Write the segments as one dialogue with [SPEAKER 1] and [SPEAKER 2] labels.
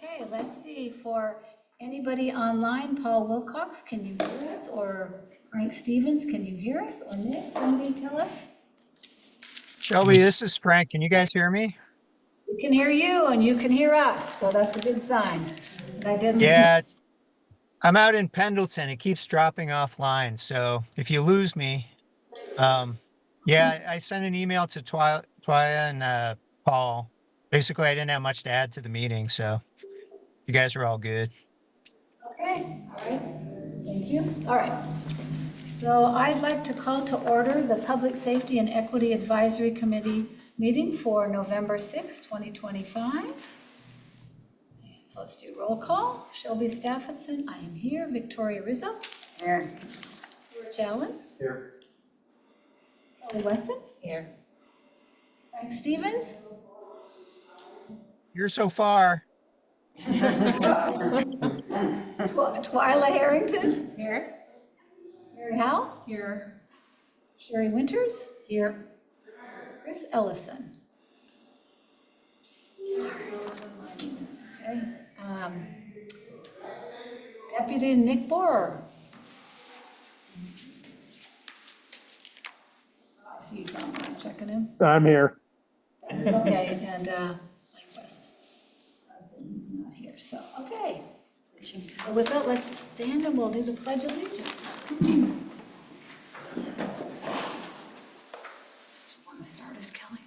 [SPEAKER 1] Okay, let's see, for anybody online, Paul Wilcox, can you hear us? Or Frank Stevens, can you hear us? Or Nick, somebody tell us?
[SPEAKER 2] Shelby, this is Frank. Can you guys hear me?
[SPEAKER 1] We can hear you and you can hear us, so that's a good sign. But I didn't.
[SPEAKER 2] Yeah, I'm out in Pendleton. It keeps dropping offline. So if you lose me, yeah, I sent an email to Twyla and Paul. Basically, I didn't have much to add to the meeting, so you guys are all good.
[SPEAKER 1] Okay, all right, thank you. All right, so I'd like to call to order the Public Safety and Equity Advisory Committee meeting for November 6, 2025. So let's do roll call. Shelby Staffordson, I am here. Victoria Rizzo. Here. George Allen.
[SPEAKER 3] Here.
[SPEAKER 1] Kelly Wesson.
[SPEAKER 4] Here.
[SPEAKER 1] Frank Stevens.
[SPEAKER 2] You're so far.
[SPEAKER 1] Twyla Harrington. Here. Mary Howell. Here. Sherry Winters. Here. Chris Ellison. Okay. Deputy Nick Borer. I see he's on, I'm checking him.
[SPEAKER 3] I'm here.
[SPEAKER 1] Okay, and Mike West. He's not here, so, okay. So with that, let's stand and we'll do the Pledge of Allegiance. You want to start us, Kelly?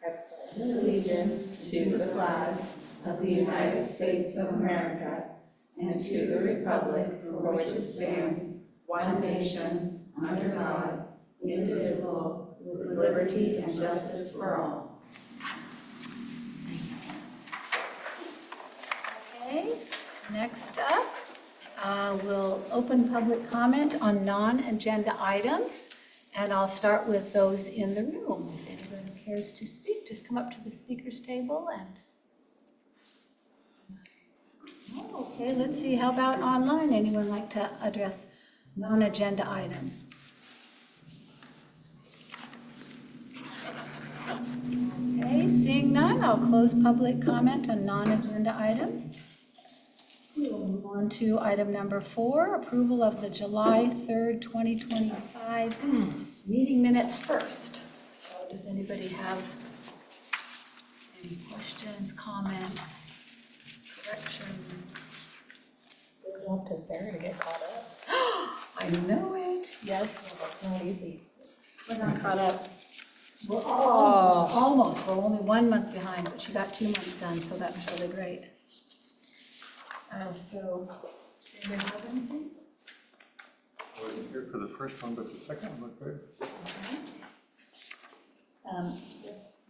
[SPEAKER 4] I pledge allegiance to the flag of the United States of America and to the republic for which it stands, one nation, under God, indivisible, with liberty and justice for all.
[SPEAKER 1] Okay, next up, we'll open public comment on non-agenda items, and I'll start with those in the room. If anyone cares to speak, just come up to the speaker's table and... Oh, okay, let's see, how about online? Anyone like to address non-agenda items? Okay, seeing none, I'll close public comment on non-agenda items. We will move on to item number 4, approval of the July 3rd, 2025 meeting minutes first. So does anybody have any questions, comments, corrections?
[SPEAKER 4] Good luck to Sarah to get caught up.
[SPEAKER 1] I know it. Yes, well, that's not easy. We're not caught up. We're almost. We're only 1 month behind, but she got 2 months done, so that's really great. So, does anybody have anything?
[SPEAKER 3] I wasn't here for the first one, but the second one looked good.
[SPEAKER 1] Okay.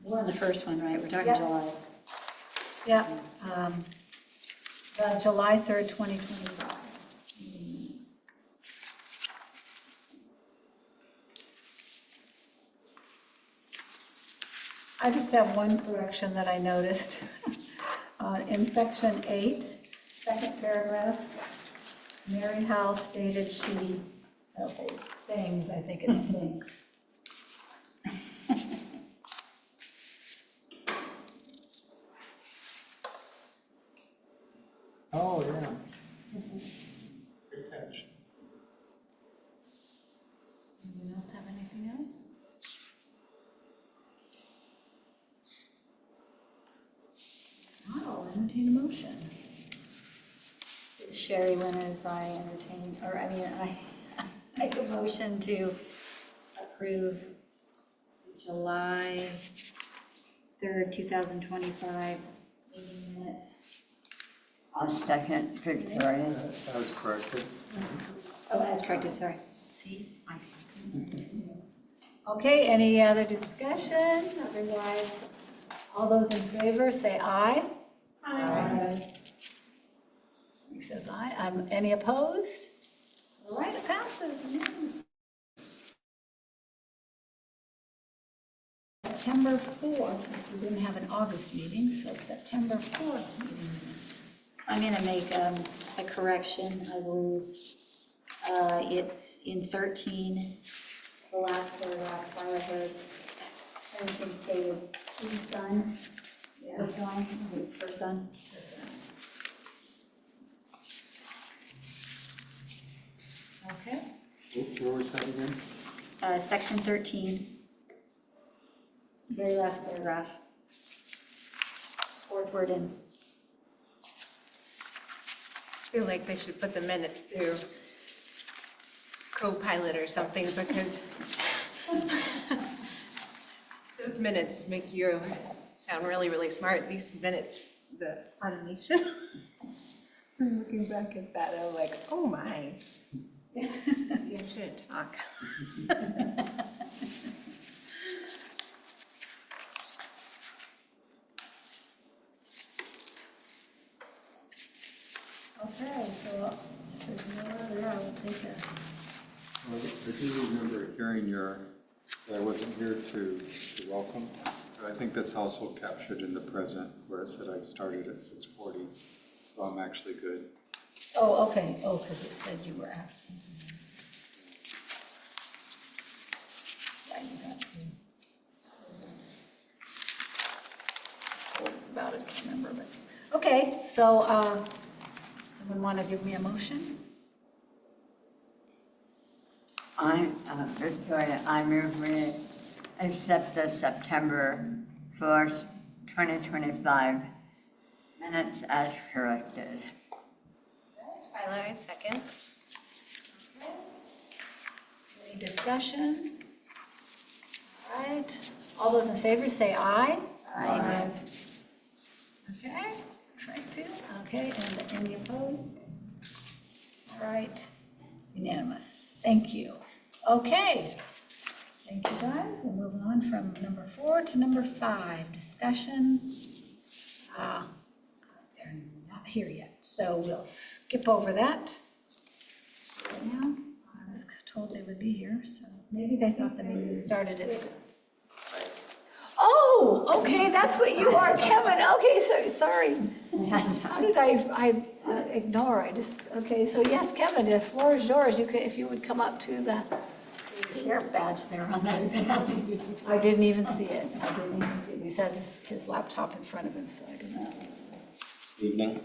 [SPEAKER 5] We're on the first one, right? We're talking
[SPEAKER 1] Yep.
[SPEAKER 5] July.
[SPEAKER 1] Yeah, the July 3rd, 2025 meeting minutes. I just have one correction that I noticed. In section 8, second paragraph, Mary Howell stated she thinks, I think it's thinks.
[SPEAKER 3] Oh, yeah. Good catch.
[SPEAKER 1] Anyone else have anything else? I'll entertain a motion.
[SPEAKER 5] Sherry Winters, I make a motion to approve July 3rd, 2025 meeting minutes.
[SPEAKER 4] I'll second Victoria.
[SPEAKER 3] That was corrected.
[SPEAKER 5] Oh, that's corrected, sorry.
[SPEAKER 1] See? Okay, any other discussion? Otherwise, all those in favor say aye. Aye. He says aye. Any opposed? All right, it passes. Yes. September 4th, since we didn't have an August meeting, so September 4th meeting minutes.
[SPEAKER 5] I'm going to make a correction, I believe. It's in 13, the last paragraph, where I heard everything stated, his son was gone, I think it's her son.
[SPEAKER 3] where was that again?
[SPEAKER 5] Section 13, very last paragraph. Fourth word in.
[SPEAKER 6] I feel like they should put the minutes through Copilot or something because those minutes make you sound really, really smart. These minutes, the automation. I'm looking back at that, I'm like, oh my. You shouldn't talk.
[SPEAKER 1] Okay, so if there's no other, I will take a,
[SPEAKER 3] Well, I do remember hearing that I wasn't here to welcome. But I think that's also captured in the present where it said I started at 6:40, so I'm actually good.
[SPEAKER 1] oh, okay, oh, because it said you were absent. Yeah, you got to. Told us about it, I can't remember, but, okay, so, someone want to give me a motion?
[SPEAKER 7] Victoria, I move we accept the September 4th, 2025 minutes as corrected.
[SPEAKER 6] Twyla, second.
[SPEAKER 1] Any discussion? All right, all those in favor say aye.
[SPEAKER 6] Aye.
[SPEAKER 1] Okay, try to, okay, and any opposed? All right, unanimous, thank you. Okay, thank you guys, we're moving on from number 4 to number 5, discussion. They're not here yet, so we'll skip over that right now. I was told they would be here, so maybe they thought the meeting started at. Oh, okay, that's what you are, Kevin. Okay, so, sorry. How did I ignore? Okay, so yes, Kevin, the floor is yours. You could, if you would come up to the,
[SPEAKER 5] Sheriff badge there on that badge.
[SPEAKER 1] I didn't even see it. He says his laptop in front of him, so I didn't see it.
[SPEAKER 8] Evening.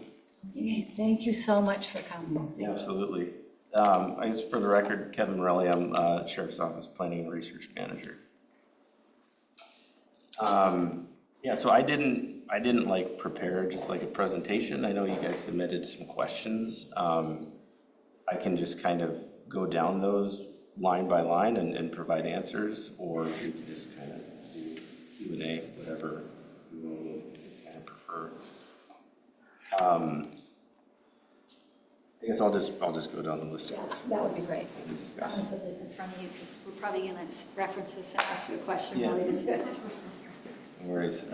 [SPEAKER 1] Okay, thank you so much for coming.
[SPEAKER 8] Yeah, absolutely. I guess for the record, Kevin Morelli, I'm Sheriff's Office Planning and Research Manager. Yeah, so I didn't like prepare just like a presentation. I know you guys submitted some questions. I can just kind of go down those line by line and provide answers, or we can just kind of do Q&A, whatever you kind of prefer. I guess I'll just go down the list of
[SPEAKER 1] Yeah,
[SPEAKER 8] questions
[SPEAKER 1] that would be great.
[SPEAKER 8] we
[SPEAKER 5] I'm
[SPEAKER 8] discuss.
[SPEAKER 5] gonna put this in front of you because we're probably gonna reference this and ask you a question
[SPEAKER 8] Yeah.
[SPEAKER 5] related to it.
[SPEAKER 8] No worries.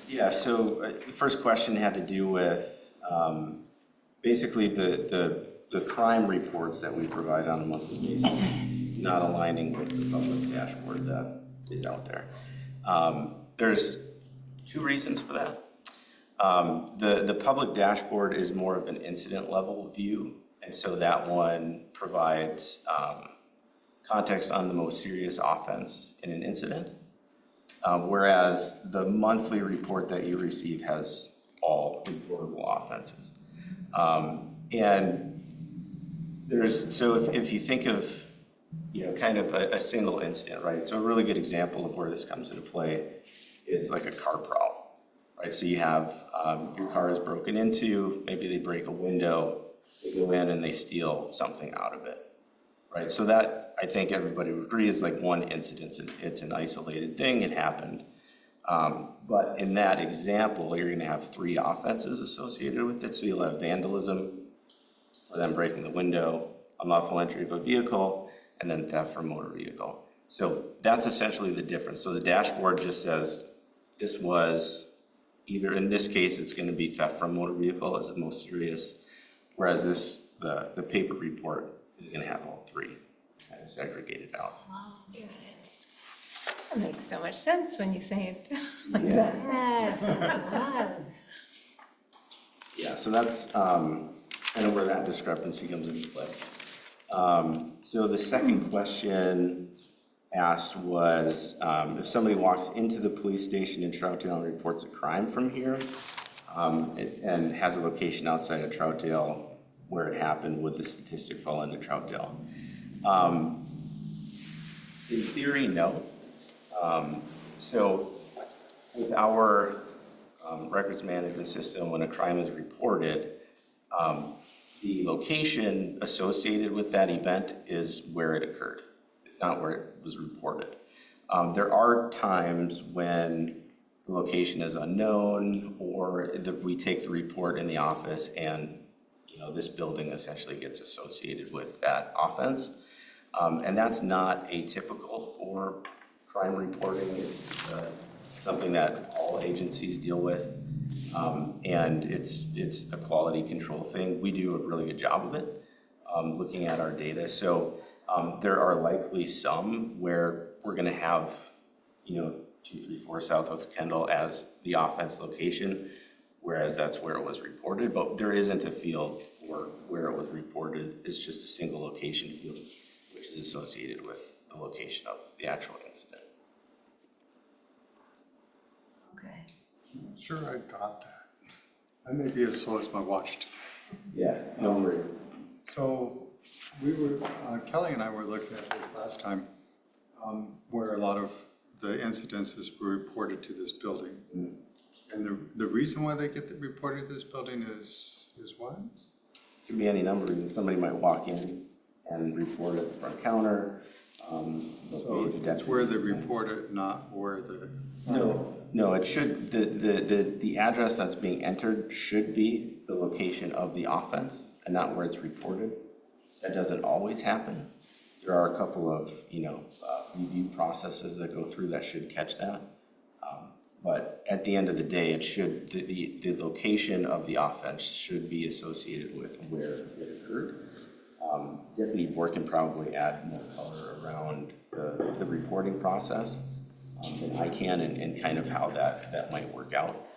[SPEAKER 8] Yeah, so the first question had to do with basically the crime reports that we provide on a monthly basis not aligning with the public dashboard that is out there. There's two reasons for that. The public dashboard is more of an incident level view, and so that one provides context on the most serious offense in an incident. Whereas the monthly report that you receive has all reportable offenses. And so if you think of, kind of a single incident, right? So a really good example of where this comes into play is like a car prowl, right? So you have, your car is broken into, maybe they break a window, they go in and they steal something out of it. Right, so that, I think everybody would agree, is like one incident. It's an isolated thing, it happened. But in that example, you're gonna have 3 offenses associated with it. So you'll have vandalism, for them breaking the window, unlawful entry of a vehicle, and then theft from motor vehicle. So that's essentially the difference. So the dashboard just says, this was either, in this case, it's gonna be theft from motor vehicle as the most serious, whereas the paper report is going to have all 3 kind of segregated out.
[SPEAKER 6] That makes so much sense when you say it.
[SPEAKER 1] Yes, it does.
[SPEAKER 8] Yeah, so that's kind of where that discrepancy comes into play. So the second question asked was, if somebody walks into the police station in Troutdale and reports a crime from here, and has a location outside of Troutdale where it happened, would the statistic fall into Troutdale? In theory, no. So with our records management system, when a crime is reported, the location associated with that event is where it occurred. It's not where it was reported. There are times when the location is unknown, or we take the report in the office and, you know, this building essentially gets associated with that offense. And that's not atypical for crime reporting. It's something that all agencies deal with. And it's a quality control thing. We do a really good job of it, looking at our data. So there are likely some where we're gonna have, you know, 234 South of Kendall as the offense location, whereas that's where it was reported, but there isn't a field for where it was reported. It's just a single location field, which is associated with the location of the actual incident.
[SPEAKER 5] Okay.
[SPEAKER 3] Sure, I got that. I may be as slow as my watch today.
[SPEAKER 8] Yeah, no worries.
[SPEAKER 3] So we were, Kelly and I were looking at this last time, where a lot of the incidences were reported to this building. And the reason why they get reported to this building is what?
[SPEAKER 8] Could be any number of reasons. Somebody might walk in and report at the front counter.
[SPEAKER 3] So it's where they report it, not where the.
[SPEAKER 8] No, it should, the address that's being entered should be the location of the offense and not where it's reported. That doesn't always happen. There are a couple of, you know, review processes that go through that should catch that. But at the end of the day, it should, the location of the offense should be associated with where it occurred. Deputy Board can probably add more color around the reporting process than I can, and kind of how that might work out.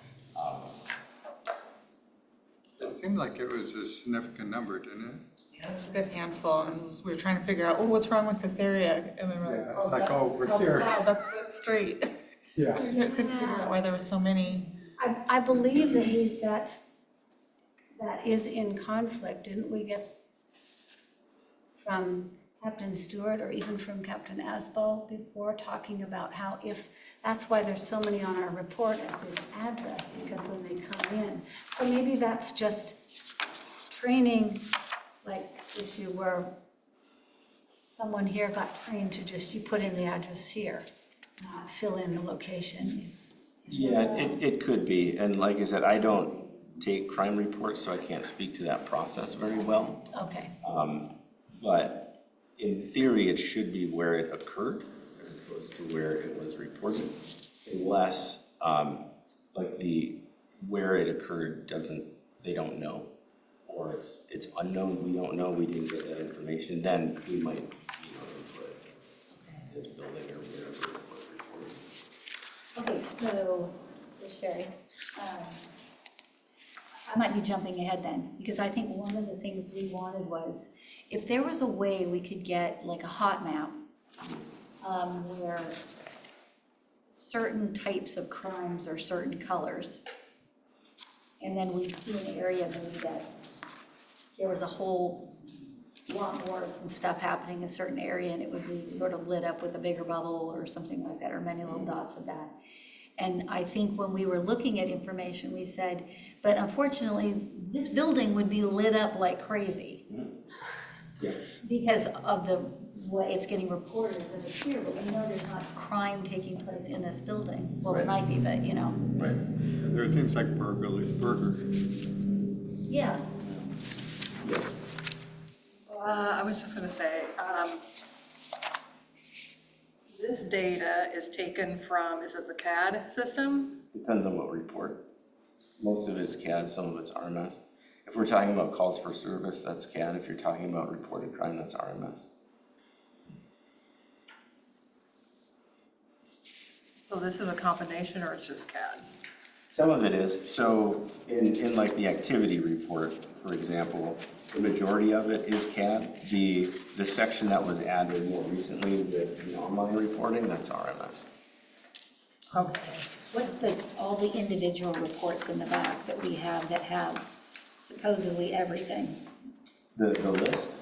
[SPEAKER 3] It seemed like it was a significant number, didn't it?
[SPEAKER 9] Yeah, it was a good handful, and we were trying to figure out, oh, what's wrong with this area? And then we're
[SPEAKER 3] Yeah,
[SPEAKER 9] like,
[SPEAKER 3] it's like,
[SPEAKER 9] that's
[SPEAKER 3] oh, we're
[SPEAKER 9] cul-de-sac,
[SPEAKER 3] here.
[SPEAKER 9] that's the street.
[SPEAKER 3] Yeah.
[SPEAKER 9] So we couldn't figure out why there were so many.
[SPEAKER 1] I believe that that is in conflict. Didn't we get from Captain Stewart or even from Captain Asbel before, talking about how if, that's why there's so many on our report at this address, because when they come in. So maybe that's just training, like issue where someone here got trained to just, you put in the address here, not fill in the location.
[SPEAKER 8] Yeah, it could be. And like I said, I don't take crime reports, so I can't speak to that process very well.
[SPEAKER 1] Okay.
[SPEAKER 8] But in theory, it should be where it occurred as opposed to where it was reported, unless like where it occurred they don't know, or it's unknown, we don't know, we didn't get that information, then we might, input this building or wherever it was reported.
[SPEAKER 5] Okay, so, Sherry, I might be jumping ahead then, because I think one of the things we wanted was, if there was a way we could get like a hot map, where certain types of crimes are certain colors, and then we'd see an area maybe that there was a whole lot more of some stuff happening in a certain area, and it would be sort of lit up with a bigger bubble or something like that, or many little dots of that. And I think when we were looking at information, we said, but unfortunately, this building would be lit up like crazy
[SPEAKER 8] Yeah.
[SPEAKER 5] because of the way it's getting reported as it's here, but we know there's not crime taking place in this building. Well, there
[SPEAKER 8] Right.
[SPEAKER 5] might be, but you know.
[SPEAKER 8] Right.
[SPEAKER 3] There are things like burger.
[SPEAKER 5] Yeah.
[SPEAKER 8] Yeah.
[SPEAKER 10] I was just gonna say, this data is taken from, is it the CAD system?
[SPEAKER 8] Depends on what report. Most of it is CAD, some of it's RMS. If we're talking about calls for service, that's CAD. If you're talking about reported crime, that's RMS.
[SPEAKER 10] So this is a combination, or it's just CAD?
[SPEAKER 8] Some of it is. So in like the activity report, for example, the majority of it is CAD. The section that was added more recently with the online reporting, that's RMS.
[SPEAKER 10] Okay.
[SPEAKER 5] What's all the individual reports in the back that we have that have supposedly everything?
[SPEAKER 8] The list?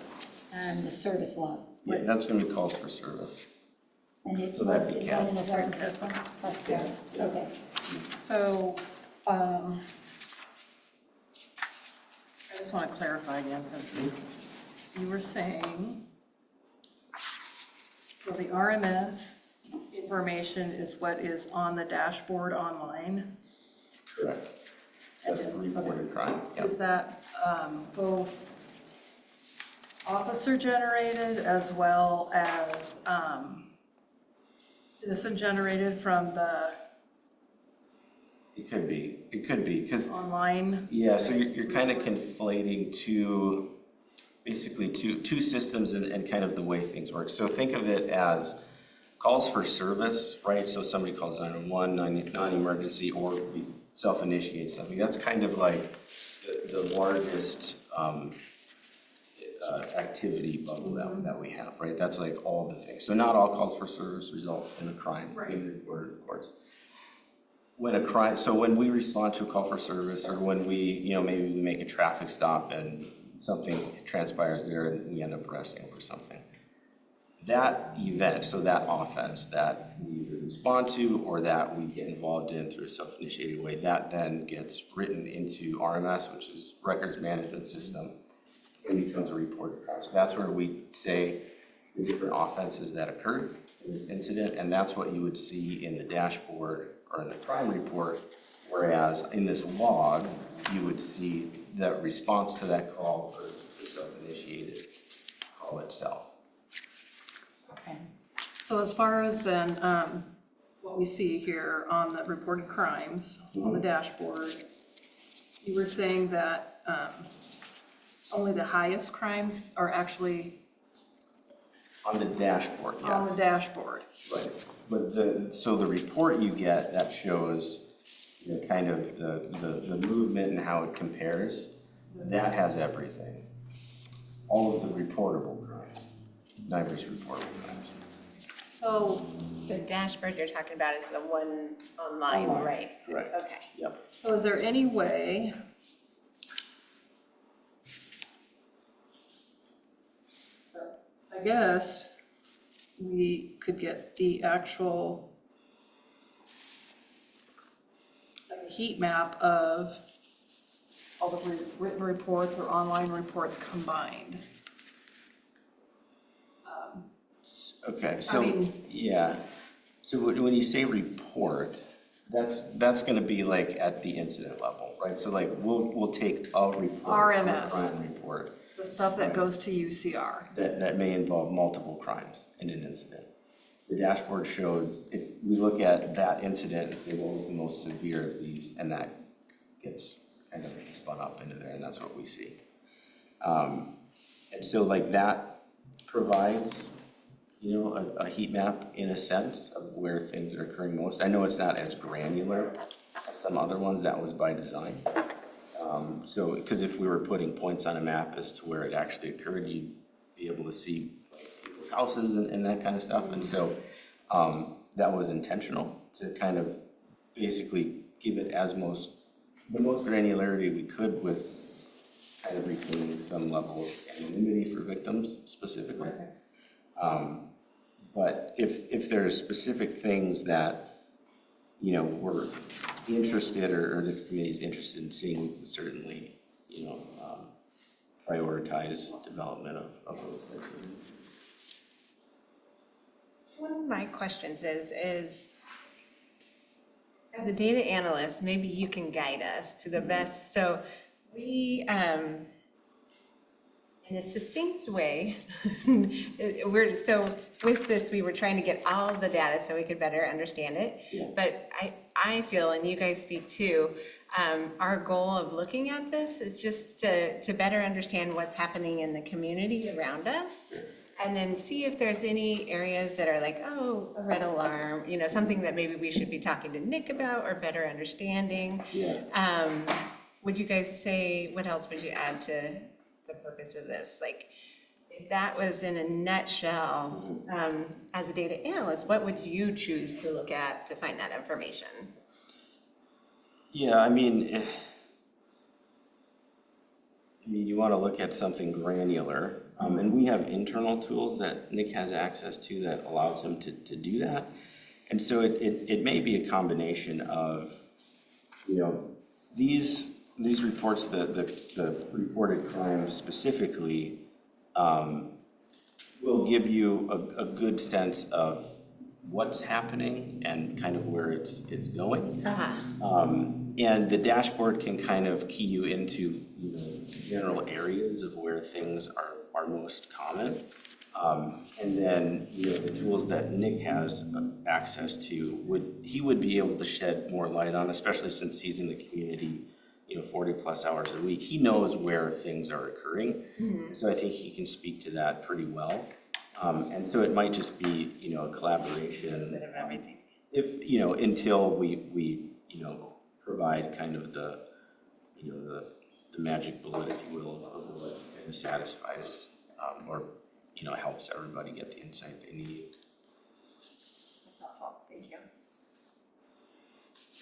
[SPEAKER 5] And the service log.
[SPEAKER 8] Yeah, that's gonna be calls for service.
[SPEAKER 5] And it's,
[SPEAKER 8] So that'd be
[SPEAKER 5] is that
[SPEAKER 8] CAD.
[SPEAKER 5] in a certain system? That's good, okay.
[SPEAKER 10] So, I just want to clarify again, because you were saying, so the RMS information is what is on the dashboard online?
[SPEAKER 8] Correct. That's a reported crime, yeah.
[SPEAKER 10] Is that both officer generated as well as citizen generated from the
[SPEAKER 8] It could be, because,
[SPEAKER 10] online?
[SPEAKER 8] yeah, so you're kind of conflating basically two systems and kind of the way things work. So think of it as calls for service, right? So somebody calls 911, non-emergency, or we self-initiate something. That's kind of like the largest activity bubble that we have, right? That's like all the things. So not all calls for service result in a crime being reported, of course. When we respond to a call for service, or when we, maybe we make a traffic stop and something transpires there and we end up arresting for something. That event, so that offense that we either respond to or that we get involved in through a self-initiated way, that then gets written into RMS, which is Records Management System, and becomes a reported crime. So that's where we say the different offenses that occurred in this incident, and that's what you would see in the dashboard or in the crime report, whereas in this log, you would see the response to that call or the self-initiated call itself.
[SPEAKER 10] Okay. So as far as then, what we see here on the reported crimes on the dashboard, you were saying that only the highest crimes are actually
[SPEAKER 8] On the dashboard, yeah.
[SPEAKER 10] on the dashboard.
[SPEAKER 8] Right, but the report you get that shows, kind of the movement and how it compares, that has everything. All of the reportable crimes, NIBR's reportable crimes.
[SPEAKER 10] So,
[SPEAKER 6] The dashboard you're talking about is the one online, right?
[SPEAKER 8] Right.
[SPEAKER 6] Okay.
[SPEAKER 8] Yep.
[SPEAKER 10] so is there any way I guess we could get the actual like a heat map of all the written reports or online reports combined.
[SPEAKER 8] Okay, so,
[SPEAKER 10] mean-
[SPEAKER 8] yeah, so when you say report, that's gonna be like at the incident level, right? So like, we'll take a report, a
[SPEAKER 10] RMS.
[SPEAKER 8] crime report,
[SPEAKER 10] The stuff that goes to UCR.
[SPEAKER 8] that may involve multiple crimes in an incident. The dashboard shows, if we look at that incident, what was the most severe of these, and that gets kind of spun up into there, and that's what we see. And so like that provides, a heat map in a sense of where things are occurring most. I know it's not as granular as some other ones, that was by design. So, because if we were putting points on a map as to where it actually occurred, you'd be able to see like, people's houses and that kind of stuff. And so that was intentional to kind of basically give it the most granularity we could with kind of retaining some level of anonymity for victims specifically. But if there's specific things that, we're interested or this committee is interested in seeing, we could certainly, prioritize development of those things.
[SPEAKER 6] One of my questions is as a data analyst, maybe you can guide us to the best. So we, in a succinct way, so with this, we were trying to get all the data so we could better understand it.
[SPEAKER 8] Yeah.
[SPEAKER 6] But I feel, and you guys speak too, our goal of looking at this is just to better understand what's happening in the community around us. And then see if there's any areas that are like, oh, a red alarm, something that maybe we should be talking to Nick about or better understanding.
[SPEAKER 8] Yeah.
[SPEAKER 6] Would you guys say, what else would you add to the purpose of this? Like, if that was in a nutshell, as a data analyst, what would you choose to look at to find that information?
[SPEAKER 8] Yeah, I mean, you want to look at something granular, And we have internal tools that Nick has access to that allows him to do that. And so it may be a combination of, these reports, the reported crime specifically, will give you a good sense of what's happening and kind of where it's going. And the dashboard can kind of key you into general areas of where things are most common. And then, the tools that Nick has access to, he would be able to shed more light on, especially since he's in the community, 40 plus hours a week. He knows where things are occurring. So I think he can speak to that pretty well. And so it might just be, a collaboration.
[SPEAKER 6] Bit of everything.
[SPEAKER 8] If, until we provide kind of the magic bullet, if you will, of what kind of satisfies, or, helps everybody get the insight they need.
[SPEAKER 6] That's helpful, thank you.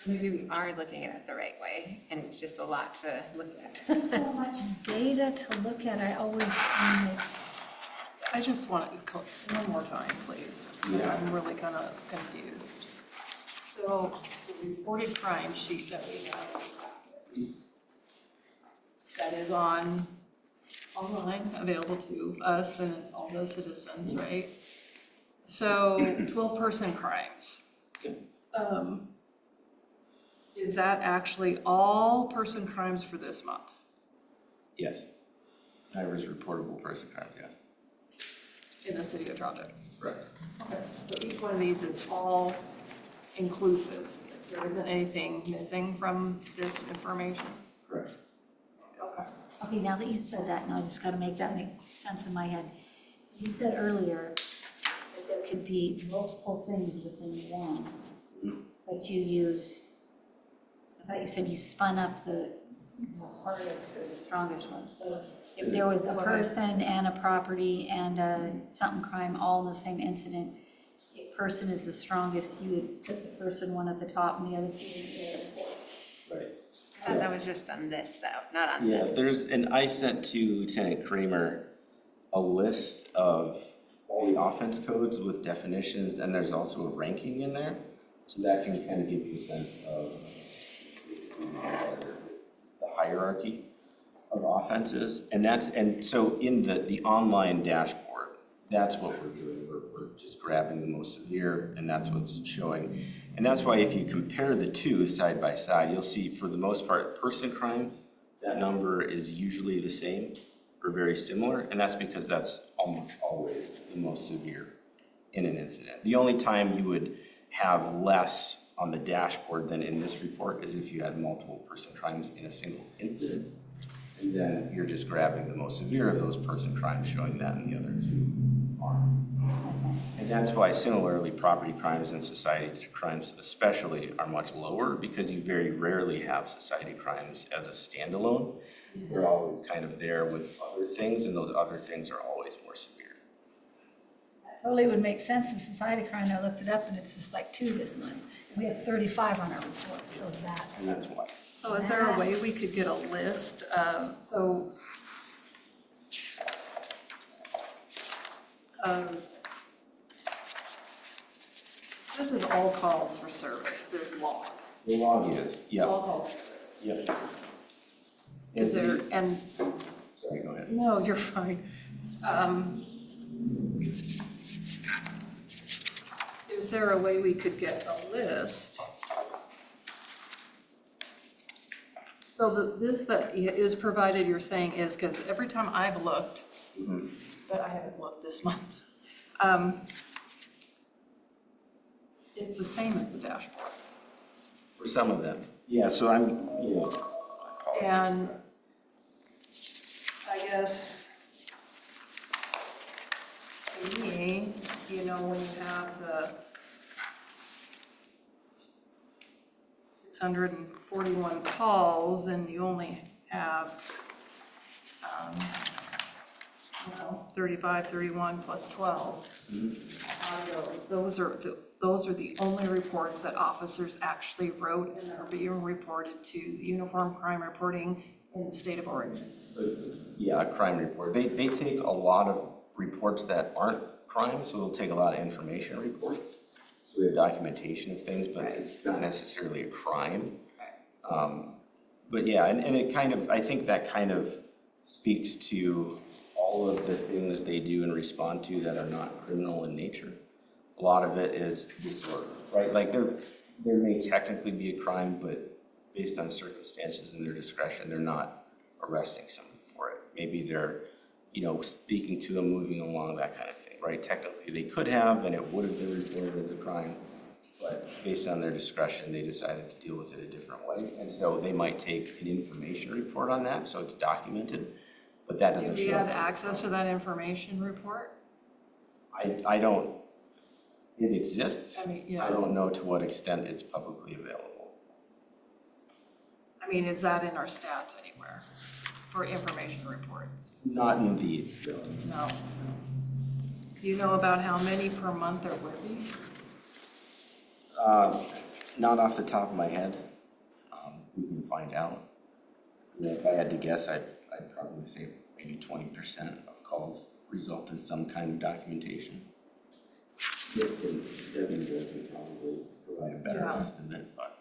[SPEAKER 6] Maybe we are looking at it the right way, and it's just a lot to look at.
[SPEAKER 1] So much data to look at, I always find it.
[SPEAKER 10] I just want to, one more time, please, because I'm really kind of confused. So the reported crime sheet that we have, that is online, available to us and all the citizens, right? So 12-person crimes. Is that actually all person crimes for this month?
[SPEAKER 8] Yes. Diverse reportable person crimes, yes.
[SPEAKER 10] In the city of Troutdale?
[SPEAKER 8] Correct.
[SPEAKER 10] Okay, so each one of these is all inclusive. There isn't anything missing from this information?
[SPEAKER 8] Correct.
[SPEAKER 10] Okay.
[SPEAKER 5] Okay, now that you said that, now I just gotta make that make sense in my head. You said earlier that there could be multiple things within one, but you used, I thought you said you spun up the hardest or the strongest one. So if there was a person and a property and a something crime all in the same incident, a person is the strongest, you would put the person one at the top and the other two in the other.
[SPEAKER 8] Right.
[SPEAKER 6] I thought that was just on this though, not on
[SPEAKER 8] Yeah,
[SPEAKER 6] this.
[SPEAKER 8] I sent to Lieutenant Kramer a list of all the offense codes with definitions, and there's also a ranking in there. So that can kind of give you a sense of basically the hierarchy of offenses. And so in the online dashboard, that's what we're doing. We're just grabbing the most severe, and that's what's showing. And that's why if you compare the two side by side, you'll see for the most part, person crimes, that number is usually the same or very similar, and that's because that's almost always the most severe in an incident. The only time you would have less on the dashboard than in this report is if you had multiple person crimes in a single incident. And then you're just grabbing the most severe of those person crimes, showing that, and the other two aren't. And that's why similarly, property crimes and society crimes especially are much lower, because you very rarely have society crimes as a standalone. They're always kind of there with other things, and those other things are always more severe.
[SPEAKER 1] Totally would make sense in society crime. I looked it up and it's just like 2 this month. We have 35 on our report, so
[SPEAKER 8] And
[SPEAKER 1] that's.
[SPEAKER 8] that's why.
[SPEAKER 10] So is there a way we could get a list of, this is all calls for service, this log.
[SPEAKER 8] The log is, yeah.
[SPEAKER 10] All calls for service.
[SPEAKER 8] Yep.
[SPEAKER 10] Is there, and,
[SPEAKER 8] Sorry, go ahead.
[SPEAKER 10] no, you're fine. Is there a way we could get a list? So this that is provided, you're saying is, because every time I've looked, but I haven't looked this month, it's the same as the dashboard.
[SPEAKER 8] For some of them. Yeah, so I'm,
[SPEAKER 10] And I guess, to me, when you have the 641 calls and you only have, 35, 31 plus 12. Those are the only reports that officers actually wrote and are being reported to the Uniform Crime Reporting in the state of Oregon.
[SPEAKER 8] Yeah, a crime report. They take a lot of reports that aren't crime, so they'll take a lot of information reports. So we have documentation of things, but it's not necessarily a crime. But yeah, and it kind of, I think that kind of speaks to all of the things they do and respond to that are not criminal in nature. A lot of it is disorder, right? Like there may technically be a crime, but based on circumstances and their discretion, they're not arresting somebody for it. Maybe they're, speaking to them, moving along, that kind of thing, right? Technically, they could have, and it would have been reported as a crime, but based on their discretion, they decided to deal with it a different way. And so they might take an information report on that, so it's documented, but that doesn't
[SPEAKER 10] Do we
[SPEAKER 8] show
[SPEAKER 10] have
[SPEAKER 8] up.
[SPEAKER 10] access to that information report?
[SPEAKER 8] I don't, it exists.
[SPEAKER 10] I mean, yeah.
[SPEAKER 8] I don't know to what extent it's publicly available.
[SPEAKER 10] I mean, is that in our stats anywhere for information reports?
[SPEAKER 8] Not indeed.
[SPEAKER 10] No. Do you know about how many per month there would be?
[SPEAKER 8] Not off the top of my head. We can find out. If I had to guess, I'd probably say maybe 20% of calls result in some kind of documentation. Debbie can probably provide a better estimate, but.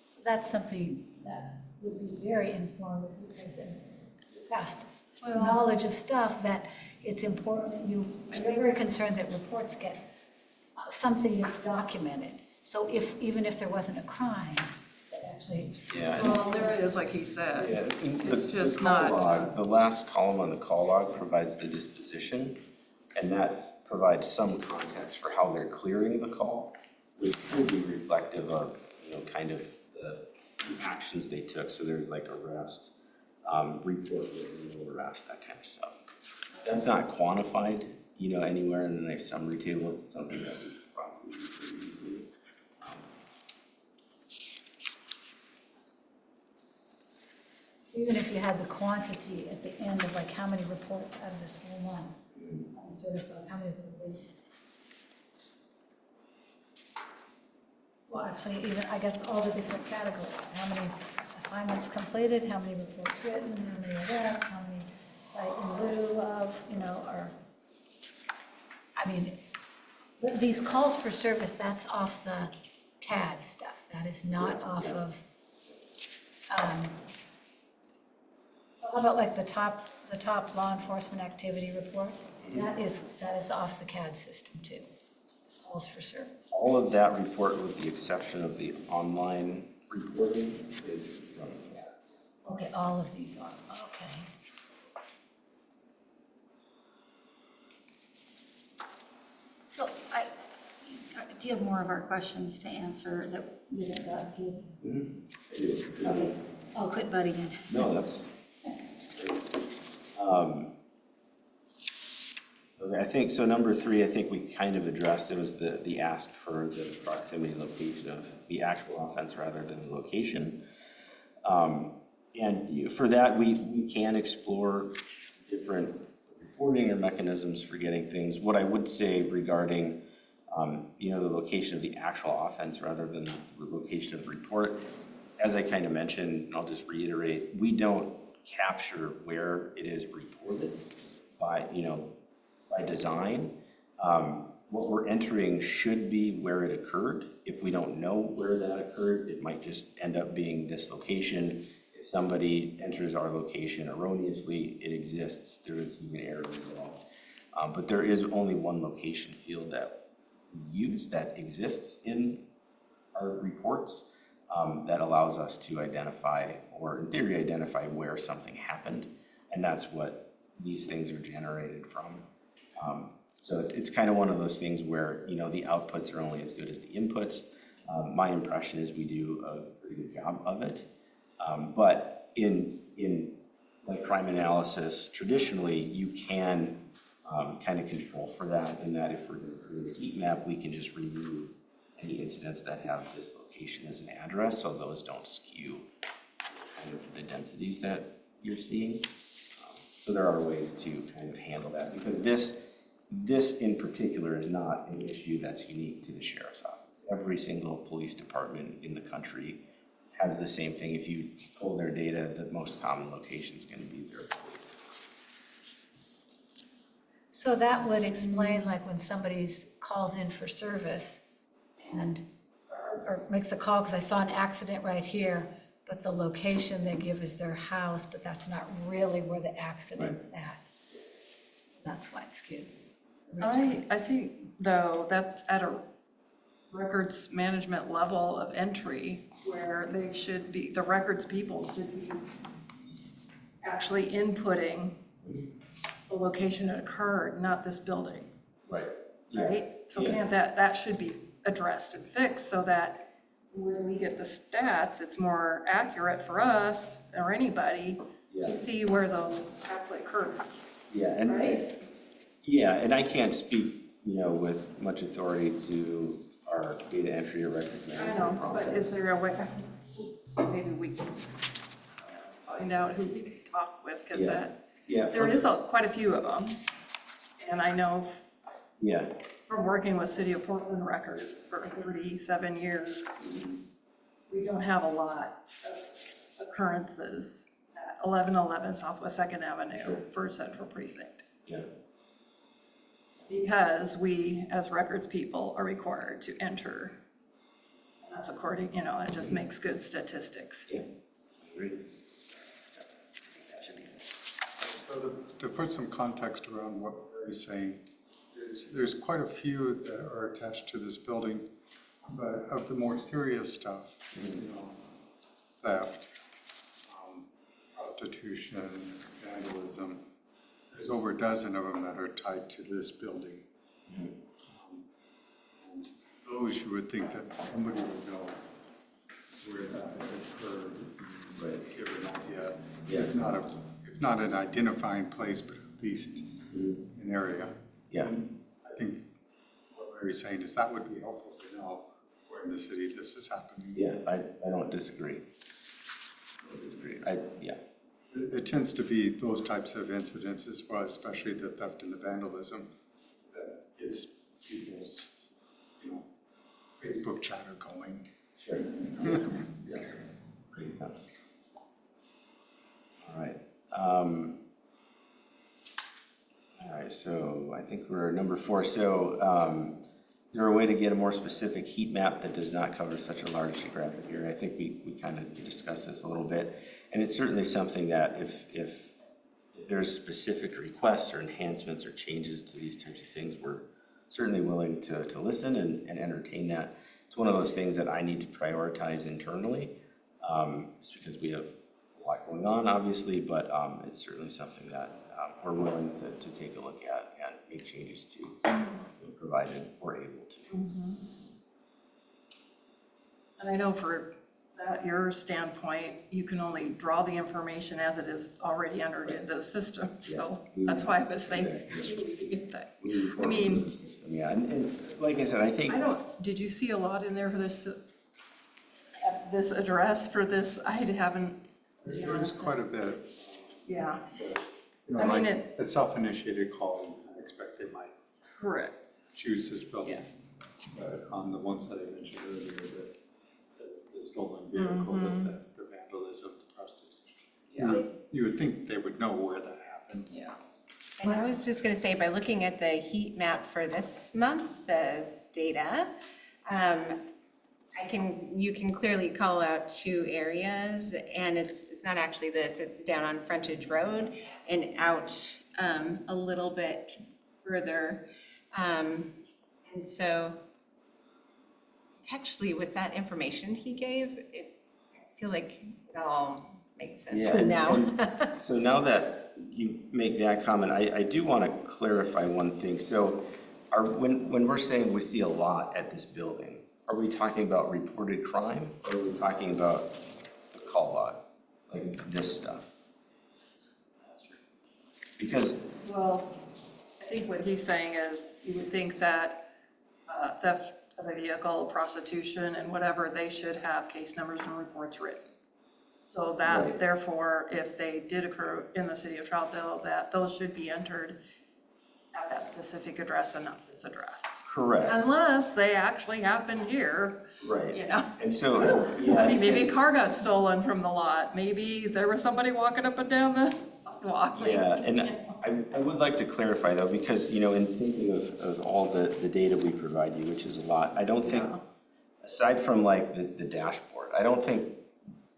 [SPEAKER 1] So that's something that would be very informative because in past knowledge of stuff that it's important that you're very concerned that reports get something that's documented. So even if there wasn't a crime, that actually.
[SPEAKER 8] Yeah.
[SPEAKER 10] Well, there it is, like he said.
[SPEAKER 8] Yeah,
[SPEAKER 10] It's just
[SPEAKER 8] the call
[SPEAKER 10] not.
[SPEAKER 8] log, the last column on the call log provides the disposition, and that provides some context for how they're clearing the call, which could be reflective of, kind of the actions they took. So there's like arrest, report, no arrest, that kind of stuff. That's not quantified, anywhere in the next summary table. It's something that we probably do pretty easily.
[SPEAKER 1] So even if you had the quantity at the end of like how many reports out of this whole month, on the service log, how many would it be? Well, actually, even, I guess, all the different categories, how many assignments completed, how many reports written, how many arrests, how many cite in lieu of, or, I mean, these calls for service, that's off the CAD stuff, that is not off of, so how about like the top law enforcement activity report? That is off the CAD system too, calls for service.
[SPEAKER 8] All of that report, with the exception of the online reporting, is from CAD.
[SPEAKER 1] Okay, all of these are, okay. So do you have more of our questions to answer that we didn't got to? Okay. Oh, quit butting in.
[SPEAKER 8] No, that's. Okay, I think, so number 3, I think we kind of addressed, it was the ask for the proximity location of the actual offense rather than the location. And for that, we can explore different reporting or mechanisms for getting things. What I would say regarding, the location of the actual offense rather than the location of the report, as I kind of mentioned, and I'll just reiterate, we don't capture where it is reported by design. What we're entering should be where it occurred. If we don't know where that occurred, it might just end up being this location. If somebody enters our location erroneously, it exists. There is even error involved. But there is only one location field that we use that exists in our reports that allows us to identify, or in theory, identify where something happened. And that's what these things are generated from. So it's kind of one of those things where, the outputs are only as good as the inputs. My impression is we do a pretty good job of it. But in like crime analysis, traditionally, you can kind of control for that, and that if we're going to create a heat map, we can just remove any incidents that have this location as an address, so those don't skew kind of the densities that you're seeing. So there are ways to kind of handle that, because this in particular is not an issue that's unique to the sheriff's office. Every single police department in the country has the same thing. If you pull their data, the most common location is going to be their.
[SPEAKER 1] So that would explain like when somebody calls in for service and, or makes a call, because I saw an accident right here, but the location they give is their house, but that's not really where the accident's at. That's why it's skewed.
[SPEAKER 10] I think, though, that's at a records management level of entry where they should be, the records people should be actually inputting the location it occurred, not this building,
[SPEAKER 8] Right.
[SPEAKER 10] right? So can't that should be addressed and fixed so that when we get the stats, it's more accurate for us or anybody to see where those actually occurred,
[SPEAKER 8] Yeah, and
[SPEAKER 10] right?
[SPEAKER 8] yeah, and I can't speak, with much authority to our data entry or records
[SPEAKER 10] I
[SPEAKER 8] management
[SPEAKER 10] know, but
[SPEAKER 8] process.
[SPEAKER 10] is there a way, maybe we can find out who we can talk with, because there is quite a few of them. And I know
[SPEAKER 8] Yeah,
[SPEAKER 10] from working with City of Portland records for 37 years, we don't have a lot of occurrences at 1111 Southwest 2nd Avenue for Central Precinct.
[SPEAKER 8] yeah,
[SPEAKER 10] Because we, as records people, are required to enter. And that's according, it just makes good statistics.
[SPEAKER 8] yeah, agreed.
[SPEAKER 10] That should be
[SPEAKER 3] So to put some context around what Mary's saying, there's quite a few that are attached to this building, but of the more serious stuff, theft, prostitution, vandalism, there's over a dozen of them that are tied to this building. And those you would think that somebody would know where that occurred, give an idea.
[SPEAKER 8] Yeah.
[SPEAKER 3] If not an identifying place, but at least an area.
[SPEAKER 8] Yeah.
[SPEAKER 3] I think what Mary's saying is that would be helpful to know where in the city this is happening.
[SPEAKER 8] Yeah, I don't disagree. Yeah.
[SPEAKER 3] It tends to be those types of incidents as well, especially the theft and the vandalism, that gets people's, Facebook chatter going.
[SPEAKER 8] Sure. Yeah, makes sense. All right. All right, so I think we're at number 4. So is there a way to get a more specific heat map that does not cover such a large geographic area? I think we kind of discussed this a little bit. And it's certainly something that if there's specific requests or enhancements or changes to these types of things, we're certainly willing to listen and entertain that. It's one of those things that I need to prioritize internally, just because we have a lot going on, obviously, but it's certainly something that we're willing to take a look at and make changes to, provided we're able to.
[SPEAKER 10] And I know for that, your standpoint, you can only draw the information as it is already entered into the system, so that's why I was saying, get that. I mean,
[SPEAKER 8] Yeah, and like I said, I think.
[SPEAKER 10] Did you see a lot in there for this, this address for this? I haven't.
[SPEAKER 3] There's quite a bit.
[SPEAKER 10] Yeah.
[SPEAKER 3] I mean, like a self-initiated call, I expect they might
[SPEAKER 10] Correct.
[SPEAKER 3] choose this building.
[SPEAKER 10] Yeah.
[SPEAKER 3] But on the ones that I mentioned earlier, the stolen vehicle, the vandalism, the prostitution. You would think they would know where that happened.
[SPEAKER 10] Yeah.
[SPEAKER 6] And I was just going to say, by looking at the heat map for this month's data, you can clearly call out 2 areas, and it's not actually this, it's down on Frontage Road and out a little bit further. And so actually with that information he gave, I feel like it all makes sense now.
[SPEAKER 8] So now that you make that comment, I do want to clarify one thing. So when we're saying we see a lot at this building, are we talking about reported crime, or are we talking about the call log, like this stuff? Because.
[SPEAKER 10] Well, I think what he's saying is you would think that theft of a vehicle, prostitution, and whatever, they should have case numbers and reports written. So that, therefore, if they did occur in the city of Troutdale, that those should be entered at that specific address and not this address.
[SPEAKER 8] Correct.
[SPEAKER 10] Unless they actually happened here
[SPEAKER 8] Right.
[SPEAKER 10] You know?
[SPEAKER 8] And so, yeah.
[SPEAKER 10] I mean, maybe a car got stolen from the lot, maybe there was somebody walking up and down the sidewalk.
[SPEAKER 8] Yeah, and I would like to clarify though, because, you know, in thinking of all the data we provide you, which is a lot, I don't think, aside from like the dashboard, I don't think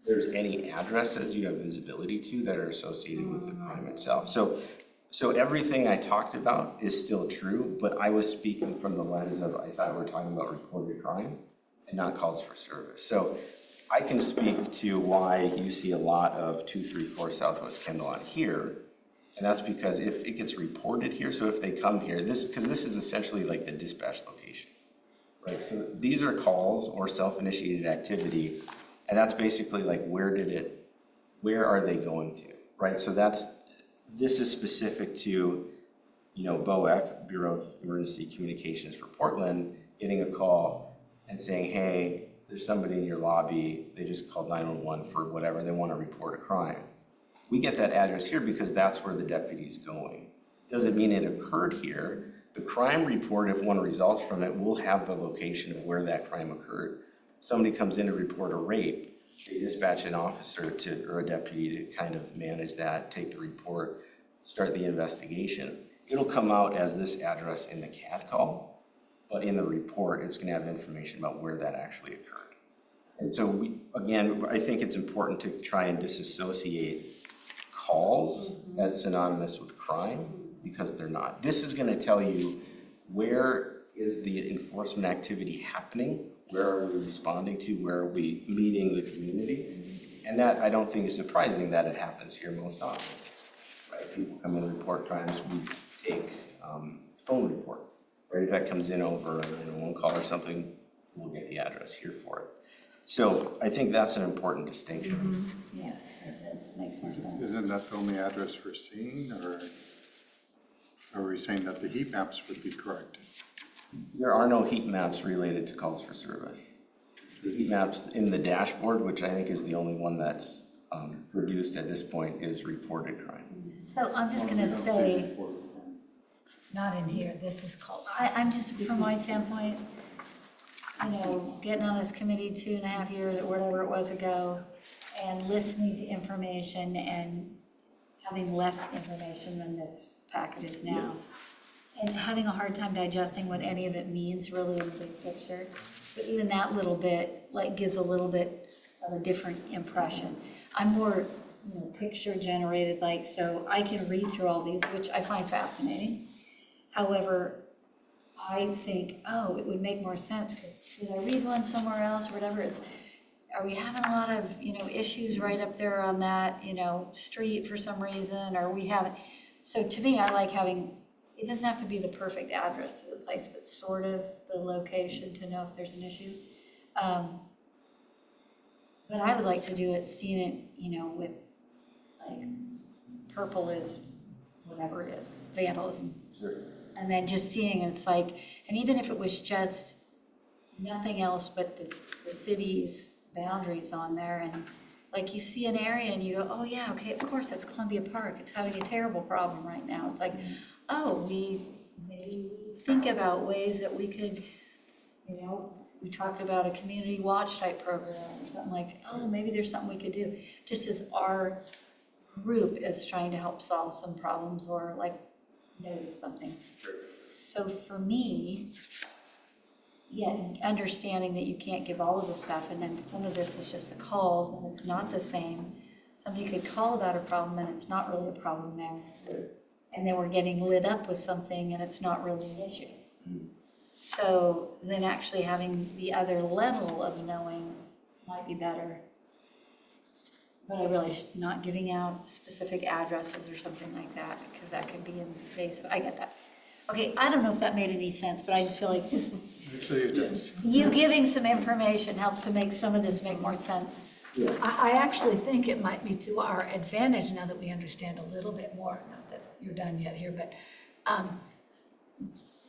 [SPEAKER 8] there's any addresses you have visibility to that are associated with the crime itself. So everything I talked about is still true, but I was speaking from the lens of, I thought we were talking about reported crime and not calls for service. So I can speak to why you see a lot of 234 Southwest Kendall on here. And that's because if it gets reported here, so if they come here, because this is essentially like the dispatch location, right? So these are calls or self-initiated activity, and that's basically like where are they going to, right? So this is specific to, you know, BOEC, Bureau of Emergency Communications for Portland, getting a call and saying, hey, there's somebody in your lobby, they just called 911 for whatever, they want to report a crime. We get that address here because that's where the deputy's going. Doesn't mean it occurred here. The crime report, if one results from it, will have the location of where that crime occurred. Somebody comes in to report a rape, they dispatch an officer or a deputy to kind of manage that, take the report, start the investigation. It'll come out as this address in the CAD call, but in the report, it's gonna have information about where that actually occurred. And so again, I think it's important to try and disassociate calls as synonymous with crime, because they're not. This is gonna tell you where is the enforcement activity happening, where are we responding to, where are we meeting the community? And that, I don't think is surprising that it happens here most often, right? People come in and report crimes, we take phone reports, right? If that comes in over a phone call or something, we'll get the address here for it. So I think that's an important distinction.
[SPEAKER 5] Yes, that makes more sense.
[SPEAKER 3] Isn't that the only address we're seeing, or are we saying that the heat maps would be correct?
[SPEAKER 8] There are no heat maps related to calls for service. The heat maps in the dashboard, which I think is the only one that's produced at this point, is reported crime.
[SPEAKER 5] So I'm just gonna say,
[SPEAKER 1] Not in here, this is called.
[SPEAKER 5] I'm just, from my standpoint, you know, getting on this committee 2.5 years or whatever it was ago, and listening to information and having less information than this packet is now, and having a hard time digesting what any of it means really in the big picture. But even that little bit, like, gives a little bit of a different impression. I'm more, you know, picture generated, like, so I can read through all these, which I find fascinating. However, I think, oh, it would make more sense, because did I read one somewhere else or whatever? Are we having a lot of, you know, issues right up there on that, you know, street for some reason, or we haven't? So to me, I like having, it doesn't have to be the perfect address to the place, but sort of the location to know if there's an issue. But I would like to do it, seeing it, you know, with, like, purple is whatever it is, vandalism.
[SPEAKER 8] Sure.
[SPEAKER 5] And then just seeing, it's like, and even if it was just nothing else but the city's boundaries on there, and like you see an area and you go, oh yeah, okay, of course, that's Columbia Park, it's having a terrible problem right now. It's like, oh, maybe we think about ways that we could, you know, we talked about a community watch type program or something, like, oh, maybe there's something we could do, just as our group is trying to help solve some problems or like notice something. So for me, yeah, understanding that you can't give all of the stuff, and then some of this is just the calls, and it's not the same. Somebody could call about a problem and it's not really a problem there. And then we're getting lit up with something and it's not really an issue. So then actually having the other level of knowing might be better. But I really not giving out specific addresses or something like that, because that could be invasive. I get that. Okay, I don't know if that made any sense, but I just feel like just
[SPEAKER 3] Actually, it does.
[SPEAKER 5] you giving some information helps to make some of this make more sense.
[SPEAKER 1] I actually think it might be to our advantage now that we understand a little bit more, not that you're done yet here, but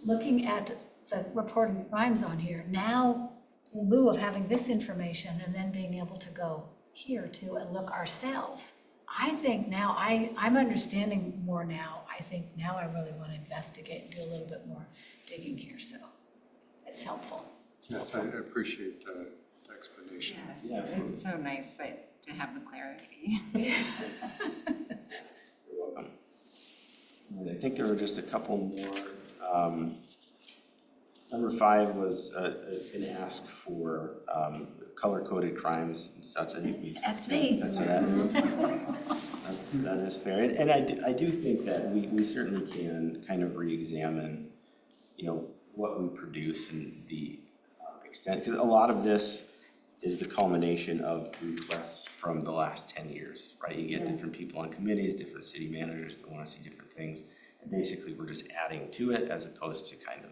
[SPEAKER 1] looking at the reported crimes on here, now in lieu of having this information and then being able to go here too and look ourselves, I think now I'm understanding more now. I think now I really want to investigate and do a little bit more digging here, so it's helpful.
[SPEAKER 3] Yes, I appreciate the explanation.
[SPEAKER 6] Yes,
[SPEAKER 8] Yeah, absolutely.
[SPEAKER 6] it's so nice to have the clarity.
[SPEAKER 8] You're welcome. And I think there were just a couple more. Number 5 was an ask for color-coded crimes and such. I think we
[SPEAKER 5] That's me.
[SPEAKER 8] touched on that. That is fair. And I do think that we certainly can kind of re-examine, what we produce and the extent, because a lot of this is the culmination of requests from the last 10 years, right? You get different people on committees, different city managers that want to see different things. And basically, we're just adding to it as opposed to kind of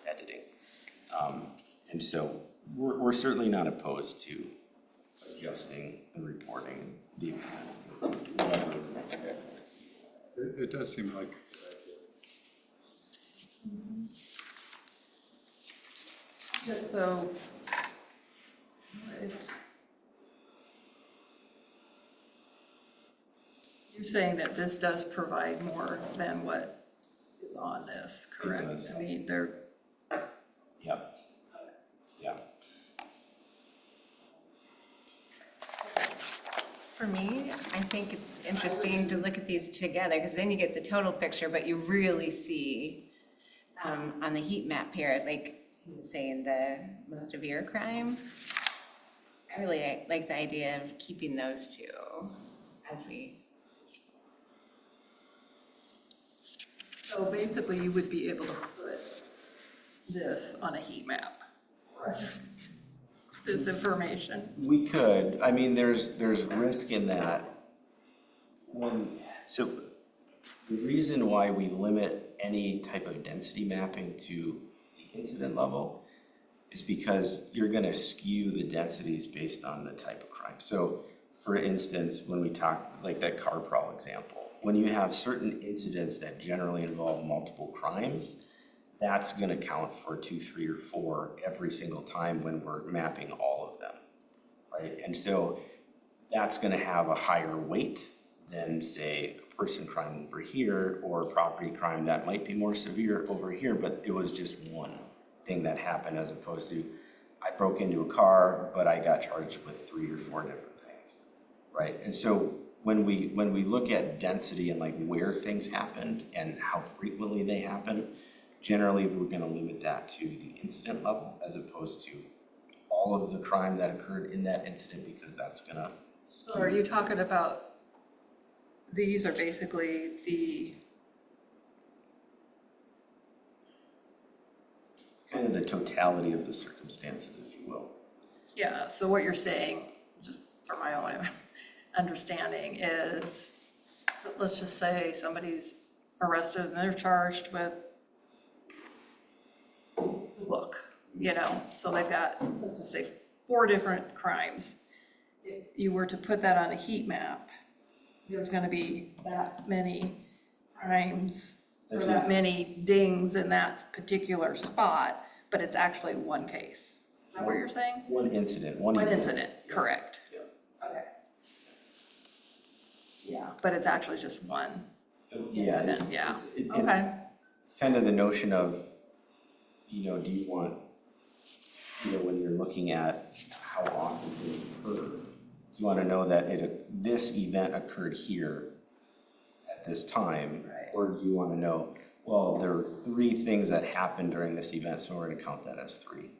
[SPEAKER 8] editing. And so we're certainly not opposed to adjusting the reporting, the whatever.
[SPEAKER 3] It does seem like,
[SPEAKER 10] So you're saying that this does provide more than what is on this, correct?
[SPEAKER 8] does.
[SPEAKER 10] I mean,
[SPEAKER 8] Yep. Yeah.
[SPEAKER 6] For me, I think it's interesting to look at these together, because then you get the total picture, but you really see on the heat map here, like he was saying, the most severe crime. I really like the idea of keeping those two as we.
[SPEAKER 10] so basically you would be able to put this on a heat map, this information.
[SPEAKER 8] We could. I mean, there's risk in that. So the reason why we limit any type of density mapping to the incident level is because you're going to skew the densities based on the type of crime. So for instance, when we talk like that car prowl example, when you have certain incidents that generally involve multiple crimes, that's going to count for 2, 3, or 4 every single time when we're mapping all of them, right? And so that's going to have a higher weight than, say, a person crime over here or property crime that might be more severe over here, but it was just one thing that happened, as opposed to I broke into a car, but I got charged with 3 or 4 different things, right? And so when we look at density and like where things happened and how frequently they happen, generally we're going to limit that to the incident level as opposed to all of the crime that occurred in that incident, because that's going to.
[SPEAKER 10] So are you talking about, these are basically the,
[SPEAKER 8] kind of the totality of the circumstances, if you will.
[SPEAKER 10] yeah, so what you're saying, just for my own understanding, is, so let's just say somebody's arrested and they're charged with the book, so they've got, let's just say, 4 different crimes. If you were to put that on a heat map, there's gonna be that many crimes, or that many dings in that particular spot, but it's actually one case. Is that what you're saying?
[SPEAKER 8] One incident.
[SPEAKER 10] One incident, correct.
[SPEAKER 8] Yeah.
[SPEAKER 10] Okay. Yeah, but it's actually just one
[SPEAKER 8] Yeah,
[SPEAKER 10] incident, yeah.
[SPEAKER 8] it's
[SPEAKER 10] Okay.
[SPEAKER 8] kind of the notion of, do you want, when you're looking at how often things occur, you want to know that this event occurred here at this time,
[SPEAKER 10] Right.
[SPEAKER 8] or do you want to know, well, there are 3 things that happened during this event, so we're going to count that as 3.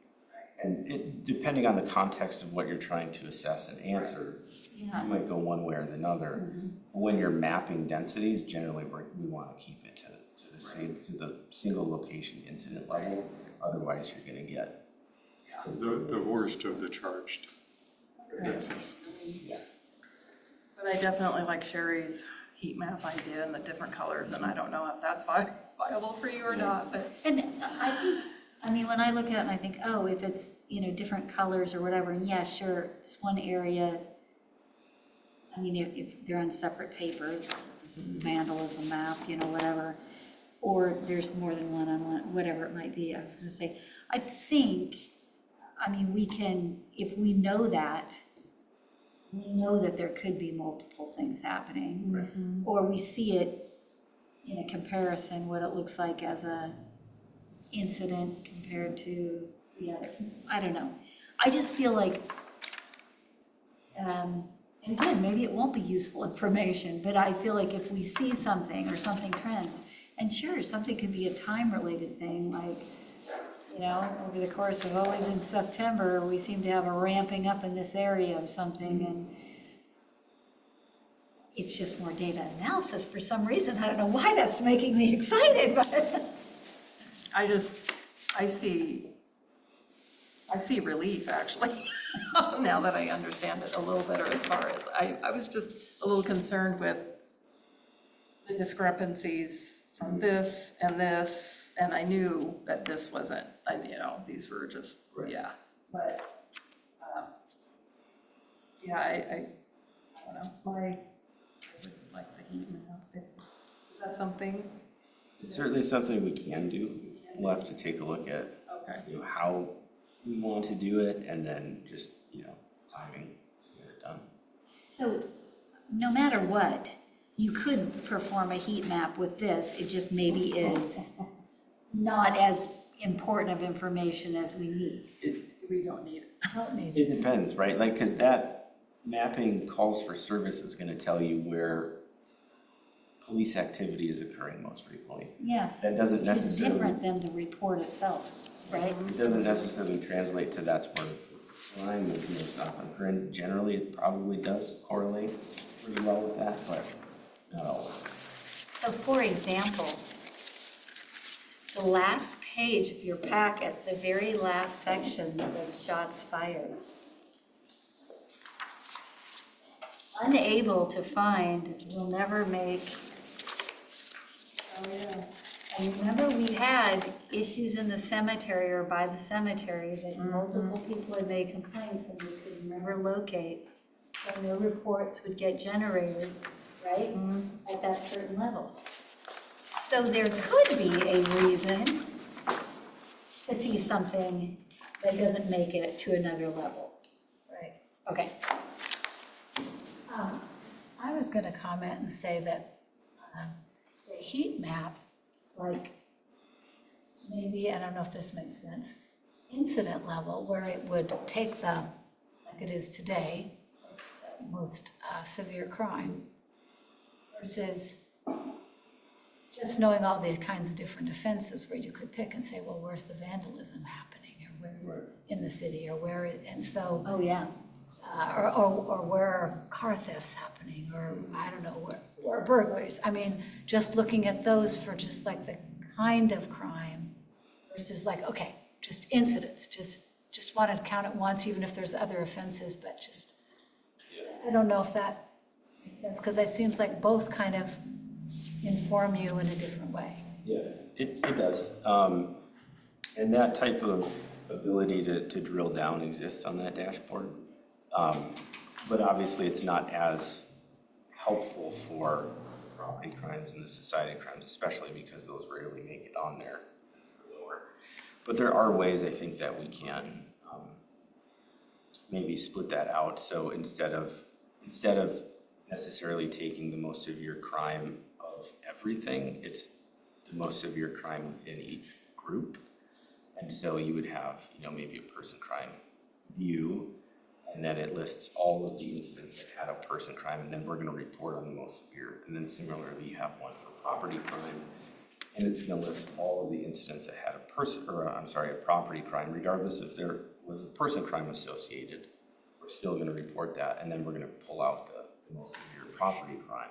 [SPEAKER 8] And depending on the context of what you're trying to assess and answer,
[SPEAKER 5] Yeah.
[SPEAKER 8] you might go one way or another. When you're mapping densities, generally we want to keep it to the single location incident level. Otherwise, you're going to get
[SPEAKER 3] the worst of the charged offenses.
[SPEAKER 10] But I definitely like Sherry's heat map idea and the different colors, and I don't know if that's viable for you or not, but.
[SPEAKER 5] And I mean, when I look at it and I think, oh, if it's, different colors or whatever, and yeah, sure, it's one area. I mean, if they're on separate papers, this is the vandalism map, whatever, or there's more than one on one, whatever it might be, I was gonna say. I think, we can, if we know that there could be multiple things happening. Or we see it in a comparison, what it looks like as a incident compared to the other. I don't know. I just feel like, and again, maybe it won't be useful information, but I feel like if we see something or something trends, and sure, something could be a time-related thing, like, you know, over the course of always in September, we seem to have a ramping up in this area of something, and it's just more data analysis for some reason. I don't know why that's making me excited, but.
[SPEAKER 10] I see relief, actually, now that I understand it a little better as far as, I was just a little concerned with the discrepancies from this, and I knew that this wasn't, you know, these were just, yeah, but, yeah, I don't know, I would like the heat map. Is that something?
[SPEAKER 8] It's certainly something we can do. We'll have to take a look at, you know, how we want to do it, and then just, you know, timing to get it done.
[SPEAKER 5] So, no matter what, you could perform a heat map with this, it just maybe is not as important of information as we need.
[SPEAKER 10] We don't need it.
[SPEAKER 1] Don't need
[SPEAKER 8] It depends, right? Like, because that mapping calls for service is going to tell you where police activity is occurring most frequently.
[SPEAKER 5] Yeah.
[SPEAKER 8] That doesn't
[SPEAKER 5] Which is
[SPEAKER 8] necessarily.
[SPEAKER 5] different than the report itself, right?
[SPEAKER 8] It doesn't necessarily translate to that's where crime is most often occurring. Generally, it probably does correlate pretty well with that, but not always.
[SPEAKER 5] So for example, the last page of your packet, the very last section says shots fired. Unable to find, will never make. Oh, yeah. I remember we had issues in the cemetery or by the cemetery that multiple people had made complaints and we could never locate. So no reports would get generated, right? At that certain level. So there could be a reason to see something that doesn't make it to another level.
[SPEAKER 1] Right.
[SPEAKER 5] Okay.
[SPEAKER 1] I was gonna comment and say that the heat map, like, maybe, I don't know if this makes sense, incident level, where it would take the, like it is today, most severe crime, versus just knowing all the kinds of different offenses where you could pick and say, well, where's the vandalism happening, or where's in the city, or where, and so.
[SPEAKER 5] Oh, yeah.
[SPEAKER 1] Or where are car thefts happening, or I don't know, where burglaries. I mean, just looking at those for just like the kind of crime versus like, okay, just incidents, just want to count it once, even if there's other offenses, but just, I don't know if that makes sense, because it seems like both kind of inform you in a different way.
[SPEAKER 8] Yeah, it does. And that type of ability to drill down exists on that dashboard. But obviously it's not as helpful for property crimes and the society crimes, especially because those rarely make it on there. Lower. But there are ways I think that we can maybe split that out. So instead of necessarily taking the most severe crime of everything, it's the most severe crime within each group. And so you would have, you know, maybe a person crime view, and then it lists all of the incidents that had a person crime, and then we're gonna report on the most severe. And then similarly, you have one for property crime, and it's gonna list all of the incidents that had a property crime, regardless if there was a person crime associated. We're still gonna report that, and then we're gonna pull out the most severe property crime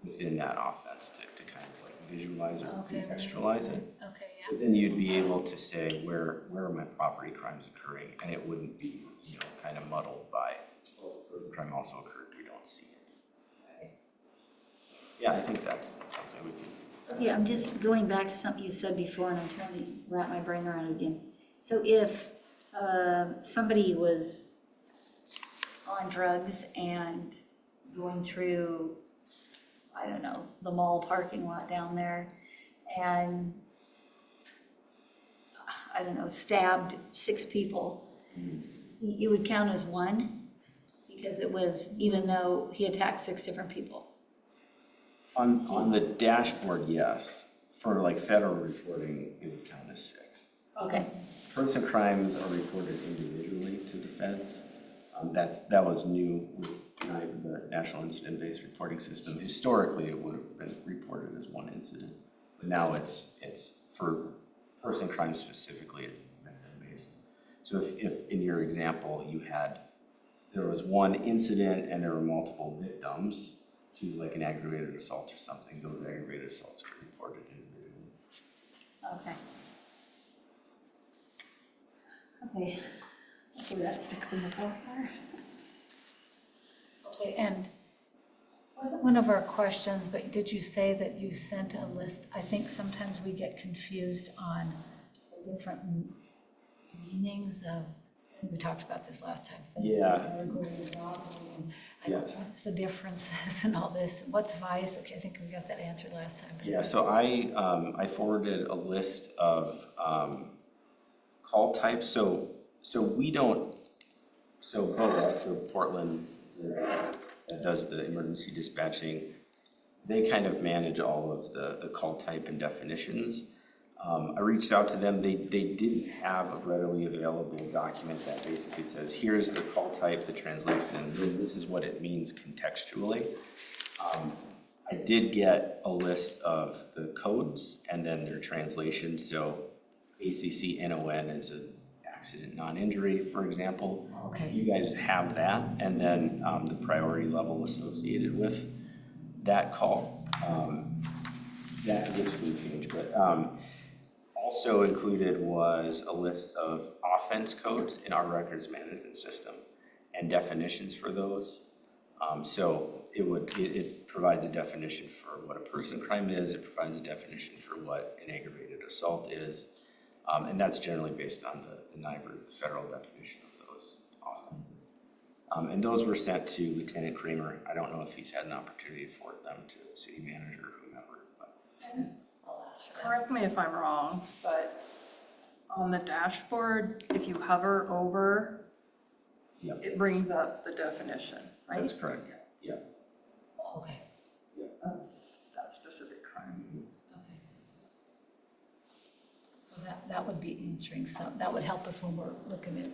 [SPEAKER 8] within that offense to kind of like visualize or contextualize it.
[SPEAKER 1] Okay, yeah.
[SPEAKER 8] But then you'd be able to say, where are my property crimes occurring? And it wouldn't be, you know, kind of muddled by, well, the person crime also occurred, we don't see it. Yeah, I think that's something we can.
[SPEAKER 5] Okay, I'm just going back to something you said before, and I'm trying to wrap my brain around it again. So if somebody was on drugs and going through, I don't know, the mall parking lot down there, and, I don't know, stabbed 6 people, you would count as one? Because it was, even though he attacked 6 different people.
[SPEAKER 8] On the dashboard, yes. For like federal reporting, it would count as 6.
[SPEAKER 5] Okay,
[SPEAKER 8] person crimes are reported individually to the feds. That was new with the National Incident-Based Reporting System. Historically, it would have been reported as one incident, but now it's for person crimes specifically, it's victim-based. So if in your example, there was one incident and there were multiple victims to like an aggravated assault or something, those aggravated assaults get reported individually.
[SPEAKER 5] Okay. Okay, hopefully that sticks in the forehead.
[SPEAKER 1] Okay, and wasn't one of our questions, but did you say that you sent a list? I think sometimes we get confused on the different meanings of, we talked about this last time. things like
[SPEAKER 8] Yeah.
[SPEAKER 1] burglary and robbery, and
[SPEAKER 8] Yeah.
[SPEAKER 1] what's the differences and all this? What's vice? Okay, I think we got that answered last time. but-
[SPEAKER 8] Yeah, so I forwarded a list of call types. So we don't, so BOA, so Portland, that does the emergency dispatching, they kind of manage all of the call type and definitions. I reached out to them. They didn't have a readily available document that basically says, here's the call type, the translation, and this is what it means contextually. I did get a list of the codes and then their translation. So ACC NON is an accident non-injury, for example.
[SPEAKER 1] Okay.
[SPEAKER 8] You guys have that, and then the priority level associated with that call. That which can change, but also included was a list of offense codes in our records management system and definitions for those. So it provides a definition for what a person crime is. It provides a definition for what an aggravated assault is. And that's generally based on the NIBR, the federal definition of those offenses. And those were sent to Lieutenant Kramer. I don't know if he's had an opportunity to forward them to the city manager or whomever, but.
[SPEAKER 1] I'll ask for that.
[SPEAKER 10] Correct me if I'm wrong, but on the dashboard, if you hover over,
[SPEAKER 8] Yep,
[SPEAKER 10] it brings up the definition, right?
[SPEAKER 8] that's correct. Yeah.
[SPEAKER 1] Okay.
[SPEAKER 10] Of that specific crime.
[SPEAKER 1] Okay. So that would be answering some, that would help us when we're looking at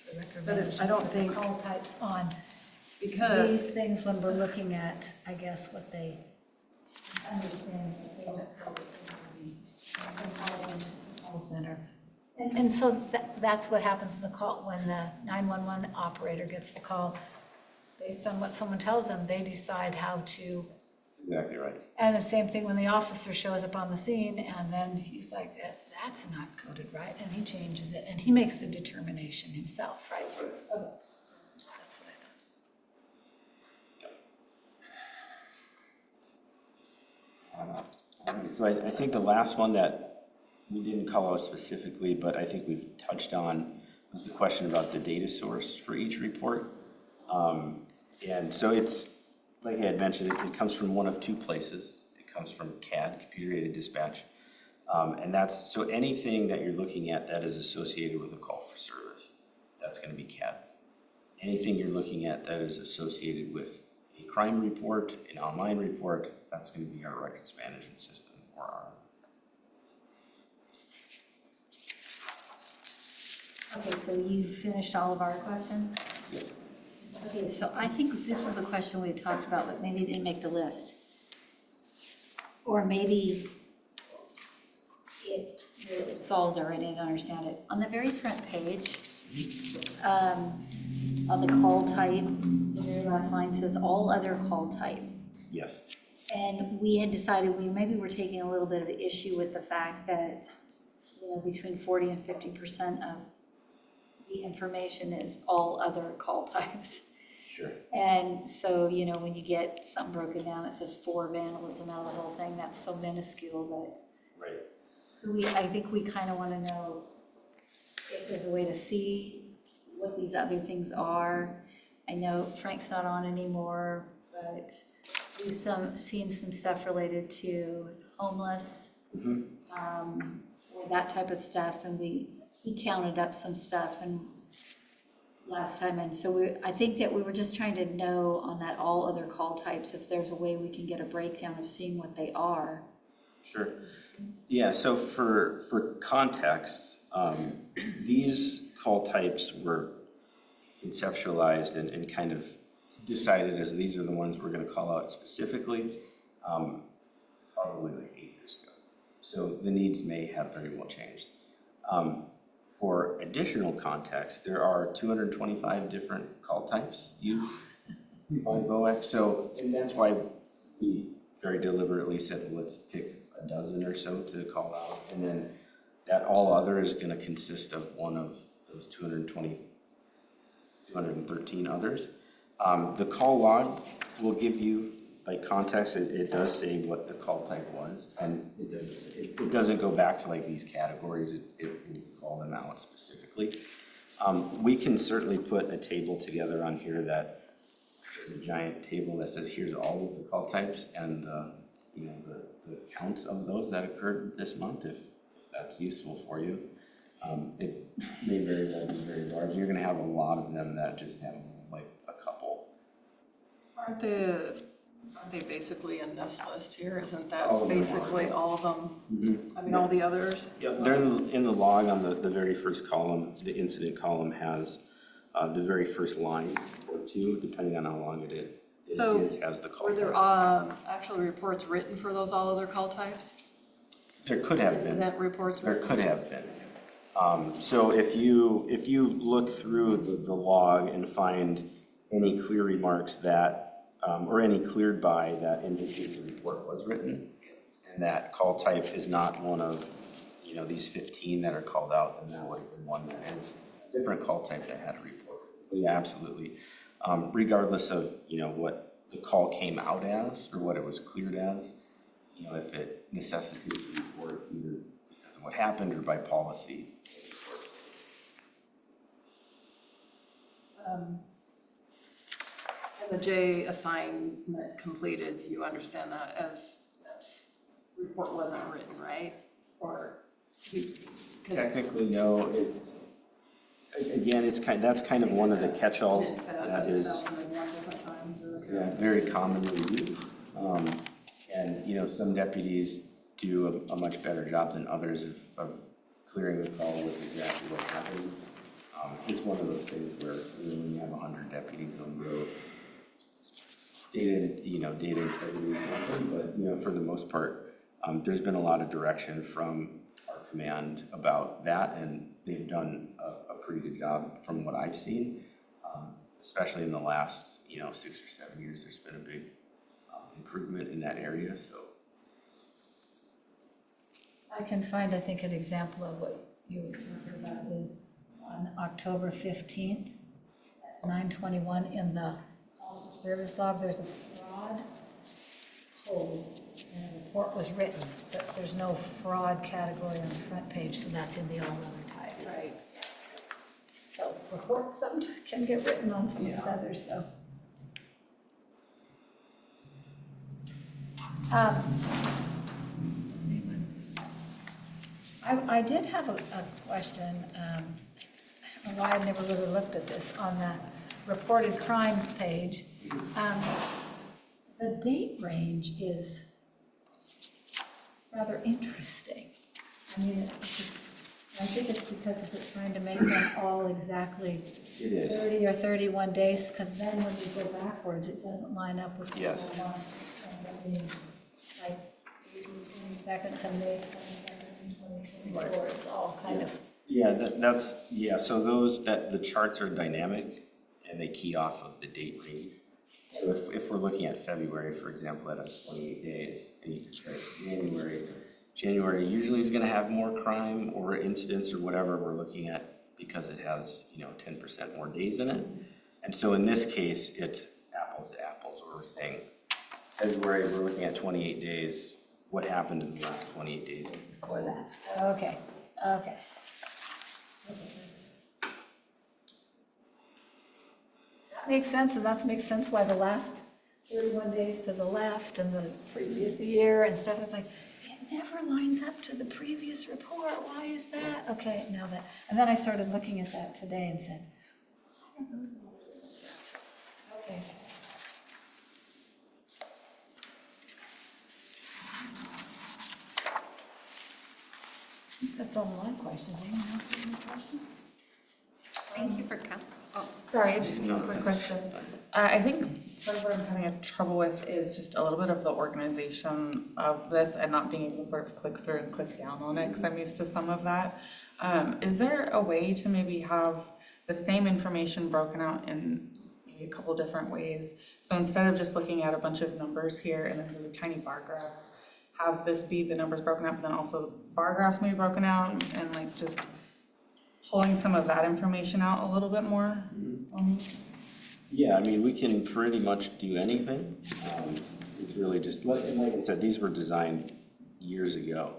[SPEAKER 1] the record
[SPEAKER 10] But
[SPEAKER 1] management.
[SPEAKER 10] I don't
[SPEAKER 1] the
[SPEAKER 10] think-
[SPEAKER 1] call types on
[SPEAKER 10] Because,
[SPEAKER 1] these things when we're looking at, I guess, what they understand. What they don't call it, call center. And so that's what happens in the call, when the 911 operator gets the call. Based on what someone tells them, they decide how to.
[SPEAKER 8] That's exactly right.
[SPEAKER 1] And the same thing when the officer shows up on the scene, and then he's like, that's not coded right, and he changes it, and he makes the determination himself, right? Okay. That's what I thought.
[SPEAKER 8] So I think the last one that we didn't call out specifically, but I think we've touched on was the question about the data source for each report. And so it's, like I had mentioned, it comes from one of two places. It comes from CAD, Computer Aided Dispatch. And that's, so anything that you're looking at that is associated with a call for service, that's going to be CAD. Anything you're looking at that is associated with a crime report, an online report, that's going to be our records management system, or our.
[SPEAKER 5] Okay, so you finished all of our questions?
[SPEAKER 8] Yes.
[SPEAKER 5] Okay, so I think this was a question we had talked about, but maybe it didn't make the list. Or maybe it was solved already, I didn't understand it. On the very front page, on the call type, the very last line says, all other call types.
[SPEAKER 8] Yes.
[SPEAKER 5] And we had decided maybe we're taking a little bit of issue with the fact that, between 40 and 50% of the information is all other call types.
[SPEAKER 8] Sure.
[SPEAKER 5] And so, when you get something broken down, it says for vandalism out of the whole thing, that's so minuscule that.
[SPEAKER 8] Right.
[SPEAKER 5] So I think we kind of want to know if there's a way to see what these other things are. I know Frank's not on anymore, but we've seen some stuff related to homeless, or that type of stuff, and he counted up some stuff and last time, and so I think that we were just trying to know on that all other call types, if there's a way we can get a breakdown of seeing what they are.
[SPEAKER 8] Sure. Yeah, so for context, These call types were conceptualized and kind of decided as these are the ones we're going to call out specifically, probably like 8 years ago. So the needs may have very well changed. For additional context, there are 225 different call types used by BOEC. So, and that's why we very deliberately said, well, let's pick a dozen or so to call out. And then that all other is going to consist of one of those 213 others. The call log will give you like context. It does say what the call type was, and it doesn't go back to like these categories. It will call them out specifically. We can certainly put a table together on here that is a giant table that says here's all of the call types and the counts of those that occurred this month, if that's useful for you. It may very well be very large. You're going to have a lot of them that just have like a couple.
[SPEAKER 10] Aren't they basically in this list here? Isn't that
[SPEAKER 8] All of them
[SPEAKER 10] basically all of them?
[SPEAKER 8] Mm-hmm.
[SPEAKER 10] I mean, all the others?
[SPEAKER 8] Yeah, they're in the log on the very first column. The incident column has the very first line or two, depending on how long it is,
[SPEAKER 10] So,
[SPEAKER 8] has the call
[SPEAKER 10] were there
[SPEAKER 8] type.
[SPEAKER 10] actually reports written for those all other call types?
[SPEAKER 8] There could have been.
[SPEAKER 10] Incident reports
[SPEAKER 8] There
[SPEAKER 10] written?
[SPEAKER 8] could have been. So if you look through the log and find any clear remarks that, or any cleared by that indicates the report was written, and that call type is not one of, these 15 that are called out, then that would have been one that is a different call type that had a report. But yeah, absolutely. Regardless of, what the call came out as or what it was cleared as, if it necessitates a report either because of what happened or by policy.
[SPEAKER 10] And the J assignment completed, you understand that as that's report wasn't written, right? Or
[SPEAKER 8] Technically, no. It's again, that's kind of one of the catch-alls that is very commonly used. And some deputies do a much better job than others of clearing the call with exactly what happened. It's one of those things where when you have 100 deputies on the road, data integrity is nothing, but for the most part, there's been a lot of direction from our command about that, and they've done a pretty good job from what I've seen, especially in the last 6 or 7 years. There's been a big improvement in that area. So
[SPEAKER 1] I can find, I think, an example of what you were talking about is on October 15th, that's 9/21, in the call for service log, there's a fraud code, and a report was written, but there's no fraud category on the front page, so that's in the all other types.
[SPEAKER 10] right.
[SPEAKER 1] So reports sometimes can get written on some of these others, so. Does anyone- I did have a question. I don't know why I've never really looked at this on the reported crimes page. The date range is rather interesting. I mean, I think it's because it's trying to make them all exactly
[SPEAKER 8] it is.
[SPEAKER 1] 30 or 31 days, because then when you go backwards, it doesn't line up with the
[SPEAKER 8] Yes.
[SPEAKER 1] whole month. Ends up being like April 22nd to May 22nd and 2024. It's all kind of,
[SPEAKER 8] Yeah, so the charts are dynamic and they key off of the date range. So if we're looking at February, for example, at 28 days, and you can say January usually is gonna have more crime or incidents or whatever we're looking at because it has, 10% more days in it. And so in this case, it's apples to apples, where we're saying February, we're looking at 28 days. What happened in the last 28 days before that?
[SPEAKER 1] okay. That makes sense, and that makes sense why the last 31 days to the left and the previous year and stuff, it's like, it never lines up to the previous report, why is that? Okay, now that, and then I started looking at that today and said, why are those all like this? Okay. That's all my questions. Anyone else have any questions?
[SPEAKER 6] Thank you for coming. Oh,
[SPEAKER 9] Sorry, just a quick question. I think part of what I'm having trouble with is just a little bit of the organization of this and not being able to sort of click through and click down on it, because I'm used to some of that. Is there a way to maybe have the same information broken out in maybe a couple different ways? So instead of just looking at a bunch of numbers here and then really tiny bar graphs, have this be the numbers broken out, but then also the bar graphs maybe broken out, and like just pulling some of that information out a little bit more?
[SPEAKER 8] Yeah, I mean, we can pretty much do anything. It's really just, like I said, these were designed years ago,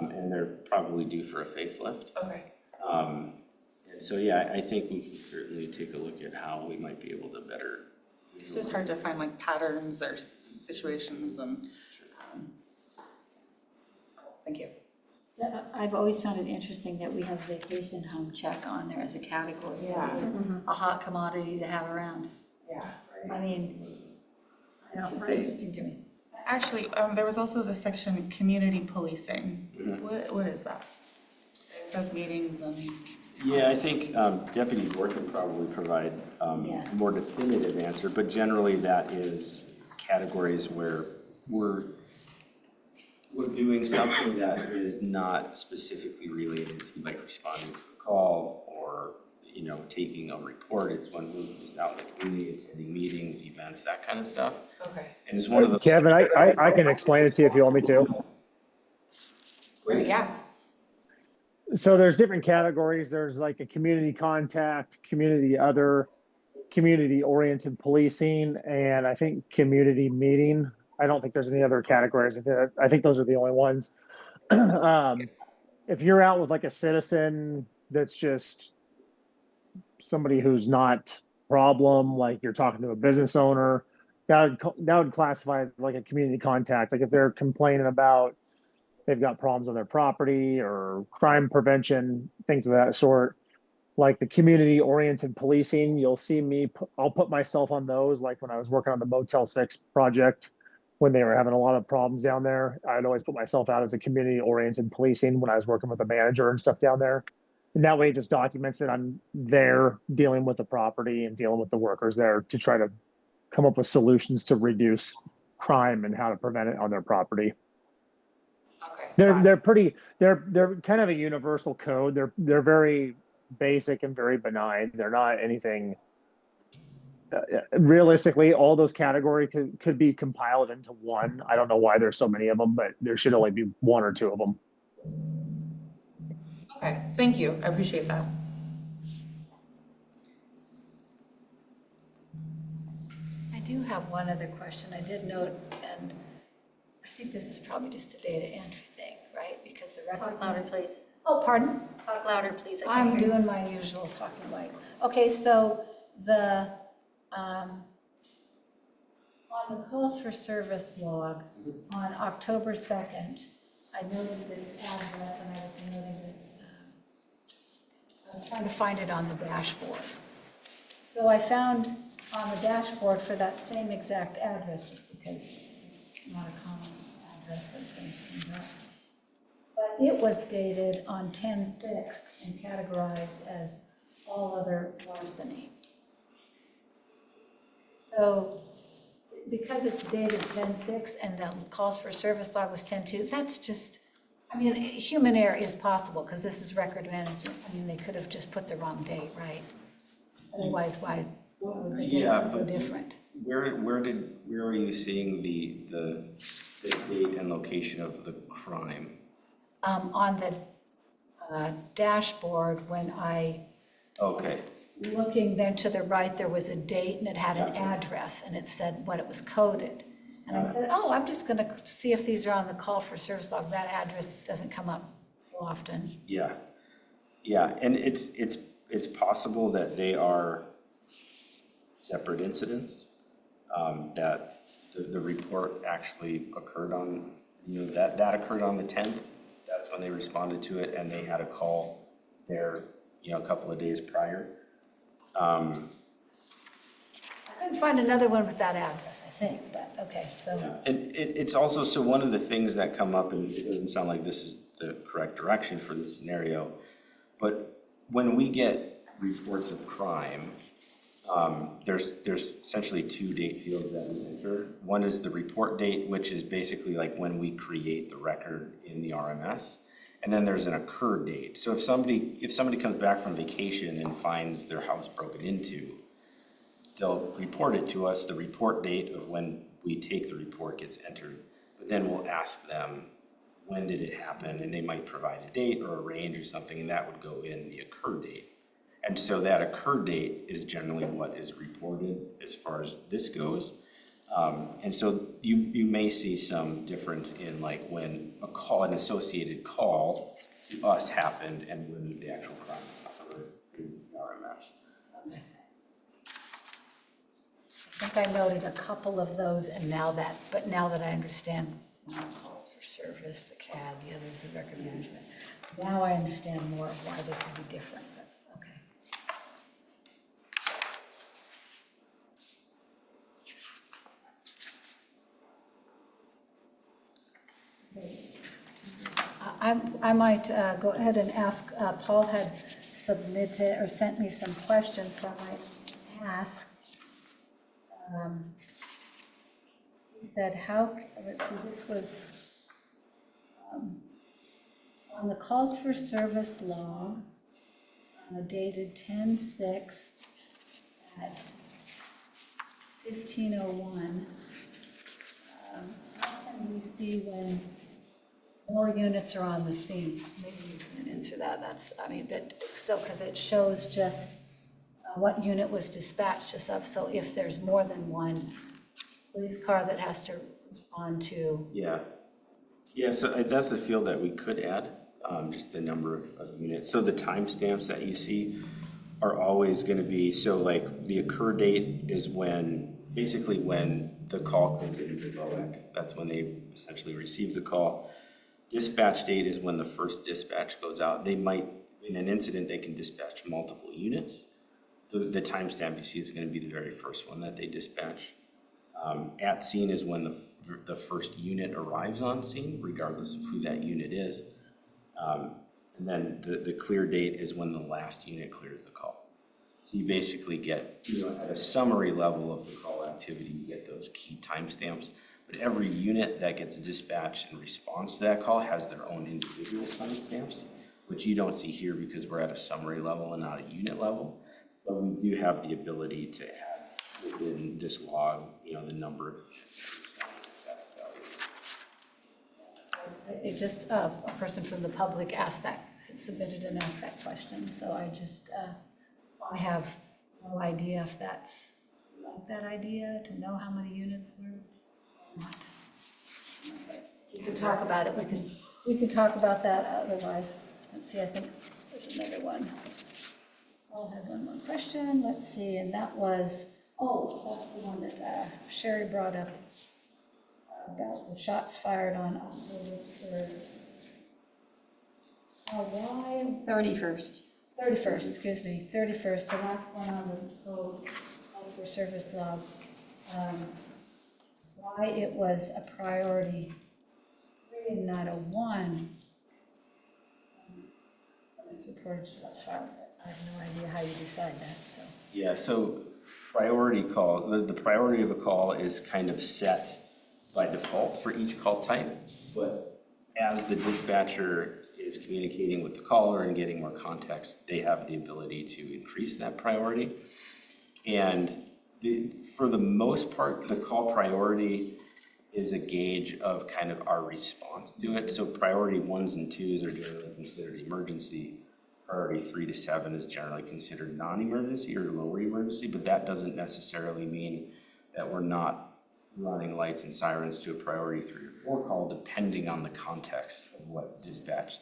[SPEAKER 8] and they're probably due for a facelift.
[SPEAKER 9] Okay.
[SPEAKER 8] And so, yeah, I think we can certainly take a look at how we might be able to better.
[SPEAKER 9] It's just hard to find like patterns or situations and. Thank you.
[SPEAKER 5] I've always found it interesting that we have vacation home check on there as a category.
[SPEAKER 9] Yeah.
[SPEAKER 5] It's a hot commodity to have around.
[SPEAKER 9] Yeah.
[SPEAKER 5] I mean, it's just interesting to me.
[SPEAKER 9] Actually, there was also the section community policing. What is that? It says meetings and.
[SPEAKER 8] Yeah, I think Deputy Board can probably provide
[SPEAKER 5] Yeah.
[SPEAKER 8] more definitive answer, but generally that is categories where we're doing something that is not specifically related to like responding to a call or, you know, taking a report. It's when we're just out in the community, attending meetings, events, that kind of stuff.
[SPEAKER 9] Okay.
[SPEAKER 8] And it's one of those.
[SPEAKER 11] Kevin, I can explain it to you if you want me to.
[SPEAKER 9] Yeah.
[SPEAKER 11] So there's different categories. There's like a community contact, community other, community oriented policing, and I think community meeting. I don't think there's any other categories. I think those are the only ones. If you're out with like a citizen that's just somebody who's not problem, like you're talking to a business owner, that would classify as like a community contact. Like if they're complaining about they've got problems on their property or crime prevention, things of that sort. Like the community oriented policing, you'll see me, I'll put myself on those. Like when I was working on the Motel 6 project, when they were having a lot of problems down there, I'd always put myself out as a community oriented policing when I was working with the manager and stuff down there. And that way it just documents that I'm there dealing with the property and dealing with the workers there to try to come up with solutions to reduce crime and how to prevent it on their property.
[SPEAKER 9] Okay.
[SPEAKER 11] They're kind of a universal code. They're very basic and very benign. They're not anything. Realistically, all those categories could be compiled into one. I don't know why there's so many of them, but there should only be one or two of them.
[SPEAKER 9] Okay, thank you. I appreciate that.
[SPEAKER 1] I do have one other question. I did note, and I think this is probably just a data entry thing, right? Because the record.
[SPEAKER 5] Talk louder, please.
[SPEAKER 1] Oh, pardon?
[SPEAKER 5] Talk louder, please. I can't
[SPEAKER 1] I'm
[SPEAKER 5] hear you.
[SPEAKER 1] doing my usual talking like, okay, so the, on the calls for service log on October 2nd, I noted this address and I was noting that, I was trying to find it on the dashboard. So I found on the dashboard for that same exact address, just because it's not a common address that things come up. But it was dated on 10/6 and categorized as all other larceny. So because it's dated 10/6 and the calls for service log was 10/2, that's just, I mean, human error is possible because this is record management. I mean, they could have just put the wrong date, right? Otherwise, why would the date be so different?
[SPEAKER 8] Where are you seeing the date and location of the crime?
[SPEAKER 1] On the dashboard, when I
[SPEAKER 8] Okay,
[SPEAKER 1] was looking then to the right, there was a date and it had an address and it said what it was coded. And I said, oh, I'm just gonna see if these are on the call for service log. That address doesn't come up so often.
[SPEAKER 8] yeah, and it's possible that they are separate incidents, that the report actually occurred on, you know, that occurred on the 10th. That's when they responded to it, and they had a call there, you know, a couple of days prior.
[SPEAKER 1] I couldn't find another one with that address, I think, but okay, so.
[SPEAKER 8] And it's also, so one of the things that come up, and it doesn't sound like this is the correct direction for the scenario. But when we get reports of crime, there's essentially 2 date fields that we enter. One is the report date, which is basically like when we create the record in the RMS. And then there's an occur date. So if somebody comes back from vacation and finds their house broken into, they'll report it to us. The report date of when we take the report gets entered. But then we'll ask them, when did it happen? And they might provide a date or a range or something, and that would go in the occur date. And so that occur date is generally what is reported as far as this goes. And so you may see some difference in like when an associated call to us happened and when the actual crime occurred in the RMS.
[SPEAKER 1] I think I noted a couple of those, and now that I understand, one's calls for service, the CAD, the other's the record management. Now I understand more of why they could be different, but okay. I might go ahead and ask, Paul had submitted or sent me some questions, so I might ask. He said, let's see, this was on the calls for service log, dated 10/6 at 15:01. How can we see when more units are on the scene? Maybe you can answer that. Because it shows just what unit was dispatched as of, so if there's more than one police car that has to respond to.
[SPEAKER 8] Yeah, so that's a field that we could add, just the number of units. So the timestamps that you see are always gonna be, so like the occur date is basically when the call comes into the LEC. That's when they essentially receive the call. Dispatch date is when the first dispatch goes out. They might, in an incident, they can dispatch multiple units. The timestamp you see is going to be the very first one that they dispatch. At scene is when the first unit arrives on scene, regardless of who that unit is. And then the clear date is when the last unit clears the call. So you basically get, at a summary level of the call activity, you get those key timestamps. But every unit that gets dispatched in response to that call has their own individual timestamps, which you don't see here because we're at a summary level and not a unit level. But we do have the ability to add within this log, the number of
[SPEAKER 1] It just, a person from the public submitted and asked that question, so I have no idea if that's like that idea, to know how many units were or not. We can talk about it, we can talk about that otherwise. Let's see, I think there's another one. I'll have one more question, let's see, and that was, that's the one that Sherry brought up about the shots fired on October 1st. Why?
[SPEAKER 5] 31st.
[SPEAKER 1] 31st, the last one on the code for service log. Why it was a priority 3 and not a 1. It's reported shots fired. I have no idea how you decide that, so.
[SPEAKER 8] Yeah, so priority call, the priority of a call is kind of set by default for each call type, but as the dispatcher is communicating with the caller and getting more context, they have the ability to increase that priority. And for the most part, the call priority is a gauge of kind of our response to it. So priority 1s and 2s are generally considered emergency. Priority 3 to 7 is generally considered non-emergency or lower emergency, but that doesn't necessarily mean that we're not running lights and sirens to a priority 3 or 4 call, depending on the context of what dispatch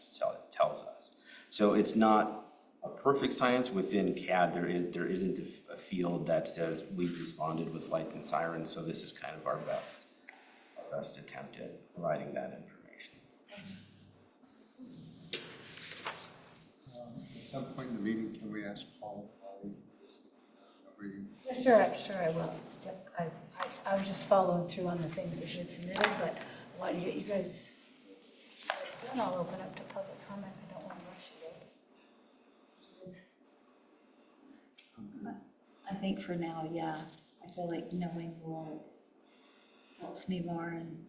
[SPEAKER 8] tells us. So it's not a perfect science. Within CAD, there isn't a field that says we responded with lights and sirens, so this is kind of our best attempt at providing that information.
[SPEAKER 3] At some point in the meeting, can we ask Paul?
[SPEAKER 1] Sure, I will. Yep, I was just following through on the things that you had submitted, but why do you guys Then I'll open up to public comment. I don't want to rush you.
[SPEAKER 5] I think for now, yeah, I feel like knowing more helps me more and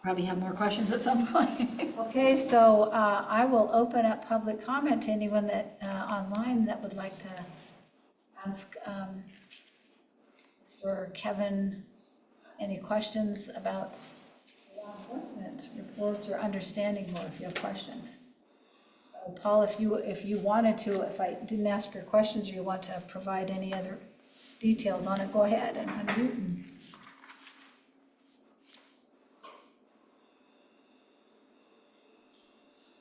[SPEAKER 5] probably have more questions at some point.
[SPEAKER 1] Okay, so I will open up public comment to anyone that, online that would like to ask Mr. Kevin any questions about law enforcement reports or understanding more if you have questions. So Paul, if you wanted to, if I didn't ask your questions or you want to provide any other details on it, go ahead and unmute and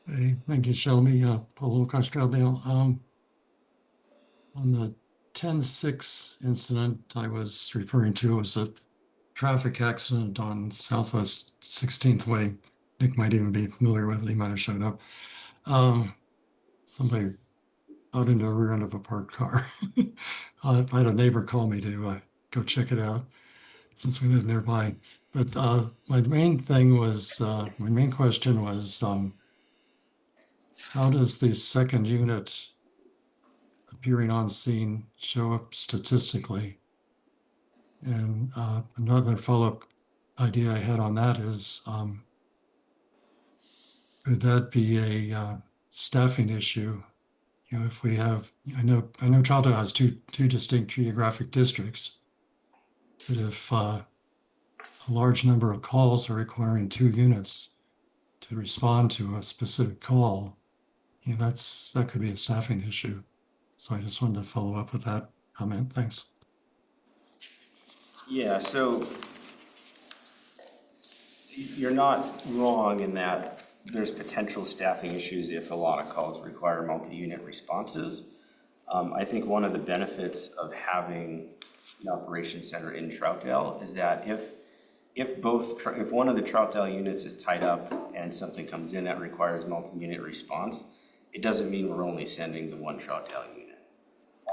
[SPEAKER 12] Hey, thank you, Shelby. Paul Lucas, Troutdale. On the 10-6 incident I was referring to, was a traffic accident on Southwest 16th Way. Nick might even be familiar with it. He might have showed up. Somebody out into the rear end of a parked car. I had a neighbor call me to go check it out since we live nearby. But my main question was, how does the second unit appearing on scene show up statistically? And another follow-up idea I had on that is, could that be a staffing issue? You know, if we have, I know Troutdale has two distinct geographic districts, but if a large number of calls are requiring 2 units to respond to a specific call, you know, that could be a staffing issue. So I just wanted to follow up with that comment. Thanks.
[SPEAKER 8] Yeah, so you're not wrong in that there's potential staffing issues if a lot of calls require multi-unit responses. I think one of the benefits of having the operations center in Troutdale is that if one of the Troutdale units is tied up and something comes in that requires multi-unit response, it doesn't mean we're only sending the one Troutdale unit.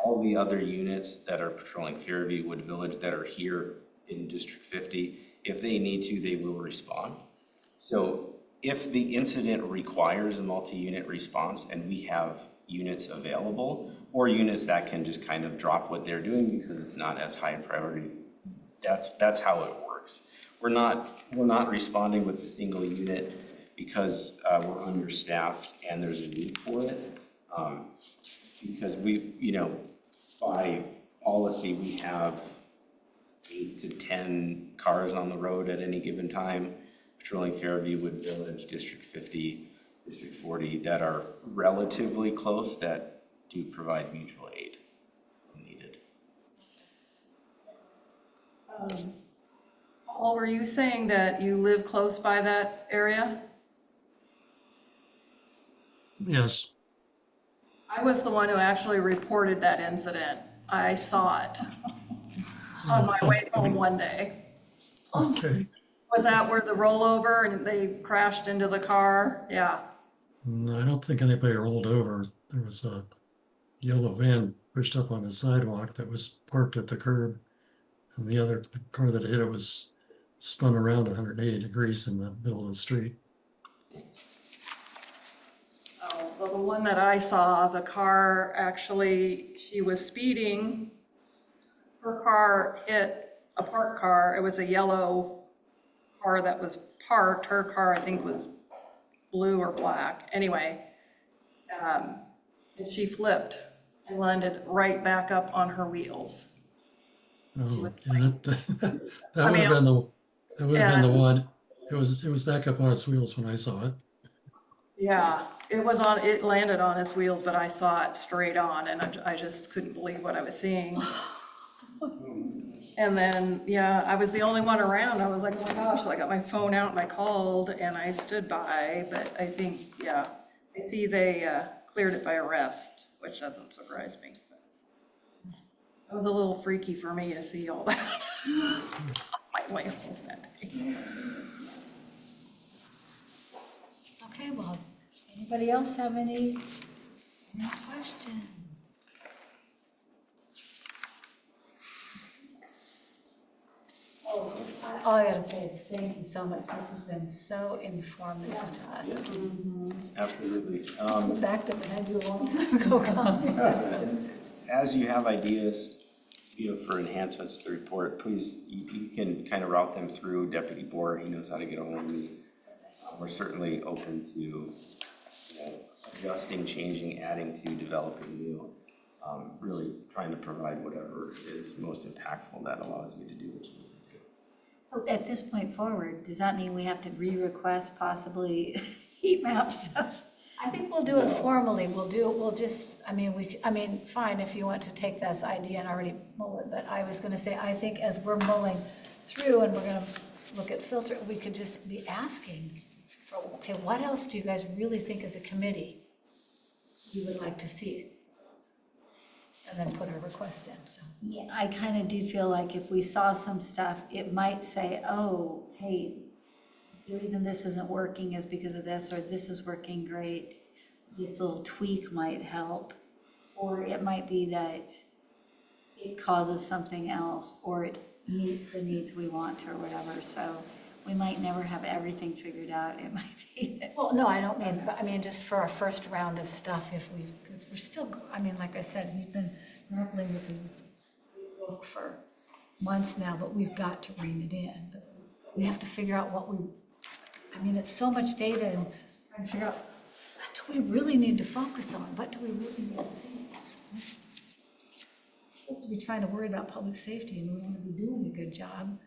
[SPEAKER 8] All the other units that are patrolling Fairview, Wood Village, that are here in District 50, if they need to, they will respond. So if the incident requires a multi-unit response and we have units available, or units that can just kind of drop what they're doing because it's not as high a priority, that's how it works. We're not responding with a single unit because we're understaffed and there's a need for it. Because we, you know, by policy, we have 8 to 10 cars on the road at any given time, patrolling Fairview, Wood Village, District 50, District 40, that are relatively close, that do provide mutual aid when needed.
[SPEAKER 10] Paul, were you saying that you live close by that area?
[SPEAKER 12] Yes.
[SPEAKER 10] I was the one who actually reported that incident. I saw it on my way home one day.
[SPEAKER 12] Okay.
[SPEAKER 10] Was that where the rollover and they crashed into the car? Yeah.
[SPEAKER 12] No, I don't think anybody rolled over. There was a yellow van pushed up on the sidewalk that was parked at the curb, and the car that hit it was spun around 180 degrees in the middle of the street.
[SPEAKER 10] Oh, well, the one that I saw, the car actually, she was speeding. Her car hit a parked car. It was a yellow car that was parked. Her car, I think, was blue or black. Anyway, and she flipped and landed right back up on her wheels.
[SPEAKER 12] Oh, yeah, that would have been the one. It was back up on its wheels when I saw it.
[SPEAKER 10] Yeah, it landed on its wheels, but I saw it straight on and I just couldn't believe what I was seeing. And then, yeah, I was the only one around. I was like, oh my gosh, so I got my phone out and I called and I stood by, but I think, yeah, I see they cleared it by arrest, which doesn't surprise me. It was a little freaky for me to see all that on my way home that day.
[SPEAKER 1] okay, well, anybody else have any questions? All I gotta say is thank you so much. This has been so informative to us.
[SPEAKER 8] Absolutely.
[SPEAKER 1] Should backed up and had you a long time ago, Colin.
[SPEAKER 8] As you have ideas, for enhancements to the report, please, you can kind of route them through Deputy Bohr. He knows how to get a hold of me. We're certainly open to adjusting, changing, adding to, developing new, really trying to provide whatever is most impactful that allows you to do what you need to do.
[SPEAKER 5] So at this point forward, does that mean we have to re-request possibly heat maps?
[SPEAKER 1] I think we'll do it formally. We'll just, I mean, fine if you want to take this idea and already mull it, but I was gonna say, I think as we're mulling through and we're gonna look at filter, we could just be asking for, okay, what else do you guys really think as a committee you would like to see? And then put our request in, so.
[SPEAKER 5] Yeah, I kind of do feel like if we saw some stuff, it might say, oh, hey, the reason this isn't working is because of this, or this is working great. This little tweak might help. Or it might be that it causes something else, or it meets the needs we want or whatever. So we might never have everything figured out. It might be that.
[SPEAKER 1] Well, no, I don't mean, but I mean, just for our first round of stuff, if we, because we're still, I mean, like I said, we've been grappling with this book for months now, but we've got to rein it in. But we have to figure out what we, I mean, it's so much data and trying to figure out, what do we really need to focus on? What do we really need to see? It's supposed to be trying to worry about public safety and we want to be doing a good job.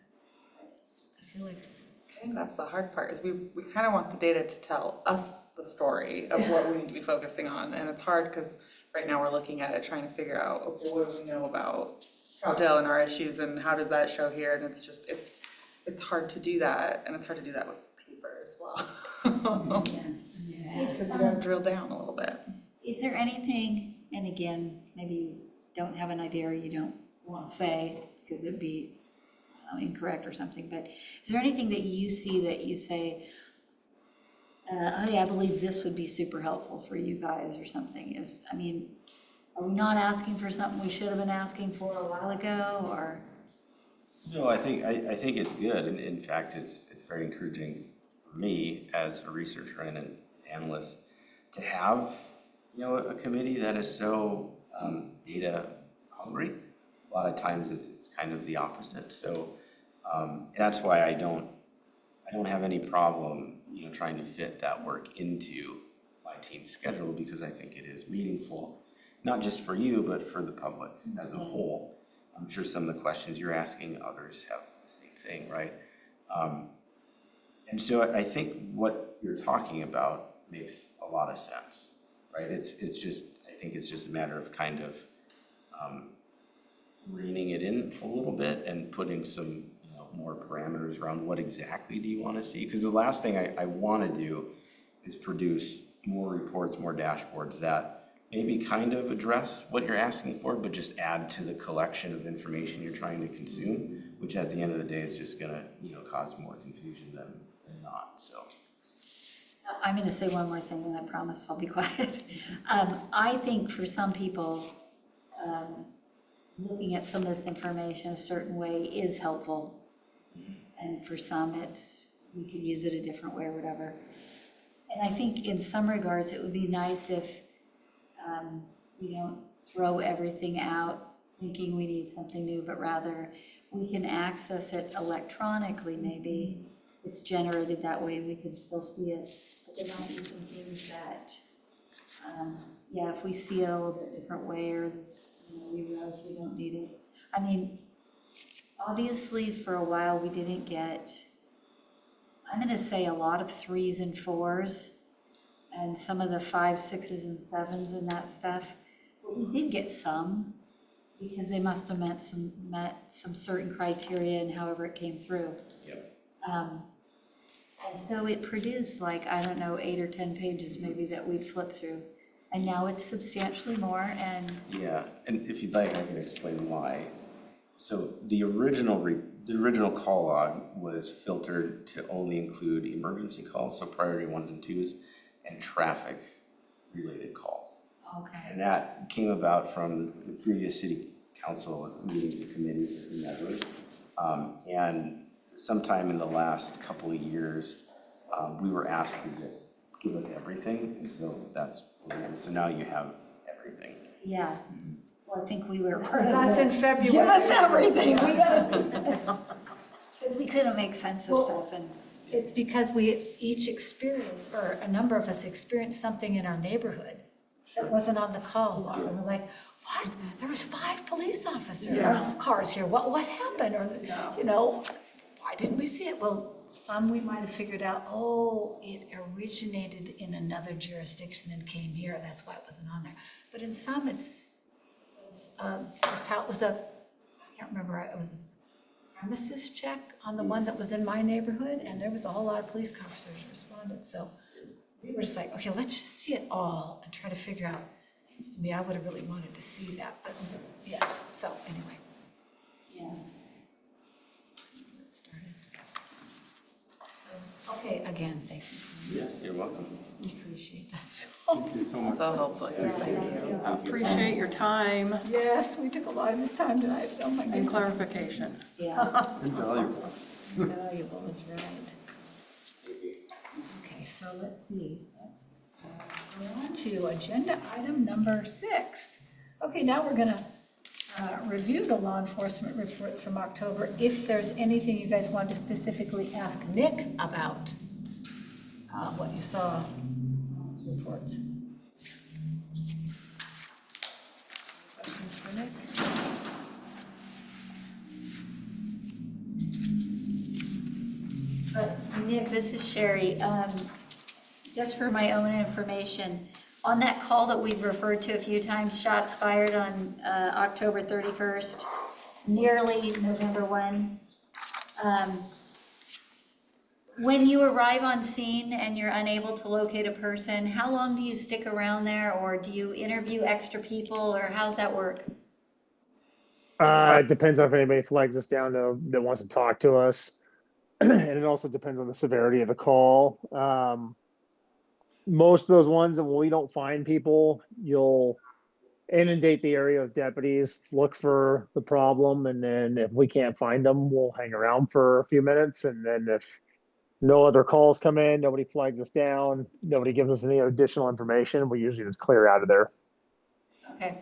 [SPEAKER 1] I feel like,
[SPEAKER 9] I think that's the hard part, is we kind of want the data to tell us the story of what we need to be focusing on. And it's hard because right now we're looking at it, trying to figure out, okay, what do we know about Troutdale and our issues and how does that show here? And it's just, it's hard to do that. And it's hard to do that with paper as well. Because you gotta drill down a little bit.
[SPEAKER 5] Is there anything, and again, maybe you don't have an idea or you don't want to say because it'd be incorrect or something, but is there anything that you see that you say, oh yeah, I believe this would be super helpful for you guys or something? I mean, are we not asking for something we should have been asking for a while ago, or?
[SPEAKER 8] No, I think it's good, and in fact, it's very encouraging for me as a researcher and an analyst to have a committee that is so data hungry. A lot of times it's kind of the opposite. So that's why I don't have any problem trying to fit that work into my team's schedule, because I think it is meaningful, not just for you but for the public as a whole. I'm sure some of the questions you're asking, others have the same thing, right? And so I think what you're talking about makes a lot of sense, right? I think it's just a matter of kind of reining it in a little bit and putting some more parameters around what exactly do you want to see. Because the last thing I want to do is produce more reports, more dashboards that maybe kind of address what you're asking for, but just add to the collection of information you're trying to consume, which at the end of the day is just going to cause more confusion than not. So
[SPEAKER 5] I'm going to say one more thing, and I promise I'll be quiet. I think for some people, looking at some of this information a certain way is helpful. And for some, we could use it a different way or whatever. And I think in some regards, it would be nice if we don't throw everything out thinking we need something new, but rather we can access it electronically maybe. It's generated that way, we can still see it. But there might be some things that, if we see it a little bit different way, or we realize we don't need it. I mean, obviously for a while we didn't get, I'm gonna say a lot of 3s and 4s and some of the 5s, 6s and 7s and that stuff. But we did get some because they must have met some certain criteria and however it came through.
[SPEAKER 8] Yep.
[SPEAKER 5] And so it produced 8 or 10 pages maybe that we'd flip through. And now it's substantially more, and
[SPEAKER 8] yeah, and if you'd like, I can explain why. So the original call log was filtered to only include emergency calls, so priority 1s and 2s, and traffic related calls.
[SPEAKER 5] okay.
[SPEAKER 8] And that came about from the previous city council meetings and committees and members. And sometime in the last couple of years, we were asked to just give us everything, and so that's, so now you have everything.
[SPEAKER 5] Yeah. Well, I think we were.
[SPEAKER 1] That's in February.
[SPEAKER 5] Give us everything, we gotta. Because we couldn't make sense of stuff and.
[SPEAKER 1] It's because we each experienced, or a number of us experienced something in our neighborhood that wasn't on the call log. And we're like, what? There was 5 police officers, cars here. What happened? Or, you know, why didn't we see it? Well, some we might have figured out, oh, it originated in another jurisdiction and came here. That's why it wasn't on there. But in some, it's just how it was I can't remember, it was a premises check on the one that was in my neighborhood, and there was a whole lot of police officers responded. So we were just like, okay, let's just see it all and try to figure out. Seems to me I would have really wanted to see that, but yeah, so anyway.
[SPEAKER 5] Yeah.
[SPEAKER 1] Let's start it. So, okay, again, thank you so much.
[SPEAKER 8] Yeah, you're welcome.
[SPEAKER 1] Appreciate that so
[SPEAKER 3] Thank you so much.
[SPEAKER 9] So helpful.
[SPEAKER 10] Appreciate your time
[SPEAKER 1] Yes, we took a lot of his time tonight. Oh my
[SPEAKER 10] and
[SPEAKER 1] goodness.
[SPEAKER 10] clarification.
[SPEAKER 5] Yeah,
[SPEAKER 3] Invaluable.
[SPEAKER 1] Valuable is right. Okay, so let's see. Let's go on to agenda item number 6. Okay, now we're gonna review the law enforcement reports from October. If there's anything you guys want to specifically ask Nick about, what you saw on his reports. Questions for Nick?
[SPEAKER 5] Nick, this is Sherry. Just for my own information, on that call that we've referred to a few times, shots fired on October 31st, nearly November 1. When you arrive on scene and you're unable to locate a person, how long do you stick around there, or do you interview extra people, or how's that work?
[SPEAKER 11] It depends on if anybody flags us down that wants to talk to us. And it also depends on the severity of the call. Most of those ones, when we don't find people, you'll inundate the area of deputies, look for the problem, and then if we can't find them, we'll hang around for a few minutes. And then if no other calls come in, nobody flags us down, nobody gives us any additional information, we usually just clear out of there.
[SPEAKER 5] Okay.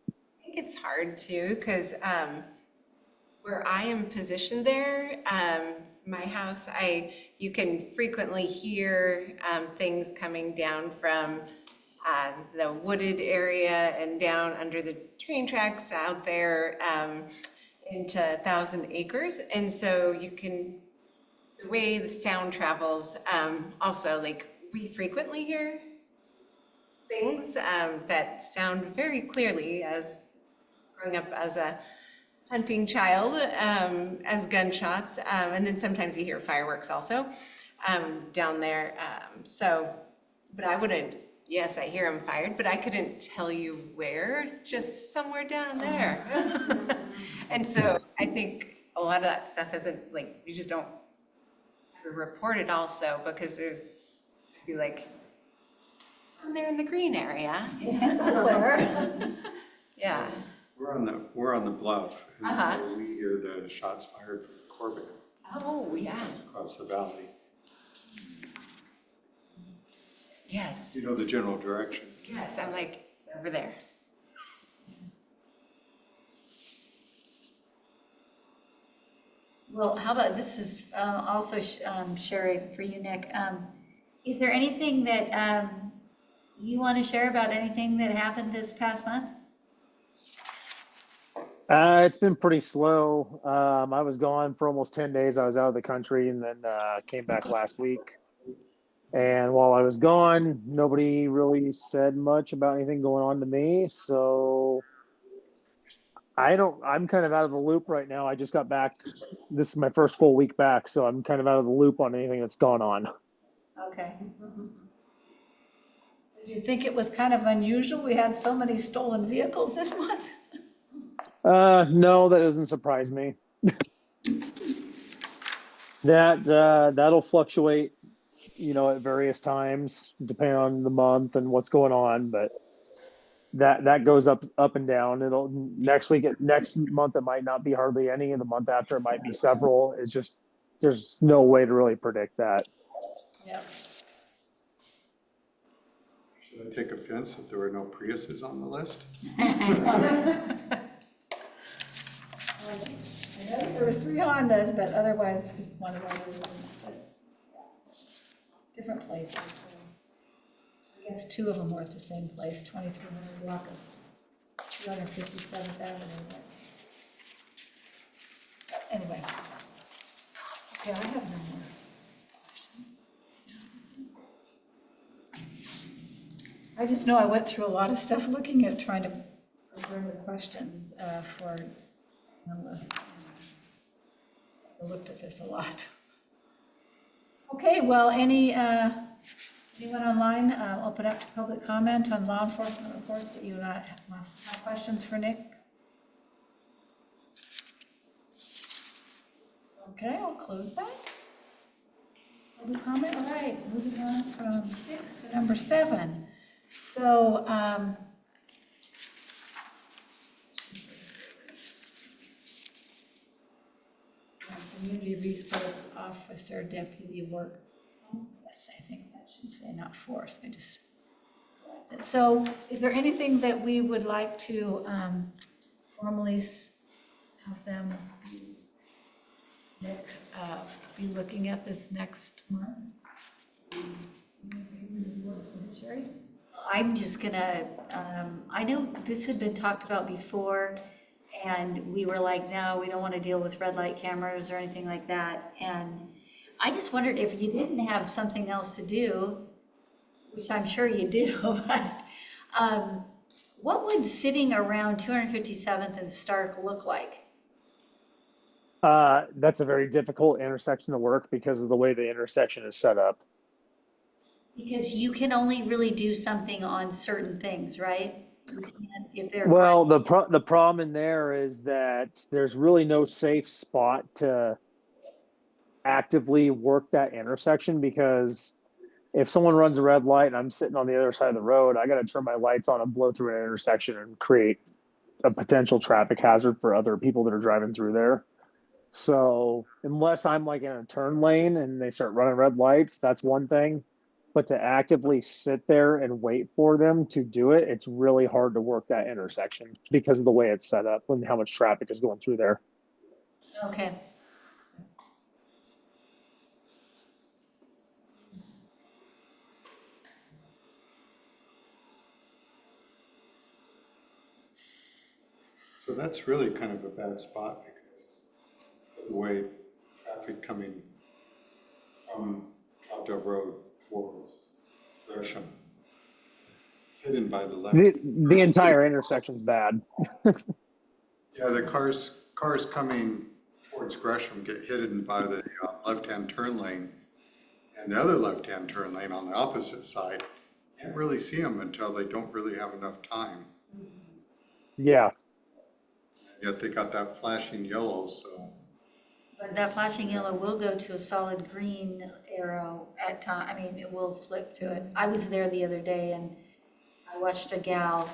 [SPEAKER 6] I think it's hard too, because where I am positioned there, my house, you can frequently hear things coming down from the wooded area and down under the train tracks out there into 1,000 Acres. And so you can, the way the sound travels, also like we frequently hear things that sound very clearly as growing up as a hunting child, as gunshots, and then sometimes you hear fireworks also down there. So, but I wouldn't, yes, I hear them fired, but I couldn't tell you where, just somewhere down there. And so I think a lot of that stuff isn't like, you just don't report it also because there's, I feel like, they're in the green area.
[SPEAKER 1] Somewhere.
[SPEAKER 6] Yeah.
[SPEAKER 3] We're on the bluff, and
[SPEAKER 6] Uh-huh.
[SPEAKER 3] so we hear the shots fired from Corbett
[SPEAKER 6] Oh, yeah.
[SPEAKER 3] across the valley.
[SPEAKER 6] Yes.
[SPEAKER 3] You know the general direction.
[SPEAKER 6] Yes, I'm like, it's over there.
[SPEAKER 5] Well, how about, this is also Sherry, for you, Nick. Is there anything that you want to share about anything that happened this past month?
[SPEAKER 11] It's been pretty slow. I was gone for almost 10 days. I was out of the country and then came back last week. And while I was gone, nobody really said much about anything going on to me. So I'm kind of out of the loop right now. I just got back. This is my first full week back. So I'm kind of out of the loop on anything that's gone on.
[SPEAKER 5] Okay.
[SPEAKER 1] Did you think it was kind of unusual? We had so many stolen vehicles this month.
[SPEAKER 11] No, that doesn't surprise me. That'll fluctuate, at various times, depending on the month and what's going on. But that goes up and down. It'll next month it might not be hardly any, and the month after it might be several. It's just there's no way to really predict that.
[SPEAKER 1] Yep.
[SPEAKER 3] Should I take offense if there were no Priuses on the list?
[SPEAKER 1] I noticed there was 3 Hondas, but otherwise just one of others. Different places. So I guess 2 of them were at the same place, 2300 block of 257th Avenue. But anyway. Okay, I have no more questions. I just know I went through a lot of stuff looking at trying to prepare the questions for analysts. I looked at this a lot. Okay, well, anyone online, open up to public comment on law enforcement reports that you not have questions for Nick? Okay, I'll close that. Public comment, all right, moving on from 6 to number 7. So, community resource officer, deputy work. Yes, I think that should say not force. I just. So, is there anything that we would like to formally have them be looking at this next month? Sherry?
[SPEAKER 5] I'm just gonna, I know this had been talked about before, and we were like, no, we don't want to deal with red light cameras or anything like that. And I just wondered if you didn't have something else to do, which I'm sure you do, but what would sitting around 257th and Stark look like?
[SPEAKER 11] That's a very difficult intersection to work because of the way the intersection is set up.
[SPEAKER 5] Because you can only really do something on certain things, right? You can't, if they're
[SPEAKER 11] Well, the problem in there is that there's really no safe spot to actively work that intersection, because if someone runs a red light and I'm sitting on the other side of the road, I got to turn my lights on and blow through an intersection and create a potential traffic hazard for other people that are driving through there. So unless I'm like in a turn lane and they start running red lights, that's one thing. But to actively sit there and wait for them to do it, it's really hard to work that intersection because of the way it's set up and how much traffic is going through there.
[SPEAKER 5] Okay.
[SPEAKER 3] So that's really kind of a bad spot because of the way traffic coming from Troutdale Road towards Gresham, hidden by the left.
[SPEAKER 11] The entire intersection's bad.
[SPEAKER 3] Yeah, the cars coming towards Gresham get hidden by the left-hand turn lane, and the other left-hand turn lane on the opposite side, you can't really see them until they don't really have enough time.
[SPEAKER 11] Yeah.
[SPEAKER 3] Yet they got that flashing yellow, so.
[SPEAKER 5] But that flashing yellow will go to a solid green arrow at time. I mean, it will flip to it. I was there the other day and I watched a gal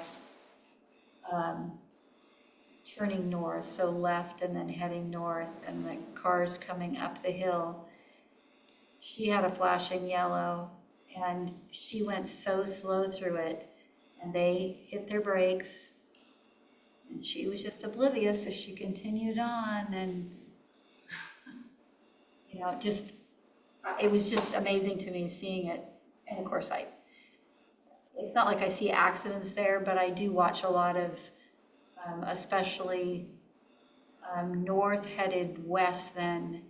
[SPEAKER 5] turning north, so left and then heading north, and the cars coming up the hill. She had a flashing yellow and she went so slow through it, and they hit their brakes. And she was just oblivious as she continued on, and, you know, it was just amazing to me seeing it. And of course, it's not like I see accidents there, but I do watch a lot of, especially north headed west then.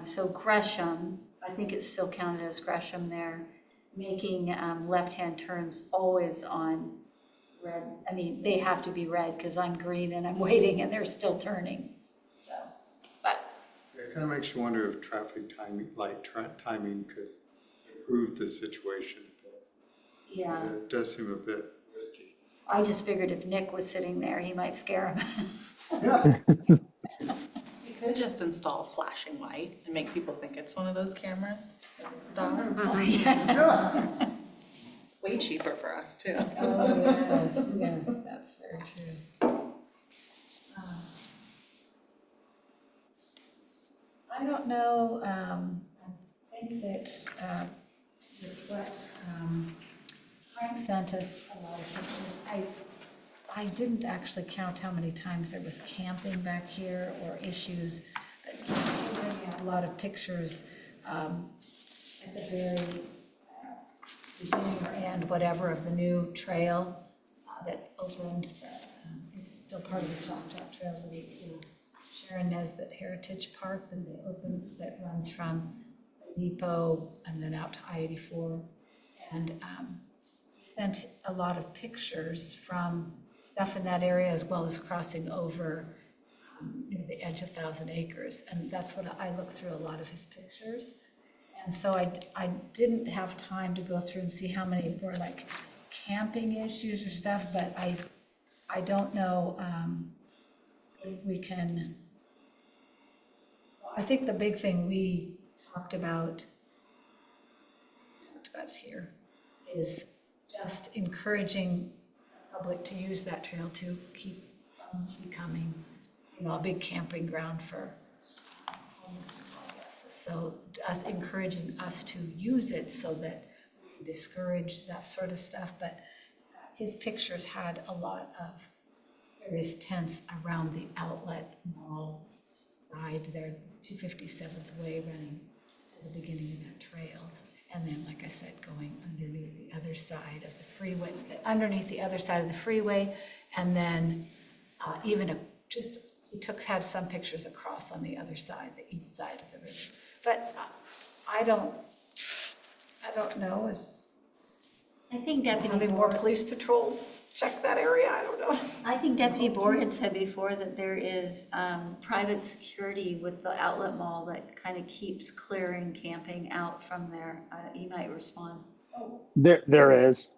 [SPEAKER 5] So Gresham, I think it's still counted as Gresham there, making left-hand turns always on red. I mean, they have to be red because I'm green and I'm waiting and they're still turning. So, but.
[SPEAKER 3] It kind of makes you wonder if traffic timing, timing could improve the situation a bit.
[SPEAKER 5] Yeah.
[SPEAKER 3] It does seem a bit risky.
[SPEAKER 5] I just figured if Nick was sitting there, he might scare him.
[SPEAKER 9] You could just install a flashing light and make people think it's one of those cameras. Stop.
[SPEAKER 6] way cheaper for us too.
[SPEAKER 1] Oh, yes, yes, that's very true. I don't know, I think that with what Frank sent us, a lot of pictures, I didn't actually count how many times there was camping back here or issues. We have a lot of pictures at the very beginning or end, whatever, of the new trail that opened. It's still part of the Troutdale Trail, but it's the Sharon Nesbitt Heritage Park that they opened, that runs from the depot and then out to I-84. And sent a lot of pictures from stuff in that area, as well as crossing over near the edge of 1,000 Acres. And that's what I looked through, a lot of his pictures. And so I didn't have time to go through and see how many were like camping issues or stuff, but I don't know if we can. I think the big thing we talked about it here is just encouraging the public to use that trail to keep from becoming, a big camping ground for homelessness, I guess. So encouraging us to use it so that we can discourage that sort of stuff. But his pictures had a lot of various tents around the outlet mall side there, 257th Way, running to the beginning of that trail. And then, like I said, going underneath the other side of the freeway, and then even had some pictures across on the other side, the east side of the river. But I don't know.
[SPEAKER 5] I think Deputy
[SPEAKER 1] Having more
[SPEAKER 5] Bohr,
[SPEAKER 1] police patrols check that area, I don't know.
[SPEAKER 5] I think Deputy Bohr had said before that there is private security with the outlet mall that kind of keeps clearing camping out from there. He might respond.
[SPEAKER 11] There is.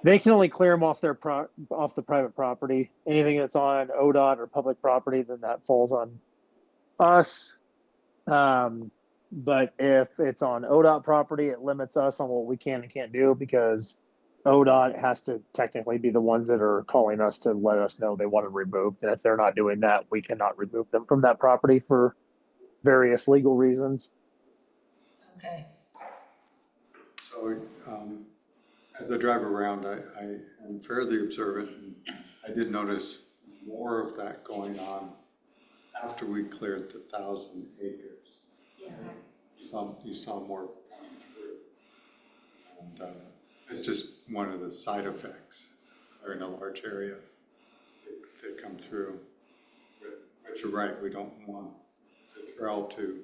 [SPEAKER 11] They can only clear them off off the private property. Anything that's on ODOT or public property, then that falls on us. But if it's on ODOT property, it limits us on what we can and can't do, because ODOT has to technically be the ones that are calling us to let us know they want it removed. And if they're not doing that, we cannot remove them from that property for various legal reasons.
[SPEAKER 1] Okay.
[SPEAKER 3] So as I drive around, I am fairly observant. And I did notice more of that going on after we cleared the 1,000 acres.
[SPEAKER 5] Yeah.
[SPEAKER 3] You saw more coming through. And it's just one of the side effects. Clearing a large area that come through. But you're right, we don't want the trail to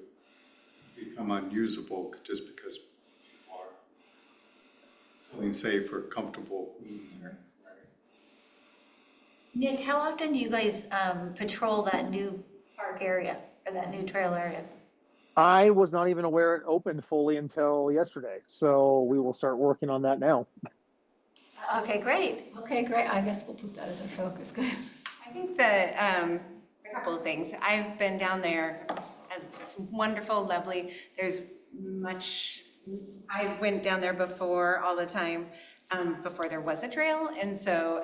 [SPEAKER 3] become unusable just because people are feeling safe or comfortable being there.
[SPEAKER 5] Nick, how often do you guys patrol that new park area or that new trail area?
[SPEAKER 11] I was not even aware it opened fully until yesterday. So we will start working on that now.
[SPEAKER 5] Okay, great.
[SPEAKER 1] Okay, great. I guess we'll put that as our focus. Good.
[SPEAKER 6] I think that a couple of things. I've been down there. It's wonderful, lovely. I went down there before all the time, before there was a trail. And so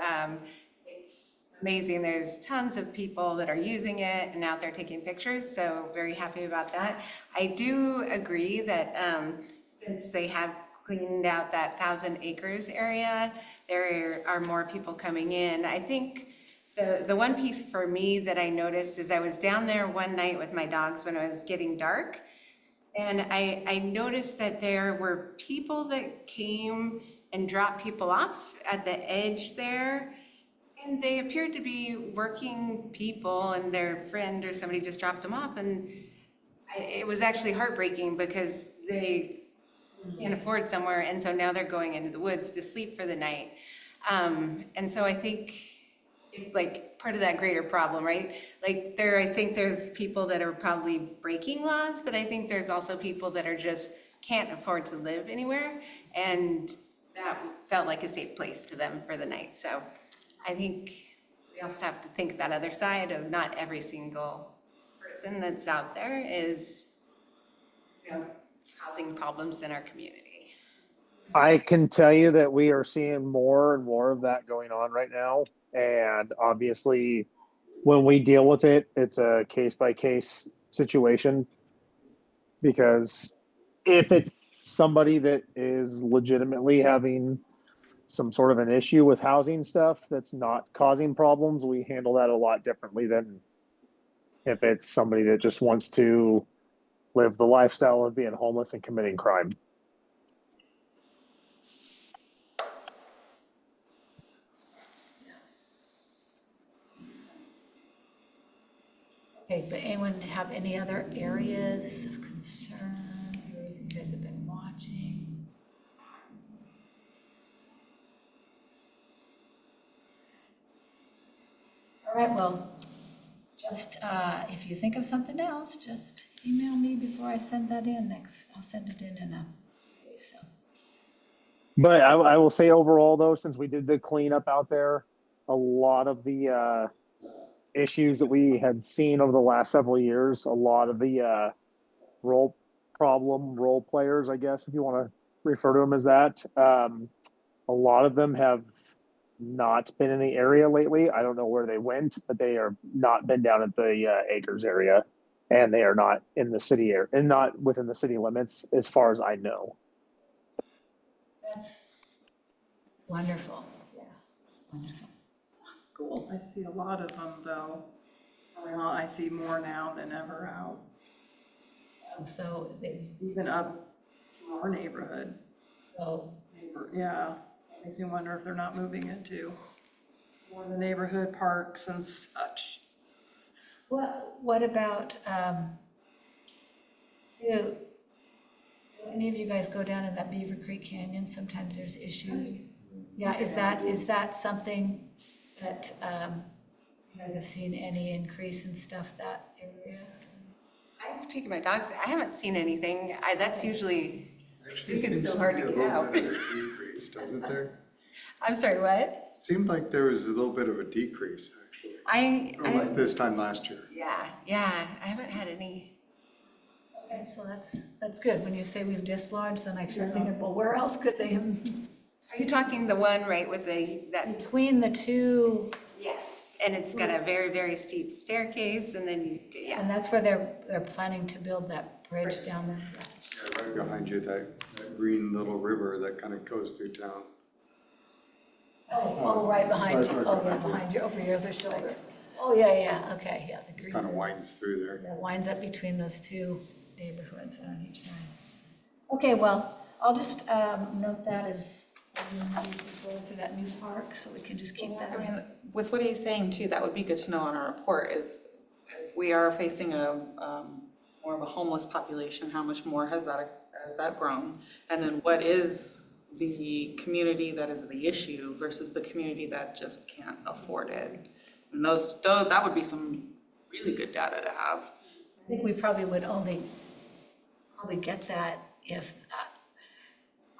[SPEAKER 6] it's amazing. There's tons of people that are using it and out there taking pictures. So very happy about that. I do agree that since they have cleaned out that 1,000 acres area, there are more people coming in. I think the one piece for me that I noticed is I was down there one night with my dogs when it was getting dark, and I noticed that there were people that came and dropped people off at the edge there, and they appeared to be working people, and their friend or somebody just dropped them off, and it was actually heartbreaking because they can't afford somewhere, and so now they're going into the woods to sleep for the night. And so I think it's like part of that greater problem, right? Like I think there's people that are probably breaking laws, but I think there's also people that are just can't afford to live anywhere, and that felt like a safe place to them for the night. So I think we also have to think that other side of not every single person that's out there is, causing problems in our community.
[SPEAKER 11] I can tell you that we are seeing more and more of that going on right now. And obviously, when we deal with it, it's a case by case situation because if it's somebody that is legitimately having some sort of an issue with housing stuff that's not causing problems, we handle that a lot differently than if it's somebody that just wants to live the lifestyle of being homeless and committing crime.
[SPEAKER 1] Okay, but anyone have any other areas of concern, areas that you guys have been watching? All right, well, just, if you think of something else, just email me before I send that in next. I'll send it in a, so.
[SPEAKER 11] But I will say overall, though, since we did the cleanup out there, a lot of the issues that we had seen over the last several years, a lot of the role players, I guess, if you want to refer to them as that, a lot of them have not been in the area lately. I don't know where they went, but they are not been down at the Acres area, and they are not in the city area and not within the city limits, as far as I know.
[SPEAKER 1] That's wonderful, yeah, wonderful.
[SPEAKER 10] Cool. I see a lot of them though. Well, I see more now than ever out,
[SPEAKER 1] So they,
[SPEAKER 10] even up to our neighborhood.
[SPEAKER 1] so,
[SPEAKER 10] Yeah, so it makes me wonder if they're not moving into more of the neighborhood parks and such.
[SPEAKER 1] what about, do any of you guys go down in that Beaver Creek Canyon? Sometimes there's issues. Yeah, is that something that, you guys have seen any increase in stuff that area?
[SPEAKER 6] I've taken my dogs, I haven't seen anything. That's usually,
[SPEAKER 3] Actually,
[SPEAKER 6] I think it's
[SPEAKER 3] seems
[SPEAKER 6] so
[SPEAKER 3] to
[SPEAKER 6] hard
[SPEAKER 3] be
[SPEAKER 6] to
[SPEAKER 3] a
[SPEAKER 6] get
[SPEAKER 3] little
[SPEAKER 6] out.
[SPEAKER 3] bit of a decrease, doesn't there?
[SPEAKER 6] I'm sorry, what?
[SPEAKER 3] Seemed like there was a little bit of a decrease, actually, from like
[SPEAKER 6] I,
[SPEAKER 3] this time last year.
[SPEAKER 6] yeah, I haven't had any.
[SPEAKER 1] Okay, so that's good. When you say we've dislodged, then I start thinking, well, where else could they have?
[SPEAKER 6] Are you talking the one right with that?
[SPEAKER 1] Between the two,
[SPEAKER 6] Yes, and it's got a very, very steep staircase and then
[SPEAKER 1] and that's where they're planning to build that bridge down there.
[SPEAKER 3] Yeah, right behind you, that green little river that kind of goes through town.
[SPEAKER 1] Oh, right behind you.
[SPEAKER 3] Right
[SPEAKER 1] Oh, yeah,
[SPEAKER 3] behind you.
[SPEAKER 1] behind you, over your other shoulder. Oh, yeah, okay, yeah, the
[SPEAKER 3] It
[SPEAKER 1] green.
[SPEAKER 3] kind of winds through there.
[SPEAKER 1] That winds up between those two neighborhoods on each side. Okay, well, I'll just note that as we go through that new park, so we can just keep that.
[SPEAKER 9] I mean, with what he's saying too, that would be good to know on our report is if we are facing more of a homeless population, how much more has that grown? And then what is the community that is the issue versus the community that just can't afford it? And that would be some really good data to have.
[SPEAKER 1] I think we probably would only probably get that if,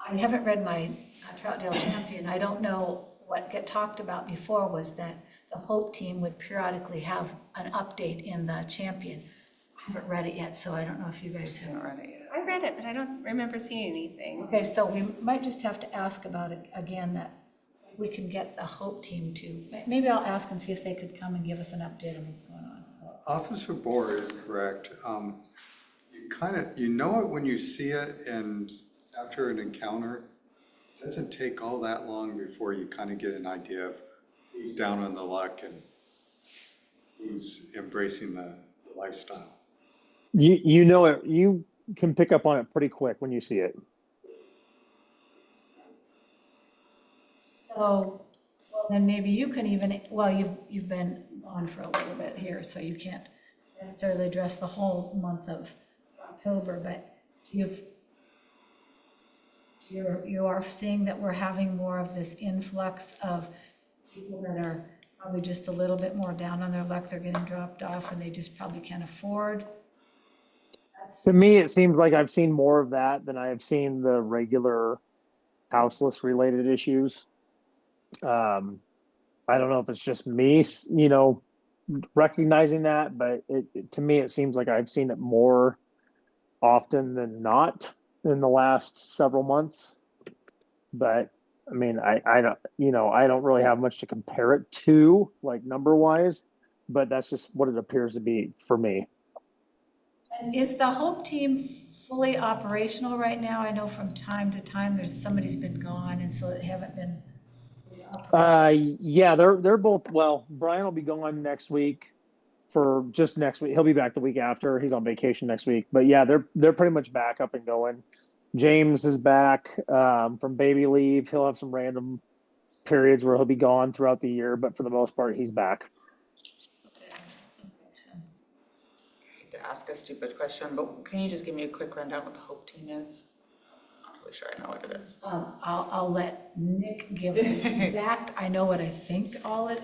[SPEAKER 1] I haven't read my Troutdale Champion. I don't know what get talked about before was that the Hope team would periodically have an update in the Champion. I haven't read it yet, so I don't know if you guys have.
[SPEAKER 9] Haven't read it yet.
[SPEAKER 6] I read it, but I don't remember seeing anything.
[SPEAKER 1] Okay, so we might just have to ask about it again, that if we can get the Hope team to, maybe I'll ask and see if they could come and give us an update on what's going on.
[SPEAKER 3] Officer Bohr is correct. You know it when you see it, and after an encounter, it doesn't take all that long before you kind of get an idea of who's down on the luck and who's embracing the lifestyle.
[SPEAKER 11] You know it. You can pick up on it pretty quick when you see it.
[SPEAKER 1] So, well, then maybe you can even, well, you've been on for a little bit here, so you can't necessarily address the whole month of October, but you are seeing that we're having more of this influx of people that are probably just a little bit more down on their luck, they're getting dropped off and they just probably can't afford.
[SPEAKER 11] To me, it seems like I've seen more of that than I have seen the regular houseless related issues. I don't know if it's just me, recognizing that, but to me, it seems like I've seen it more often than not in the last several months. But I mean, I don't, I don't really have much to compare it to, like number wise, but that's just what it appears to be for me.
[SPEAKER 1] And is the Hope team fully operational right now? I know from time to time, somebody's been gone, and so they haven't been.
[SPEAKER 11] Yeah, they're both, well, Brian will be gone next week for just next week. He'll be back the week after. He's on vacation next week. But yeah, they're pretty much back up and going. James is back from baby leave. He'll have some random periods where he'll be gone throughout the year, but for the most part, he's back.
[SPEAKER 9] To ask a stupid question, but can you just give me a quick rundown what the Hope Team is? I'm not really sure I know what it is.
[SPEAKER 1] I'll let Nick give the exact, I know what I think all it.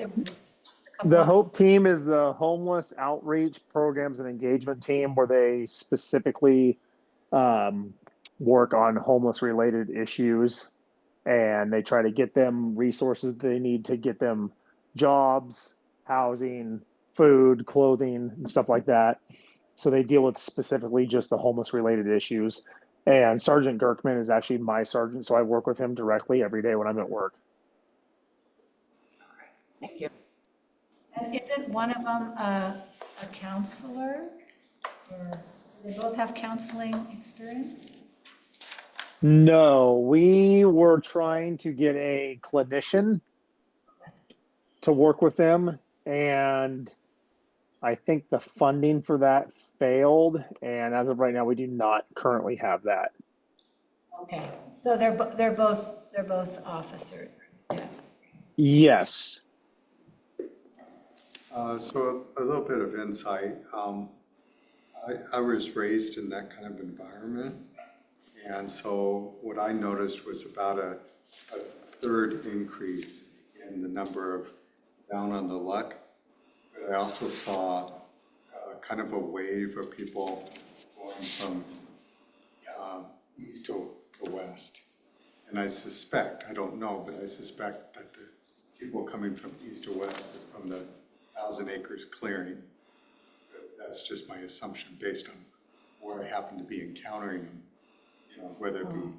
[SPEAKER 11] The Hope Team is the homeless outreach programs and engagement team where they specifically work on homeless related issues, and they try to get them resources they need to get them jobs, housing, food, clothing, and stuff like that. So they deal with specifically just the homeless related issues. And Sergeant Gerkman is actually my sergeant, so I work with him directly every day when I'm at work.
[SPEAKER 9] Thank you.
[SPEAKER 1] And isn't one of them a counselor? Or do they both have counseling experience?
[SPEAKER 11] No, we were trying to get a clinician to work with them, and I think the funding for that failed, and as of right now, we do not currently have that.
[SPEAKER 1] Okay, so they're both officers. Yeah.
[SPEAKER 11] Yes.
[SPEAKER 3] So a little bit of insight. I was raised in that kind of environment. And so what I noticed was about a third increase in the number of down on the luck. But I also saw kind of a wave of people going from east to west. And I suspect, I don't know, but I suspect that the people coming from east to west are from the 1,000 acres clearing. That's just my assumption based on where I happen to be encountering them, whether it be,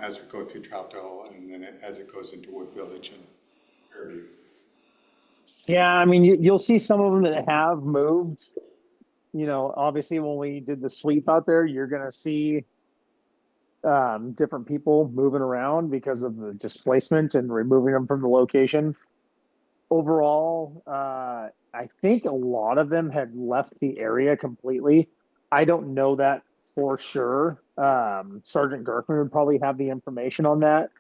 [SPEAKER 3] as we go through Troutdale and then as it goes into Wood Village and Fairview.
[SPEAKER 11] Yeah, I mean, you'll see some of them that have moved. Obviously when we did the sweep out there, you're going to see different people moving around because of the displacement and removing them from the location. Overall, I think a lot of them had left the area completely. I don't know that for sure. Sergeant Gerkman would probably have the information on that,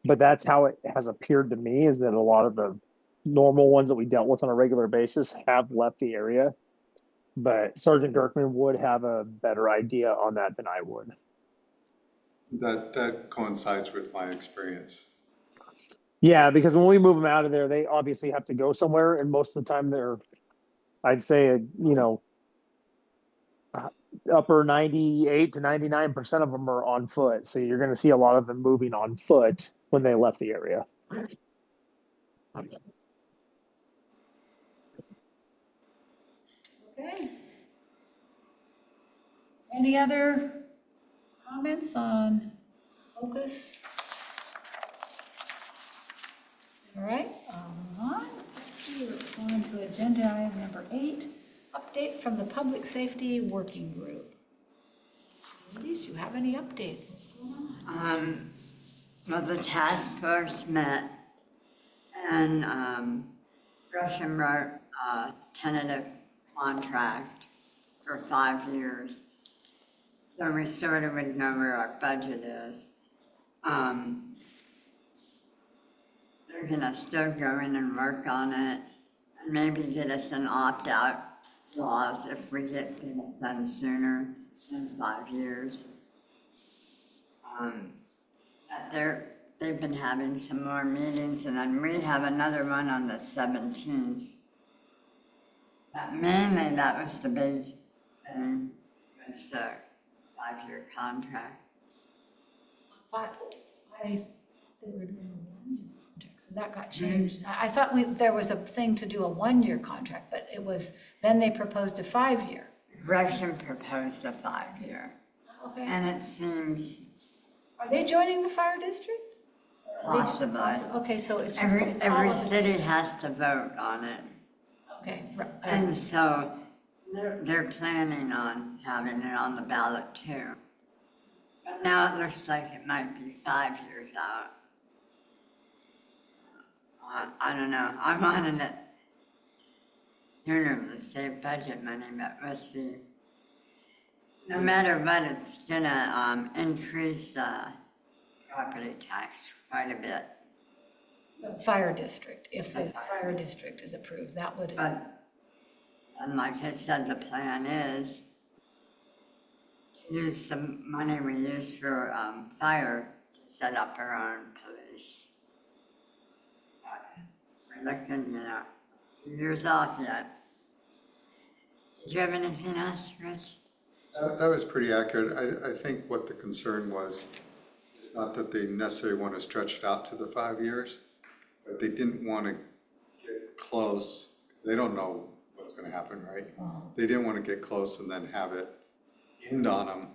[SPEAKER 11] but that's how it has appeared to me, is that a lot of the normal ones that we dealt with on a regular basis have left the area. But Sergeant Gerkman would have a better idea on that than I would.
[SPEAKER 3] That coincides with my experience.
[SPEAKER 11] Yeah, because when we move them out of there, they obviously have to go somewhere, and most of the time they're, I'd say, upper 98 to 99% of them are on foot. So you're going to see a lot of them moving on foot when they left the area.
[SPEAKER 1] Okay. Any other comments on focus? All right, I'll move on. Let's go on to agenda item number 8, update from the Public Safety Working Group. Ladies, do you have any update? What's going on?
[SPEAKER 7] Well, the task force met and Gresham wrote a tentative contract for 5 years. So we sort of would know where our budget is. They're gonna still go in and work on it and maybe get us an opt-out clause if we get things done sooner than 5 years. But they've been having some more meetings, and then we have another one on the 17th. But mainly that was the big thing, was the 5-year contract.
[SPEAKER 1] They were doing a 1-year contract, so that got changed. I thought there was a thing to do a 1-year contract, but then they proposed a 5-year.
[SPEAKER 7] Gresham proposed a 5-year.
[SPEAKER 1] Okay.
[SPEAKER 7] And it seems
[SPEAKER 1] Are they joining the fire district?
[SPEAKER 7] Possibly.
[SPEAKER 1] Okay, so it's just, it's all
[SPEAKER 7] Every
[SPEAKER 1] of the-
[SPEAKER 7] city has to vote on it.
[SPEAKER 1] Okay,
[SPEAKER 7] And so they're planning on having it on the ballot too. But now it looks like it might be 5 years out. I don't know. I wanted it sooner to save budget money, but we'll see. No matter what, it's gonna increase property tax quite a bit.
[SPEAKER 1] the fire district, if the fire district is approved, that would,
[SPEAKER 7] But, and like I said, the plan is to use the money we use for fire to set up our own police. We're looking, years off yet. Did you have anything else, Rich?
[SPEAKER 3] That was pretty accurate. I think what the concern was, is not that they necessarily want to stretch it out to the 5 years, but they didn't want to get close, because they don't know what's going to happen, right? They didn't want to get close and then have it end on them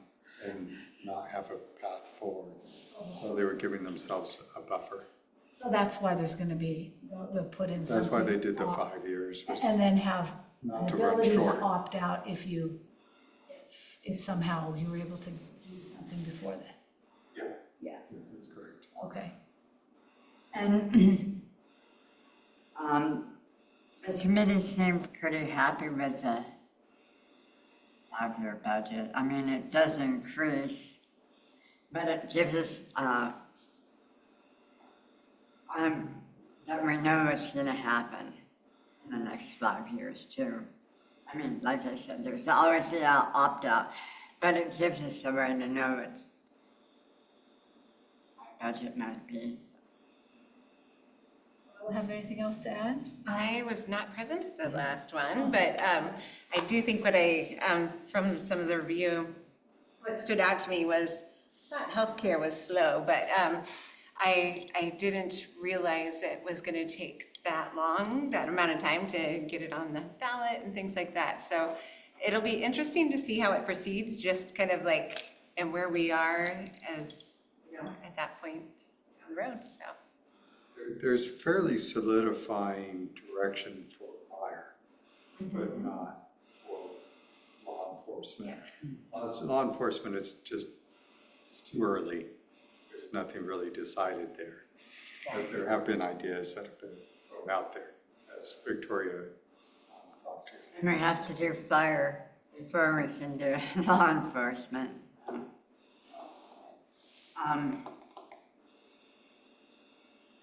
[SPEAKER 3] and not have a path forward. So they were giving themselves a buffer.
[SPEAKER 1] so that's why there's gonna be, they'll put in something.
[SPEAKER 3] That's why they did the 5 years. was
[SPEAKER 1] And then have
[SPEAKER 3] Not
[SPEAKER 1] an
[SPEAKER 3] to run
[SPEAKER 1] ability to
[SPEAKER 3] short.
[SPEAKER 1] opt out if somehow you were able to do something before that.
[SPEAKER 3] Yeah,
[SPEAKER 1] Yeah,
[SPEAKER 3] that's correct.
[SPEAKER 1] okay.
[SPEAKER 7] And the committee seemed pretty happy with the 5-year budget. I mean, it does increase, but it gives us, that we know what's gonna happen in the next 5 years too. I mean, like I said, there's always the opt-out, but it gives us a way to know what our budget might be.
[SPEAKER 1] Don't have anything else to add?
[SPEAKER 6] I was not present at the last one, but I do think what from some of the review, what stood out to me was, not healthcare was slow, but I didn't realize it was gonna take that long, that amount of time to get it on the ballot and things like that. So it'll be interesting to see how it proceeds, just kind of like, and where we are as, at that point down the road, so.
[SPEAKER 3] There's fairly solidifying direction for fire, but not for law enforcement. Law enforcement is just, it's too early. There's nothing really decided there. But there have been ideas that have been thrown out there, as Victoria talked to.
[SPEAKER 7] And we have to do fire before we can do law enforcement.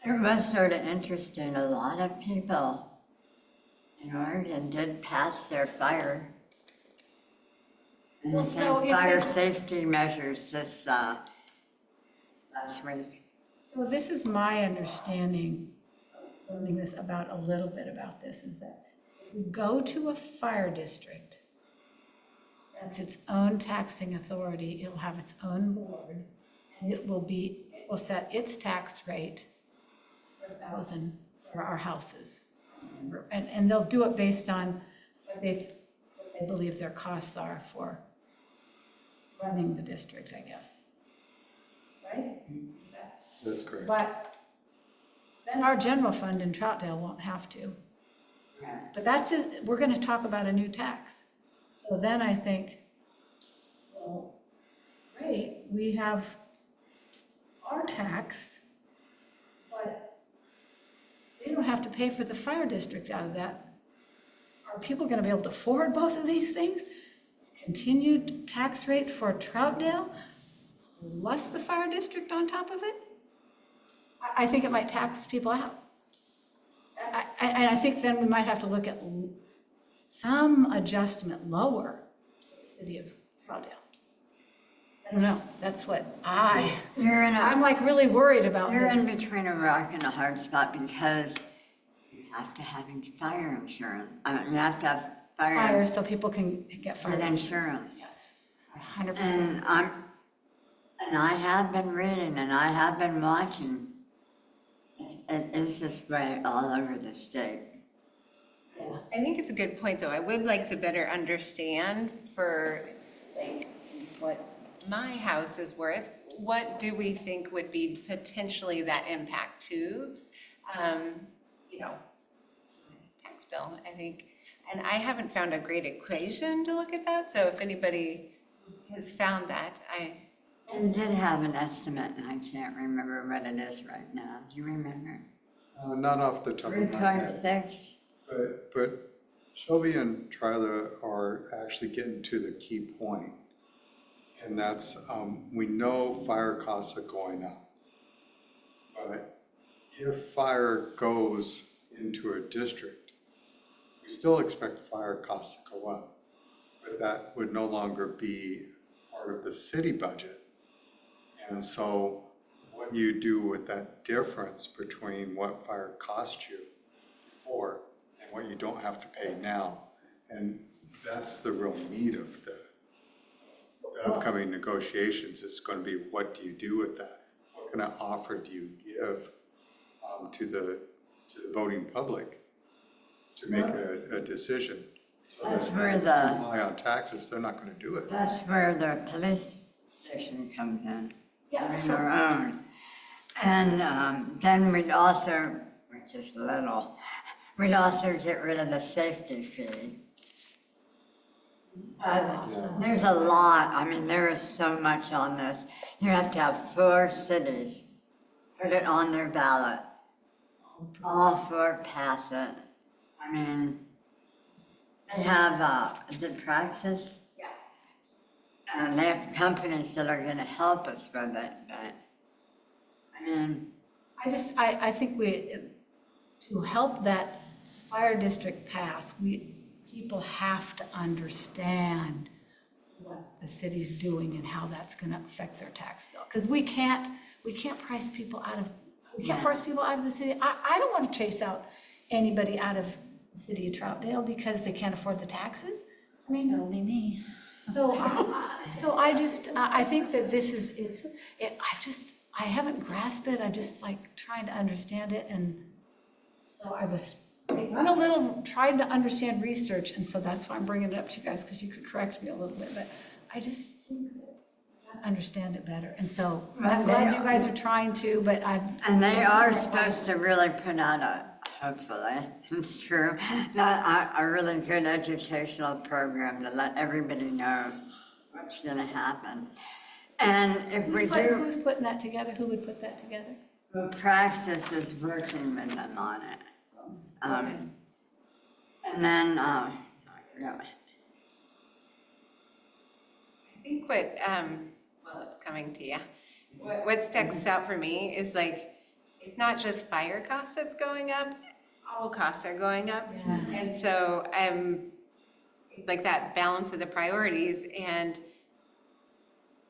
[SPEAKER 7] It was sort of interesting, a lot of people in Oregon did pass their fire. And
[SPEAKER 1] Well, so if
[SPEAKER 7] fire
[SPEAKER 1] they-
[SPEAKER 7] safety measures this last week.
[SPEAKER 1] So this is my understanding, learning this about a little bit about this, is that if we go to a fire district, that's its own taxing authority, it'll have its own board, and it will set its tax rate for 1,000 for our houses. And they'll do it based on what they believe their costs are for running the district, I guess. Right? Is that?
[SPEAKER 3] That's correct.
[SPEAKER 1] But then our general fund in Troutdale won't have to. But that's it, we're gonna talk about a new tax. So then I think, well, great, we have our tax, but they don't have to pay for the fire district out of that. Are people gonna be able to afford both of these things? Continued tax rate for Troutdale, plus the fire district on top of it? I think it might tax people out. And I think then we might have to look at some adjustment lower for the city of Troutdale. I don't know, that's what I'm like really worried about
[SPEAKER 7] You're in
[SPEAKER 1] this.
[SPEAKER 7] between a rock and a hard spot because you have to have fire insurance. You have to have
[SPEAKER 1] Fire, so people can get fire.
[SPEAKER 7] and insurance.
[SPEAKER 1] Yes, 100%.
[SPEAKER 7] And I have been reading and I have been watching. It's this way all over the state.
[SPEAKER 6] I think it's a good point, though. I would like to better understand for, like, what my house is worth, what do we think would be potentially that impact to, you know, tax bill, I think. And I haven't found a great equation to look at that, so if anybody has found that, I
[SPEAKER 7] did have an estimate, and I can't remember what it is right now. Do you remember?
[SPEAKER 3] Not off the top of my head.
[SPEAKER 7] 3.6?
[SPEAKER 3] But Shelby and Twyla are actually getting to the key point. And that's, we know fire costs are going up. But if fire goes into a district, we still expect fire costs to go up. But that would no longer be part of the city budget. And so what you do with that difference between what fire cost you before and what you don't have to pay now. And that's the real meat of the upcoming negotiations, is going to be, what do you do with that? What kind of offer do you give to the voting public to make a decision? So
[SPEAKER 7] That's
[SPEAKER 3] that
[SPEAKER 7] where
[SPEAKER 3] if it's
[SPEAKER 7] the-
[SPEAKER 3] too high on taxes, they're not going to do it.
[SPEAKER 7] That's where the police station comes in.
[SPEAKER 1] Yeah,
[SPEAKER 7] On
[SPEAKER 1] so-
[SPEAKER 7] their own. And then we'd also, which is little, we'd also get rid of the safety fee. There's a lot, I mean, there is so much on this. You have to have 4 cities put it on their ballot. All 4 pass it. I mean, they have, is it Praxis?
[SPEAKER 6] Yeah.
[SPEAKER 7] And they have companies that are gonna help us with it, but, I mean,
[SPEAKER 1] I think to help that fire district pass, people have to understand what the city's doing and how that's gonna affect their tax bill. Because we can't force people out of the city. I don't wanna chase out anybody out of the city of Troutdale because they can't afford the taxes. I mean,
[SPEAKER 5] That'll be me.
[SPEAKER 1] so I think that this is, I haven't grasped it, I'm just like trying to understand it, and so I was done a little, trying to understand research, and so that's why I'm bringing it up to you guys, because you could correct me a little bit, but I just think that I understand it better, and so I'm glad you guys are trying to, but
[SPEAKER 7] and they are supposed to really put out hopefully, it's true, a really good educational program to let everybody know what's gonna happen. And if we do,
[SPEAKER 1] Who's putting that together? Who would put that together?
[SPEAKER 7] Praxis is working with them on it.
[SPEAKER 1] Okay.
[SPEAKER 7] And then, I forgot.
[SPEAKER 6] I think what, well, it's coming to you. What sticks out for me is like, it's not just fire costs that's going up, all costs are going up.
[SPEAKER 1] Yes.
[SPEAKER 6] And so, it's like that balance of the priorities, and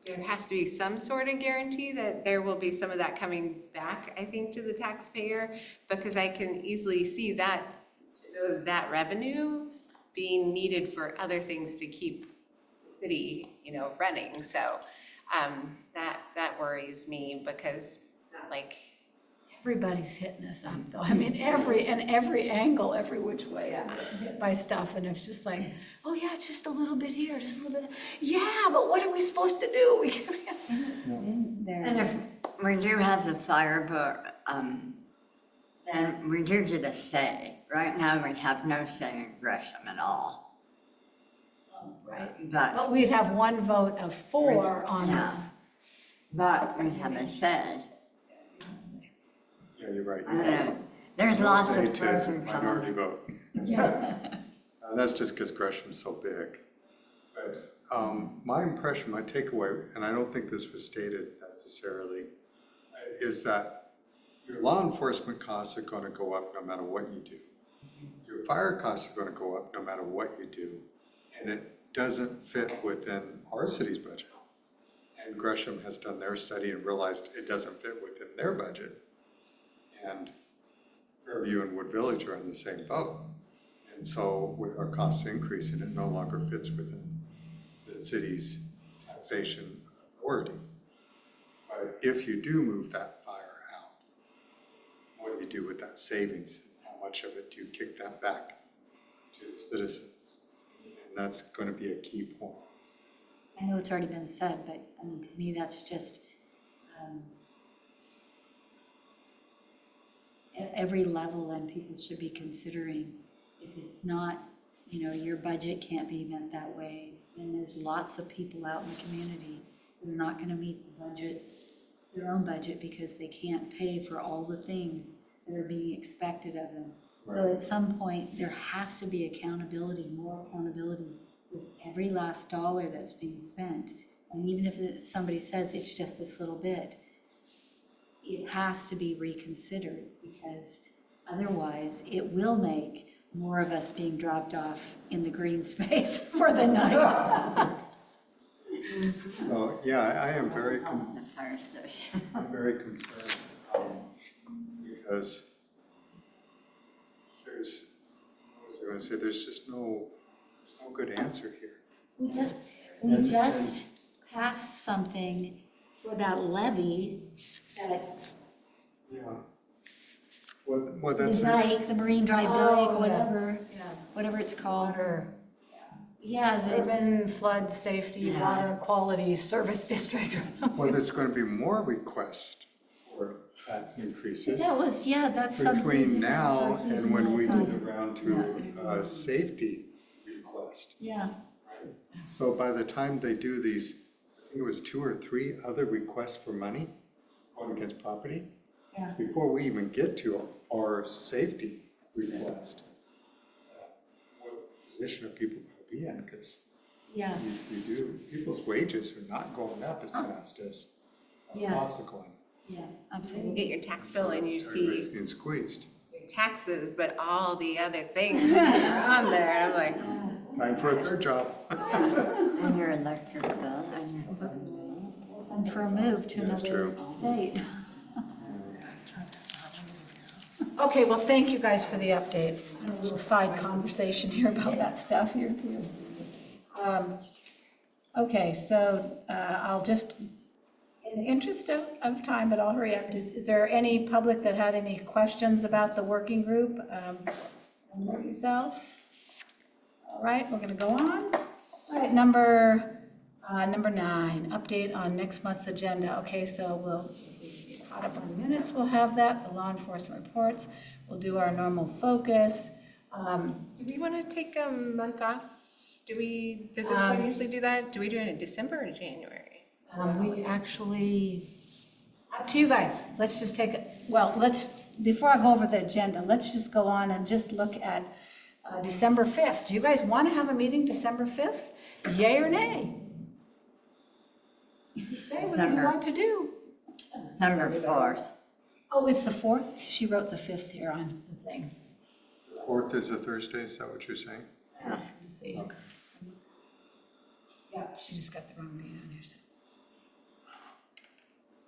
[SPEAKER 6] there has to be some sort of guarantee that there will be some of that coming back, I think, to the taxpayer, because I can easily see that revenue being needed for other things to keep the city, running. So that worries me, because it's not like,
[SPEAKER 1] Everybody's hitting us up, though. I mean, every angle, every which way, I'm getting hit by stuff, and it's just like, oh yeah, it's just a little bit here, just a little bit. Yeah, but what are we supposed to do? We can't.
[SPEAKER 7] And if we do have the fire book, then we do get a say. Right now, we have no say in Gresham at all.
[SPEAKER 1] Right.
[SPEAKER 7] But,
[SPEAKER 1] But we'd have one vote of 4 on
[SPEAKER 7] yeah, but we have a say.
[SPEAKER 3] Yeah, you're right.
[SPEAKER 7] I don't know. There's lots
[SPEAKER 3] Say
[SPEAKER 7] of pros
[SPEAKER 3] to
[SPEAKER 7] and
[SPEAKER 3] minority
[SPEAKER 7] cons.
[SPEAKER 3] vote.
[SPEAKER 1] Yeah.
[SPEAKER 3] That's just because Gresham's so big. But my impression, my takeaway, and I don't think this was stated necessarily, is that your law enforcement costs are going to go up no matter what you do. Your fire costs are going to go up no matter what you do. And it doesn't fit within our city's budget. And Gresham has done their study and realized it doesn't fit within their budget. And Fairview and Wood Village are in the same boat. And so with our costs increasing, it no longer fits within the city's taxation authority. But if you do move that fire out, what do you do with that savings? How much of it do you kick that back to the citizens? And that's going to be a key point.
[SPEAKER 5] I know it's already been said, but I mean, to me, that's just at every level, and people should be considering, if it's not, your budget can't be met that way, and there's lots of people out in the community who are not gonna meet the budget, their own budget, because they can't pay for all the things that are being expected of them. So at some point, there has to be accountability, more accountability with every last dollar that's being spent. And even if somebody says it's just this little bit, it has to be reconsidered, because otherwise it will make more of us being dropped off in the green space for the night.
[SPEAKER 3] So, yeah, I am very,
[SPEAKER 7] The fire station.
[SPEAKER 3] I'm very concerned, because there's, what was I gonna say, there's just no good answer here.
[SPEAKER 5] We just passed something for that levy, that
[SPEAKER 3] Yeah. Well,
[SPEAKER 5] the
[SPEAKER 3] that's.
[SPEAKER 5] dike, the Marine Drive
[SPEAKER 1] Oh,
[SPEAKER 5] dike, whatever,
[SPEAKER 1] Yeah.
[SPEAKER 5] whatever it's called.
[SPEAKER 1] Water,
[SPEAKER 5] Yeah,
[SPEAKER 1] urban flood safety, water quality service district.
[SPEAKER 3] Well, there's going to be more requests for tax increases
[SPEAKER 5] that's something.
[SPEAKER 3] between now and when we get around to a safety request.
[SPEAKER 5] Yeah,
[SPEAKER 3] So by the time they do these, I think it was 2 or 3 other requests for money going against property,
[SPEAKER 5] yeah.
[SPEAKER 3] before we even get to our safety request, what position are people going to be in? Because
[SPEAKER 5] Yeah,
[SPEAKER 3] people's wages are not going up as fast as
[SPEAKER 5] Yeah.
[SPEAKER 3] costs are going up.
[SPEAKER 5] yeah,
[SPEAKER 6] You
[SPEAKER 5] absolutely.
[SPEAKER 6] get your tax bill and you
[SPEAKER 3] Everybody's
[SPEAKER 6] see
[SPEAKER 3] being squeezed.
[SPEAKER 6] your taxes, but all the other things that are on there, I'm like,
[SPEAKER 3] Time for a third job.
[SPEAKER 7] And your electric bill and your.
[SPEAKER 5] And for a move to
[SPEAKER 3] That's
[SPEAKER 5] another
[SPEAKER 3] true.
[SPEAKER 5] state.
[SPEAKER 1] Okay, well, thank you guys for the update. A little side conversation here about that stuff here too. Okay, so I'll just, in the interest of time, but I'll hurry up. Is there any public that had any questions about the working group? Unmute yourself. All right, we're gonna go on. All right, number 9, update on next month's agenda. Okay, so we'll get caught up on the minutes, we'll have that, the law enforcement reports. We'll do our normal focus.
[SPEAKER 6] do we want to take a month off? Does this one usually do that? Do we do it in December or January?
[SPEAKER 1] We actually, up to you guys. Let's just take, before I go over the agenda, let's just go on and just look at December 5th. Do you guys want to have a meeting December 5th? Yay or nay? Say what you
[SPEAKER 7] December.
[SPEAKER 1] want to do.
[SPEAKER 7] December 4th.
[SPEAKER 1] Oh, it's the 4th? She wrote the 5th here on the thing.
[SPEAKER 3] 4th is a Thursday, is that what you're saying?
[SPEAKER 1] Let's see.
[SPEAKER 3] Okay.
[SPEAKER 1] Yeah, she just got the wrong date on here, so.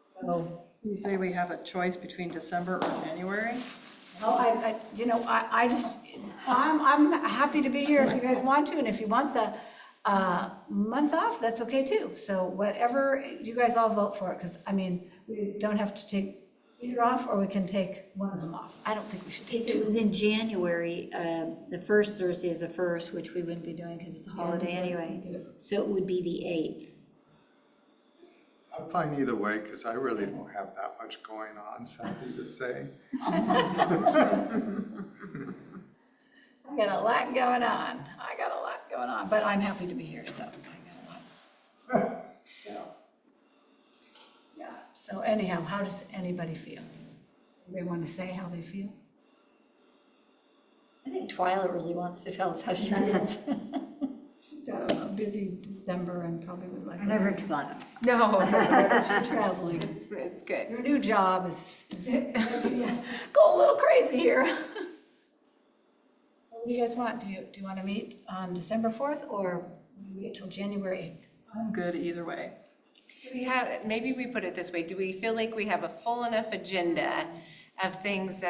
[SPEAKER 1] So,
[SPEAKER 10] You say we have a choice between December or January?
[SPEAKER 1] well, I'm happy to be here if you guys want to, and if you want the month off, that's okay too. So whatever, you guys all vote for it, because, I mean, we don't have to take either off, or we can take one of them off. I don't think we should take
[SPEAKER 5] If it
[SPEAKER 1] two.
[SPEAKER 5] was in January, the first Thursday is the 1st, which we wouldn't be doing because it's a holiday anyway. So it would be the 8th.
[SPEAKER 3] I'm fine either way, because I really don't have that much going on, sadly to say.
[SPEAKER 1] I got a lot going on. But I'm happy to be here, so I got a lot. So, yeah, so anyhow, how does anybody feel? Anybody want to say how they feel?
[SPEAKER 5] I think Twyla really wants to tell us how she feels.
[SPEAKER 1] She's got a busy December and probably would like.
[SPEAKER 7] Never fun.
[SPEAKER 6] No,
[SPEAKER 1] She's traveling.
[SPEAKER 6] it's good.
[SPEAKER 1] Your new job is yeah, go a little crazy here. So what do you guys want? Do you want to meet on December 4th or wait till January 8th?
[SPEAKER 10] I'm good either way.
[SPEAKER 6] Do we have, maybe we put it this way, do we feel like we have a full enough agenda of things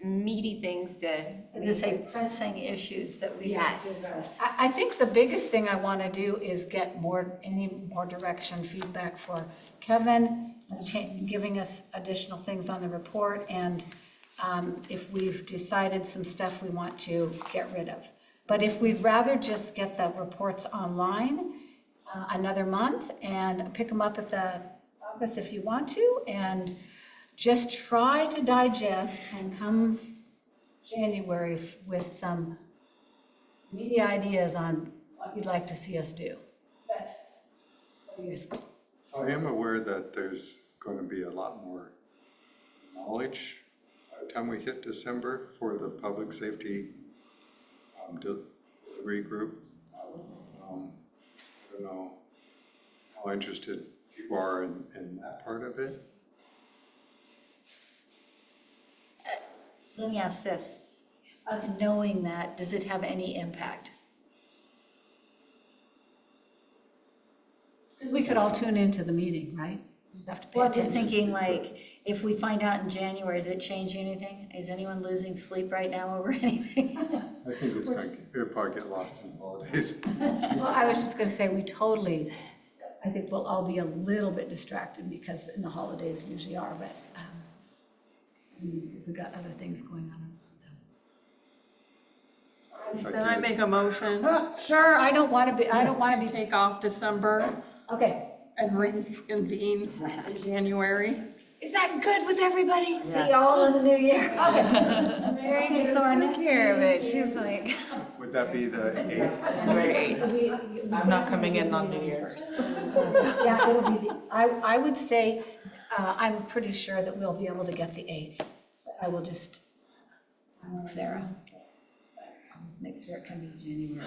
[SPEAKER 6] meaty things to?
[SPEAKER 5] There's like pressing issues that we have to
[SPEAKER 6] Yes.
[SPEAKER 5] address.
[SPEAKER 1] I think the biggest thing I want to do is get any more direction, feedback for Kevin, giving us additional things on the report, and if we've decided some stuff we want to get rid of. But if we'd rather just get the reports online another month and pick them up at the us if you want to, and just try to digest and come January with some meaty ideas on what you'd like to see us do. But what do you guys think?
[SPEAKER 3] So I am aware that there's going to be a lot more knowledge by the time we hit December for the public safety delivery group. I don't know how interested people are in that part of it.
[SPEAKER 5] Let me ask this, us knowing that, does it have any impact?
[SPEAKER 1] Because we could all tune into the meeting, right? We just have to pay
[SPEAKER 5] Well, I'm just
[SPEAKER 1] attention.
[SPEAKER 5] thinking like, if we find out in January, is it changing anything? Is anyone losing sleep right now over anything?
[SPEAKER 3] I think it'll probably get lost in the holidays.
[SPEAKER 1] Well, I was just gonna say, I think we'll all be a little bit distracted because in the holidays usually are, but we've got other things going on, so.
[SPEAKER 10] Can I make a motion
[SPEAKER 1] Sure, I don't wanna be,
[SPEAKER 10] to take off December
[SPEAKER 1] okay.
[SPEAKER 10] and reconvene in January?
[SPEAKER 1] Is that good with everybody?
[SPEAKER 5] See you all in the new year.
[SPEAKER 6] Mary
[SPEAKER 1] Okay, so our next
[SPEAKER 6] took care of it. She's like,
[SPEAKER 3] Would that be the 8th?
[SPEAKER 9] January 8th. I'm not coming in on New Year's.
[SPEAKER 1] Yeah, it'll be, I would say, I'm pretty sure that we'll be able to get the 8th. I will just ask Sarah. I'll just make sure it can be January.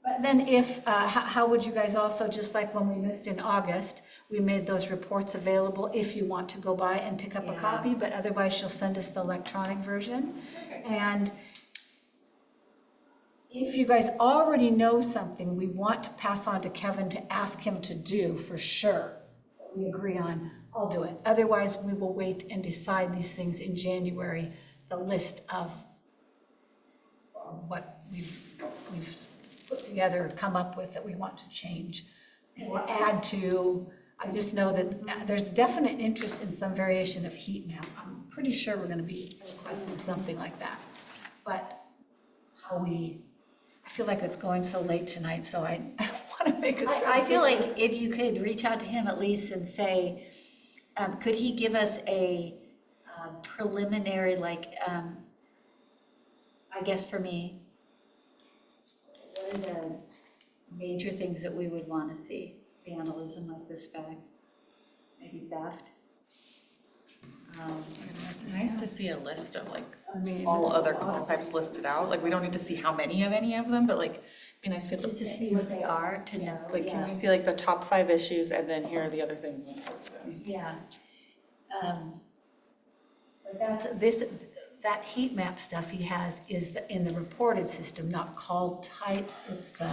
[SPEAKER 1] But then if, how would you guys also, just like when we missed in August, we made those reports available if you want to go by and pick up a
[SPEAKER 5] Yeah.
[SPEAKER 1] copy, but otherwise she'll send us the electronic version. And if you guys already know something we want to pass on to Kevin to ask him to do for sure, that we agree on, I'll do it. Otherwise, we will wait and decide these things in January, the list of what we've put together, come up with that we want to change or add to. I just know that there's definite interest in some variation of heat map. I'm pretty sure we're gonna be requesting something like that. But I feel like it's going so late tonight, so I don't wanna make us.
[SPEAKER 5] I feel like if you could reach out to him at least and say, could he give us a preliminary, like, I guess for me, what are the major things that we would want to see? Vandalism, I suspect, maybe theft.
[SPEAKER 9] It's nice to see a list of like
[SPEAKER 10] I mean,
[SPEAKER 9] all other contact types listed out. Like, we don't need to see how many of any of them, but like, it'd be nice to be able
[SPEAKER 5] Just to
[SPEAKER 9] to
[SPEAKER 5] see what they are, to know,
[SPEAKER 9] like, can
[SPEAKER 5] yeah.
[SPEAKER 9] we see like the top 5 issues and then here are the other things?
[SPEAKER 5] Yeah.
[SPEAKER 1] But that heat map stuff he has is in the reported system, not call types, it's the,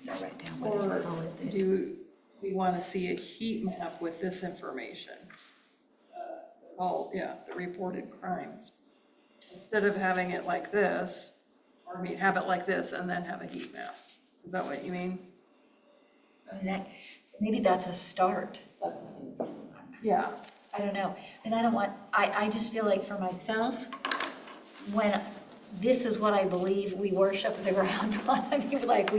[SPEAKER 1] I'll write down what
[SPEAKER 10] or
[SPEAKER 1] you call it.
[SPEAKER 10] do we want to see a heat map with this information? The reported crimes. Instead of having it like this, or I mean, have it like this and then have a heat map. Is that what you mean?
[SPEAKER 5] Maybe that's a start.
[SPEAKER 10] Yeah.
[SPEAKER 5] I don't know. And I don't want, I just feel like for myself, when this is what I believe we worship the ground on, I mean, like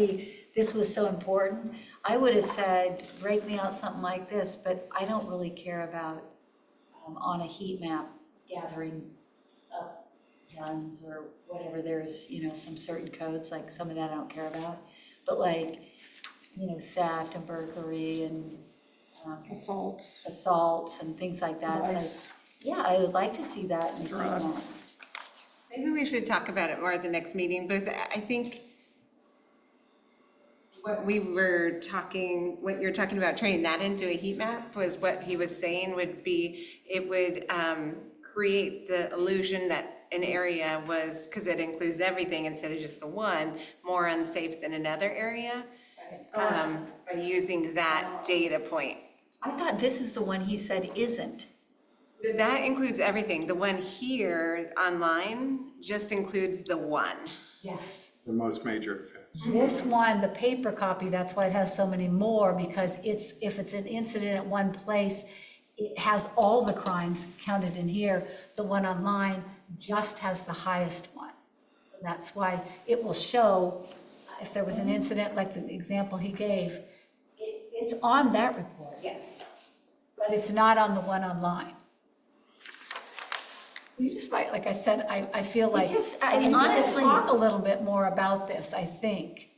[SPEAKER 5] this was so important, I would have said, break me out something like this, but I don't really care about on a heat map gathering up guns or whatever. There's, some certain codes, like some of that I don't care about. But like, theft and burglary and assaults and things like that. It's
[SPEAKER 10] Vice.
[SPEAKER 5] like, yeah, I would like to see that in the heat map.
[SPEAKER 10] Drugs.
[SPEAKER 6] maybe we should talk about it more at the next meeting, because I think what you're talking about, turning that into a heat map was what he was saying would be, it would create the illusion that an area was, because it includes everything instead of just the one, more unsafe than another area, by using that data point.
[SPEAKER 5] I thought this is the one he said isn't.
[SPEAKER 6] That includes everything. The one here online just includes the one.
[SPEAKER 1] Yes.
[SPEAKER 3] The most major offense.
[SPEAKER 1] This one, the paper copy, that's why it has so many more, because if it's an incident at one place, it has all the crimes counted in here. The one online just has the highest one. So that's why it will show if there was an incident, like the example he gave, It's on that report,
[SPEAKER 6] Yes.
[SPEAKER 1] but it's not on the one online. We just might, like I said, I feel like.
[SPEAKER 5] I mean,
[SPEAKER 1] we gotta
[SPEAKER 5] honestly-
[SPEAKER 1] talk a little bit more about this, I think.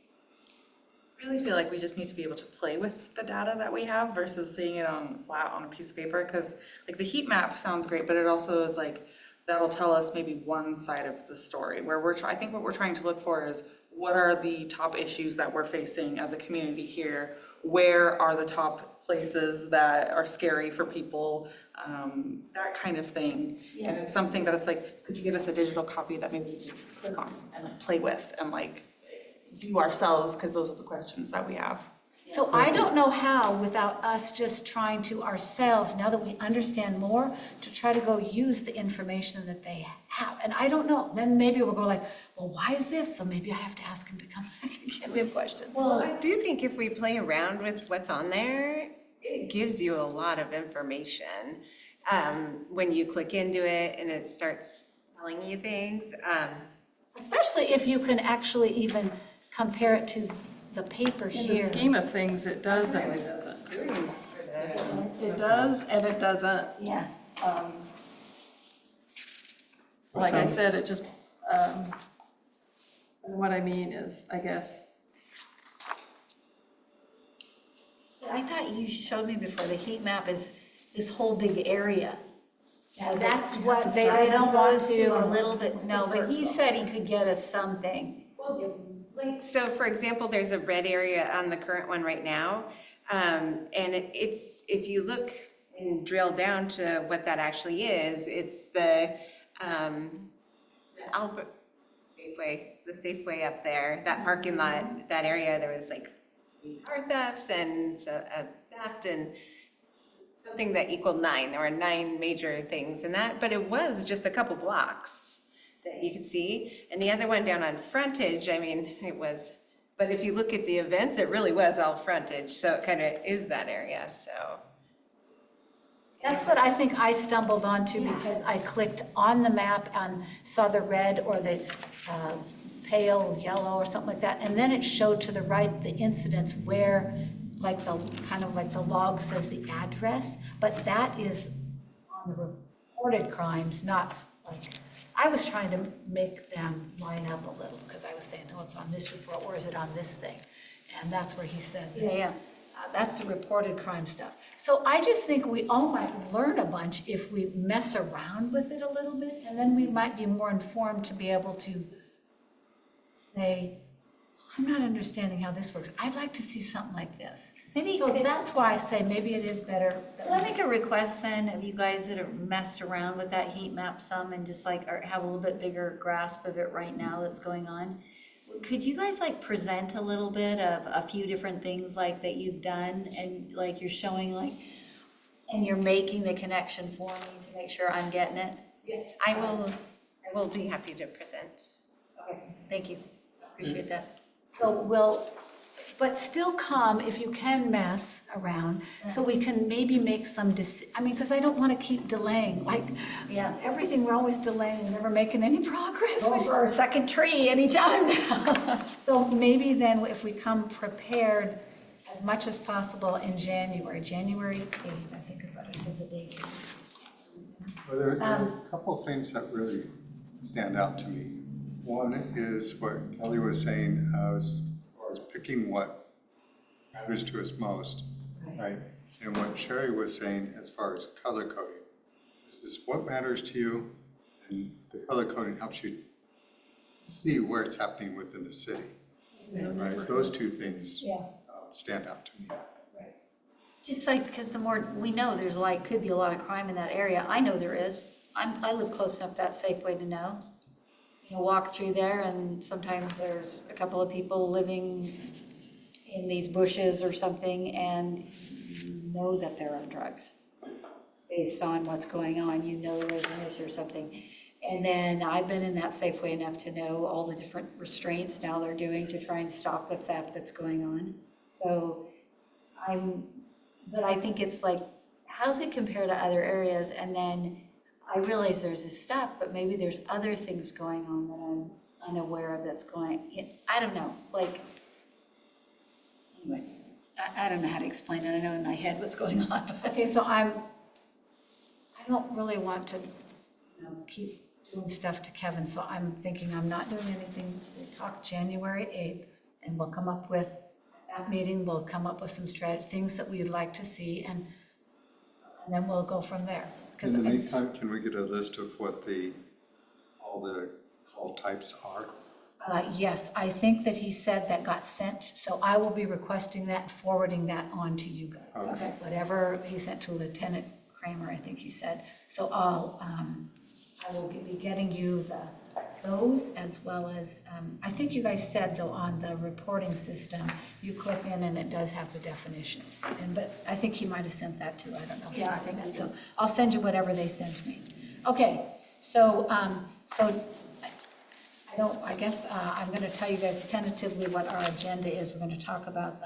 [SPEAKER 9] I really feel like we just need to be able to play with the data that we have versus seeing it on flat on a piece of paper, because like the heat map sounds great, but it also is like, that'll tell us maybe one side of the story, where I think what we're trying to look for is, what are the top issues that we're facing as a community here? Where are the top places that are scary for people? That kind of thing. And it's something that it's like, could you give us a digital copy that maybe we can click on and like play with and like do ourselves, because those are the questions that we have.
[SPEAKER 1] So I don't know how, without us just trying to ourselves, now that we understand more, to try to go use the information that they have. And I don't know, then maybe we'll go like, well, why is this? So maybe I have to ask him to come back again, we have questions.
[SPEAKER 6] Well, I do think if we play around with what's on there, it gives you a lot of information. When you click into it and it starts telling you things.
[SPEAKER 1] Especially if you can actually even compare it to the paper
[SPEAKER 10] In the
[SPEAKER 1] here.
[SPEAKER 10] scheme of things, it does and it doesn't. It does and it doesn't.
[SPEAKER 5] Yeah.
[SPEAKER 10] Like I said, it just, what I mean is, I guess,
[SPEAKER 5] I thought you showed me before, the heat map is this whole big area.
[SPEAKER 1] Yeah, that's what
[SPEAKER 5] They
[SPEAKER 1] I don't want
[SPEAKER 5] a
[SPEAKER 1] to.
[SPEAKER 5] little bit, no, but he said he could get us something.
[SPEAKER 6] Like, so for example, there's a red area on the current one right now. And it's, if you look and drill down to what that actually is, it's the Albert Safeway, the Safeway up there, that parking lot, that area, there was like car thefts and a theft and something that equaled 9. There were 9 major things in that, but it was just a couple blocks that you could see. And the other one down on frontage, I mean, it was, but if you look at the events, it really was all frontage. So it kind of is that area, so.
[SPEAKER 1] That's what I think I stumbled onto because I clicked on the map and saw the red or the pale yellow or something like that. And then it showed to the right the incidents where, like the, kind of like the log says the address, but that is on the reported crimes, not like, I was trying to make them line up a little because I was saying, oh, it's on this report, or is it on this thing? And that's where he said that.
[SPEAKER 5] Yeah.
[SPEAKER 1] That's the reported crime stuff. So I just think we all might learn a bunch if we mess around with it a little bit, and then we might be more informed to be able to say, I'm not understanding how this works. I'd like to see something like this.
[SPEAKER 5] Maybe
[SPEAKER 1] So
[SPEAKER 5] could-
[SPEAKER 1] that's why I say maybe it is better. that
[SPEAKER 5] Can I
[SPEAKER 1] we-
[SPEAKER 5] make a request then of you guys that have messed around with that heat map some and just like have a little bit bigger grasp of it right now that's going on? Could you guys like present a little bit of a few different things like that you've done and like you're showing like, and you're making the connection for me to make sure I'm getting it?
[SPEAKER 6] Yes, I will be happy to present.
[SPEAKER 5] Okay, thank you. Appreciate that.
[SPEAKER 1] So we'll, but still come if you can mess around, so we can maybe make some I mean, because I don't want to keep delaying, like,
[SPEAKER 5] Yeah.
[SPEAKER 1] everything, we're always delaying, never making any progress.
[SPEAKER 5] Go for a second tree anytime now.
[SPEAKER 1] So maybe then if we come prepared as much as possible in January 8th, I think is what I said the date.
[SPEAKER 3] Well, there are a couple of things that really stand out to me. One is what Kelly was saying, as far as picking what matters to us most, right? And what Sherry was saying as far as color coding. This is what matters to you, and the color coding helps you see where it's happening within the city. Right? Those two things stand out to me.
[SPEAKER 5] Just like, because the more we know, there's like, could be a lot of crime in that area. I know there is. I live close enough to that Safeway to know. You walk through there and sometimes there's a couple of people living in these bushes or something and you know that they're on drugs. Based on what's going on, you know there's an issue or something. And then I've been in that Safeway enough to know all the different restraints now they're doing to try and stop the theft that's going on. So but I think it's like, how's it compare to other areas? And then I realize there's this stuff, but maybe there's other things going on that I'm unaware of that's going, I don't know, like, anyway, I don't know how to explain it. I know in my head what's going on.
[SPEAKER 1] Okay, so I don't really want to, keep doing stuff to Kevin, so I'm thinking I'm not doing anything. We'll talk January 8th, and we'll come up with, that meeting, we'll come up with some things that we'd like to see, and then we'll go from there. 'Cause
[SPEAKER 3] In the
[SPEAKER 1] I just-
[SPEAKER 3] meantime, can we get a list of what all the call types are?
[SPEAKER 1] Yes, I think that he said that got sent, so I will be requesting that and forwarding that on to you guys.
[SPEAKER 3] Okay.
[SPEAKER 1] Whatever he sent to Lieutenant Kramer, I think he said. So I will be getting you those as well as, I think you guys said though on the reporting system, you click in and it does have the definitions. But I think he might have sent that too, I don't know. if he
[SPEAKER 5] Yeah, I
[SPEAKER 1] sent
[SPEAKER 5] think
[SPEAKER 1] that.
[SPEAKER 5] so.
[SPEAKER 1] So I'll send you whatever they sent me. Okay, so I guess I'm gonna tell you guys tentatively what our agenda is. We're gonna talk about,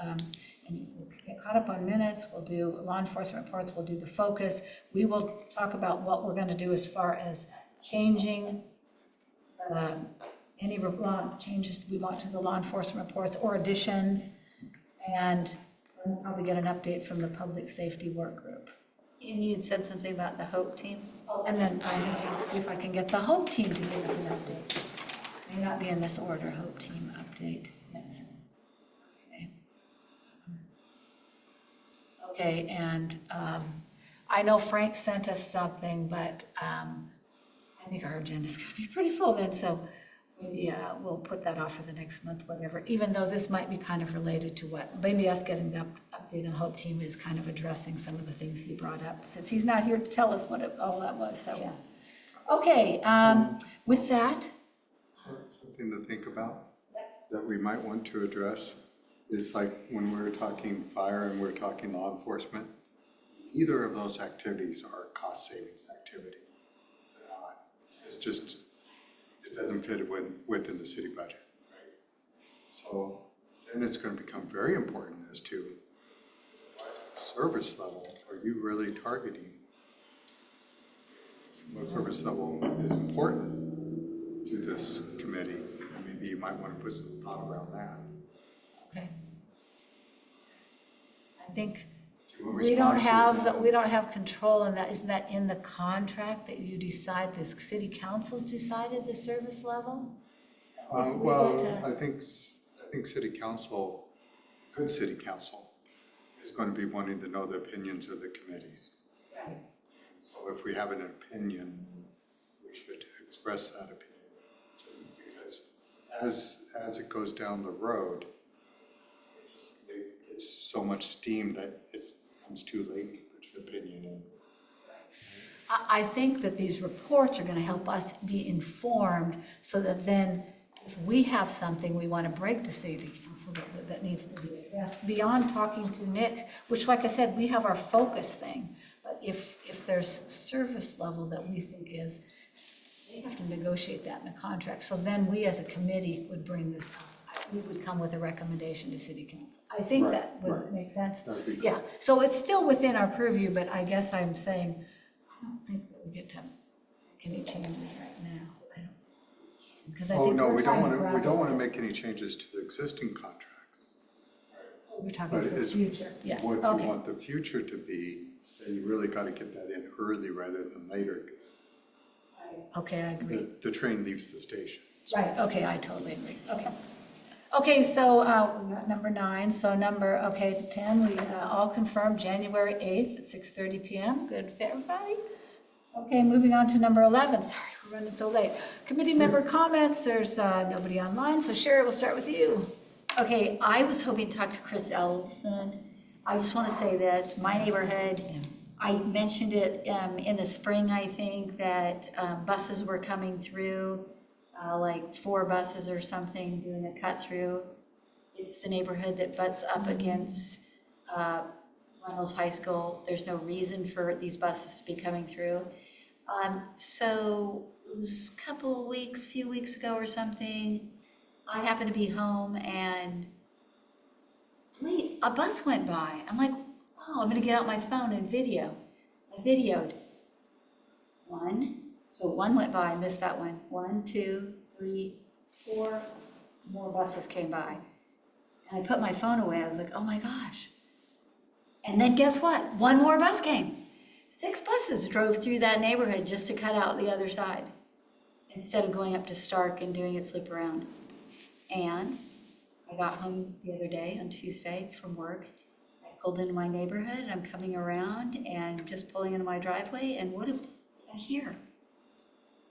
[SPEAKER 1] and we'll get caught up on minutes, we'll do law enforcement reports, we'll do the focus. We will talk about what we're gonna do as far as changing any changes we want to the law enforcement reports or additions. And we'll probably get an update from the public safety work group.
[SPEAKER 5] And you'd said something about the HOPE team?
[SPEAKER 1] And then I'm gonna see if I can get the HOPE team to give us an update. May not be in this order, HOPE team update, yes. Okay. Okay, and I know Frank sent us something, but I think our agenda's gonna be pretty full then, so maybe we'll put that off for the next month, whatever, even though this might be kind of related to what, maybe us getting the update on the HOPE team is kind of addressing some of the things he brought up, since he's not here to tell us what all that was, so.
[SPEAKER 5] Yeah.
[SPEAKER 1] Okay, with that,
[SPEAKER 3] Something to think about that we might want to address is like when we were talking fire and we we're talking law enforcement, either of those activities are cost savings activity. They're not. It's just, it doesn't fit within the city budget, right? So then it's going to become very important as to what service level are you really targeting? What service level is important to this committee? And maybe you might want to put some thought around that.
[SPEAKER 1] okay. I think
[SPEAKER 3] Do you want
[SPEAKER 1] we don't
[SPEAKER 3] response to
[SPEAKER 1] have, we don't have control in that, isn't that in the contract that you decide, the city council's decided the service level?
[SPEAKER 3] Well, I think city council, good city council, is going to be wanting to know the opinions of the committees.
[SPEAKER 1] Right.
[SPEAKER 3] So if we have an opinion, we should express that opinion. Because as it goes down the road, it's so much steam that it becomes too late to put your opinion in.
[SPEAKER 1] I think that these reports are gonna help us be informed, so that then if we have something we wanna break to city council that needs to be addressed, beyond talking to Nick, which like I said, we have our focus thing, but if there's service level that we think is, they have to negotiate that in the contract, so then we as a committee would bring this up. We would come with a recommendation to city council. I think
[SPEAKER 3] Right,
[SPEAKER 1] that would
[SPEAKER 3] right.
[SPEAKER 1] make sense.
[SPEAKER 3] That'd be
[SPEAKER 1] Yeah, so it's still within our purview, but I guess I'm saying, I don't think that we get to make any changes right now. I don't, because I
[SPEAKER 3] Oh,
[SPEAKER 1] think
[SPEAKER 3] no,
[SPEAKER 1] we're
[SPEAKER 3] we
[SPEAKER 1] trying
[SPEAKER 3] don't
[SPEAKER 1] to
[SPEAKER 3] want to, we
[SPEAKER 1] grapple
[SPEAKER 3] don't want to
[SPEAKER 1] with-
[SPEAKER 3] make any changes to the existing contracts.
[SPEAKER 1] We're talking
[SPEAKER 3] But
[SPEAKER 1] about the
[SPEAKER 3] it's
[SPEAKER 1] future, yes,
[SPEAKER 3] what you
[SPEAKER 1] okay.
[SPEAKER 3] want the future to be, then you really got to get that in early rather than later, because
[SPEAKER 1] Okay, I agree.
[SPEAKER 3] the train leaves the station.
[SPEAKER 1] Right, okay, I totally agree, okay. Okay, so we got number 9, so 10, we all confirmed January 8th at 6:30 PM, good with everybody? Okay, moving on to number 11, sorry, we're running so late. Committee member comments, there's nobody online, so Sherry, we'll start with you.
[SPEAKER 5] Okay, I was hoping to talk to Chris Ellison. I just want to say this, my neighborhood, I mentioned it in the spring, I think, that buses were coming through, like 4 buses or something doing a cut through. It's the neighborhood that butts up against Reynolds High School. There's no reason for these buses to be coming through. So it was a few weeks ago or something, I happened to be home and a bus went by. I'm like, wow, I'm gonna get out my phone and video. I videoed one. So one went by, I missed that one. 1, 2, 3, 4 more buses came by. And I put my phone away. I was like, oh my gosh, And then guess what? One more bus came. 6 buses drove through that neighborhood just to cut out the other side, instead of going up to Stark and doing its loop around. And I got home the other day, on Tuesday, from work. I pulled into my neighborhood, I'm coming around and just pulling into my driveway, and what do I hear?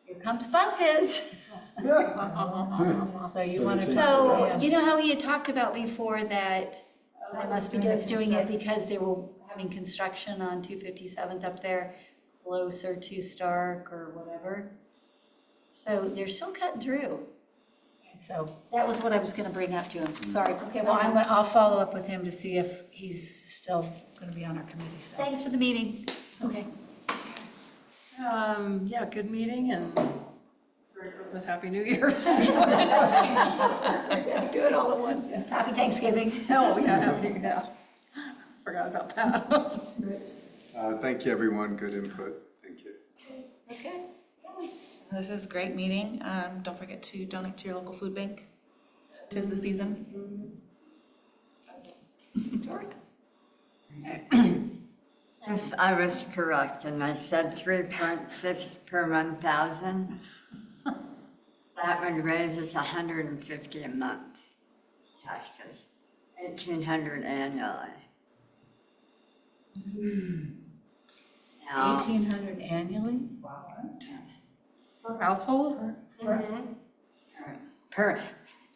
[SPEAKER 5] Here comes buses.
[SPEAKER 1] So you want to.
[SPEAKER 5] So, you know how he had talked about before that they must be just doing it because they were having construction on 257th up there, closer to Stark or whatever? So they're still cutting through.
[SPEAKER 1] So,
[SPEAKER 5] That was what I was gonna bring up to him. Sorry.
[SPEAKER 1] okay, well, I'll follow up with him to see if he's still going to be on our committee, so.
[SPEAKER 5] Thanks for the meeting.
[SPEAKER 1] Okay.
[SPEAKER 10] Yeah, good meeting and Merry Christmas, Happy New Year's.
[SPEAKER 1] Do it all at once.
[SPEAKER 5] Happy Thanksgiving.
[SPEAKER 10] Oh, yeah, happy, yeah. Forgot about that.
[SPEAKER 3] Thank you, everyone. Good input. Thank you.
[SPEAKER 1] Okay.
[SPEAKER 9] This is a great meeting. Don't forget to donate to your local food bank. 'Tis the season.
[SPEAKER 7] If I was correct and I said 3.6 per 1,000, that would raise us 150 a month taxes, 1,800 annually. Now,
[SPEAKER 1] 1,800 annually?
[SPEAKER 10] Per household?
[SPEAKER 7] per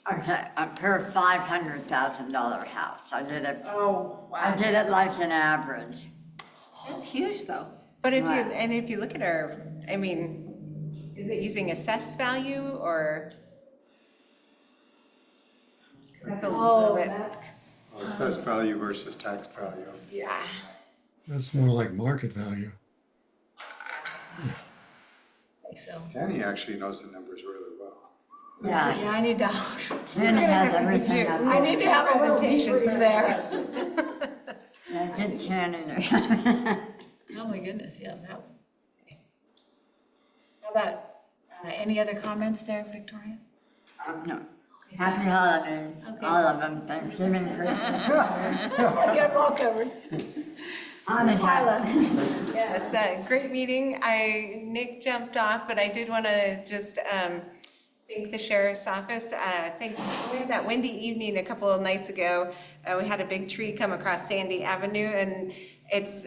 [SPEAKER 7] $500,000 house. I did it.
[SPEAKER 10] Oh,
[SPEAKER 7] I did it like an average.
[SPEAKER 5] That's huge, though.
[SPEAKER 6] But if you look at our, I mean, is it using assessed value or? 'Cause that's a little bit,
[SPEAKER 3] Assessed value versus tax value.
[SPEAKER 6] yeah.
[SPEAKER 12] That's more like market value.
[SPEAKER 1] So,
[SPEAKER 3] Danny actually knows the numbers really well.
[SPEAKER 7] Yeah,
[SPEAKER 1] yeah, I need to,
[SPEAKER 7] Kenny has everything.
[SPEAKER 1] I need to have a little debrief there.
[SPEAKER 7] Yeah, get Kenny to.
[SPEAKER 1] Oh, my goodness, yeah, that. Okay. How about, any other comments there, Victoria?
[SPEAKER 7] No. Happy holidays,
[SPEAKER 1] Okay.
[SPEAKER 7] all of them, Thanksgiving, Christmas.
[SPEAKER 1] Get them all covered.
[SPEAKER 7] Hanukkah.
[SPEAKER 6] Yes, great meeting. Nick jumped off, but I did want to just thank the sheriff's office. We had that windy evening a couple of nights ago. We had a big tree come across Sandy Avenue, and it's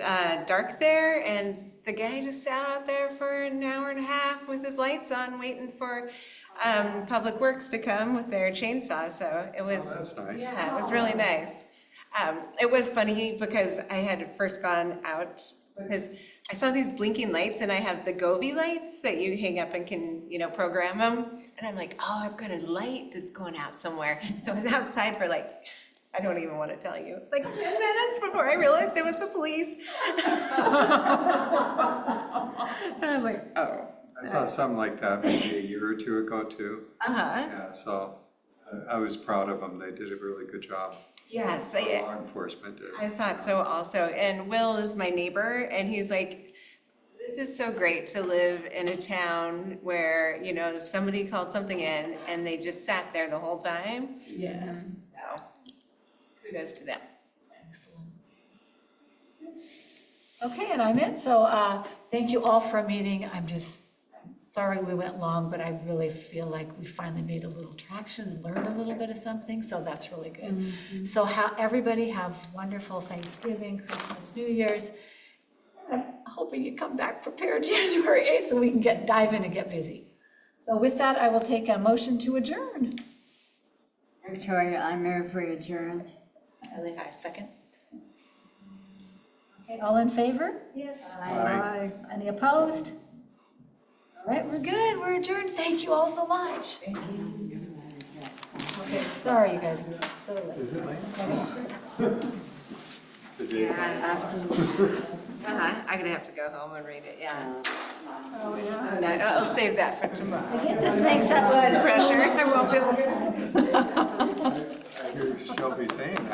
[SPEAKER 6] dark there, and the guy just sat out there for an hour and a half with his lights on, waiting for Public Works to come with their chainsaw. So it was,
[SPEAKER 3] That's nice.
[SPEAKER 6] yeah, it was really nice. It was funny because I had first gone out because I saw these blinking lights, and I have the Govee lights that you hang up and can, program them. And I'm like, oh, I've got a light that's going out somewhere. So I was outside for like, I don't even want to tell you, like 10 minutes before I realized it was the police. And I was like, oh.
[SPEAKER 3] I saw something like that maybe a year or two ago too.
[SPEAKER 6] Uh-huh.
[SPEAKER 3] Yeah, so I was proud of them. They did a really good job.
[SPEAKER 6] Yes,
[SPEAKER 3] Law enforcement did.
[SPEAKER 6] I thought so also. And Will is my neighbor, and he's like, this is so great to live in a town where, somebody called something in and they just sat there the whole time.
[SPEAKER 1] Yes.
[SPEAKER 6] So kudos to them.
[SPEAKER 1] Excellent. Okay, and I'm in, so thank you all for meeting. I'm sorry we went long, but I really feel like we finally made a little traction and learned a little bit of something, so that's really good. So everybody have wonderful Thanksgiving, Christmas, New Year's. I'm hoping you come back prepared January 8th so we can dive in and get busy. So with that, I will take a motion to adjourn.
[SPEAKER 7] Victoria, I move for adjourn.
[SPEAKER 1] I second. Okay, all in favor?
[SPEAKER 6] Yes.
[SPEAKER 3] Aye.
[SPEAKER 1] Any opposed? All right, we're good, we're adjourned. Thank you all so much. Okay, sorry, you guys, we were so late.
[SPEAKER 3] Is it late? The day.
[SPEAKER 6] I'm gonna have to go home and read it, yeah.
[SPEAKER 10] Oh, yeah.
[SPEAKER 6] And I'll save that for tomorrow.
[SPEAKER 5] I guess this makes up
[SPEAKER 6] Blood pressure, I won't be able to.
[SPEAKER 3] I hear Shelby saying that.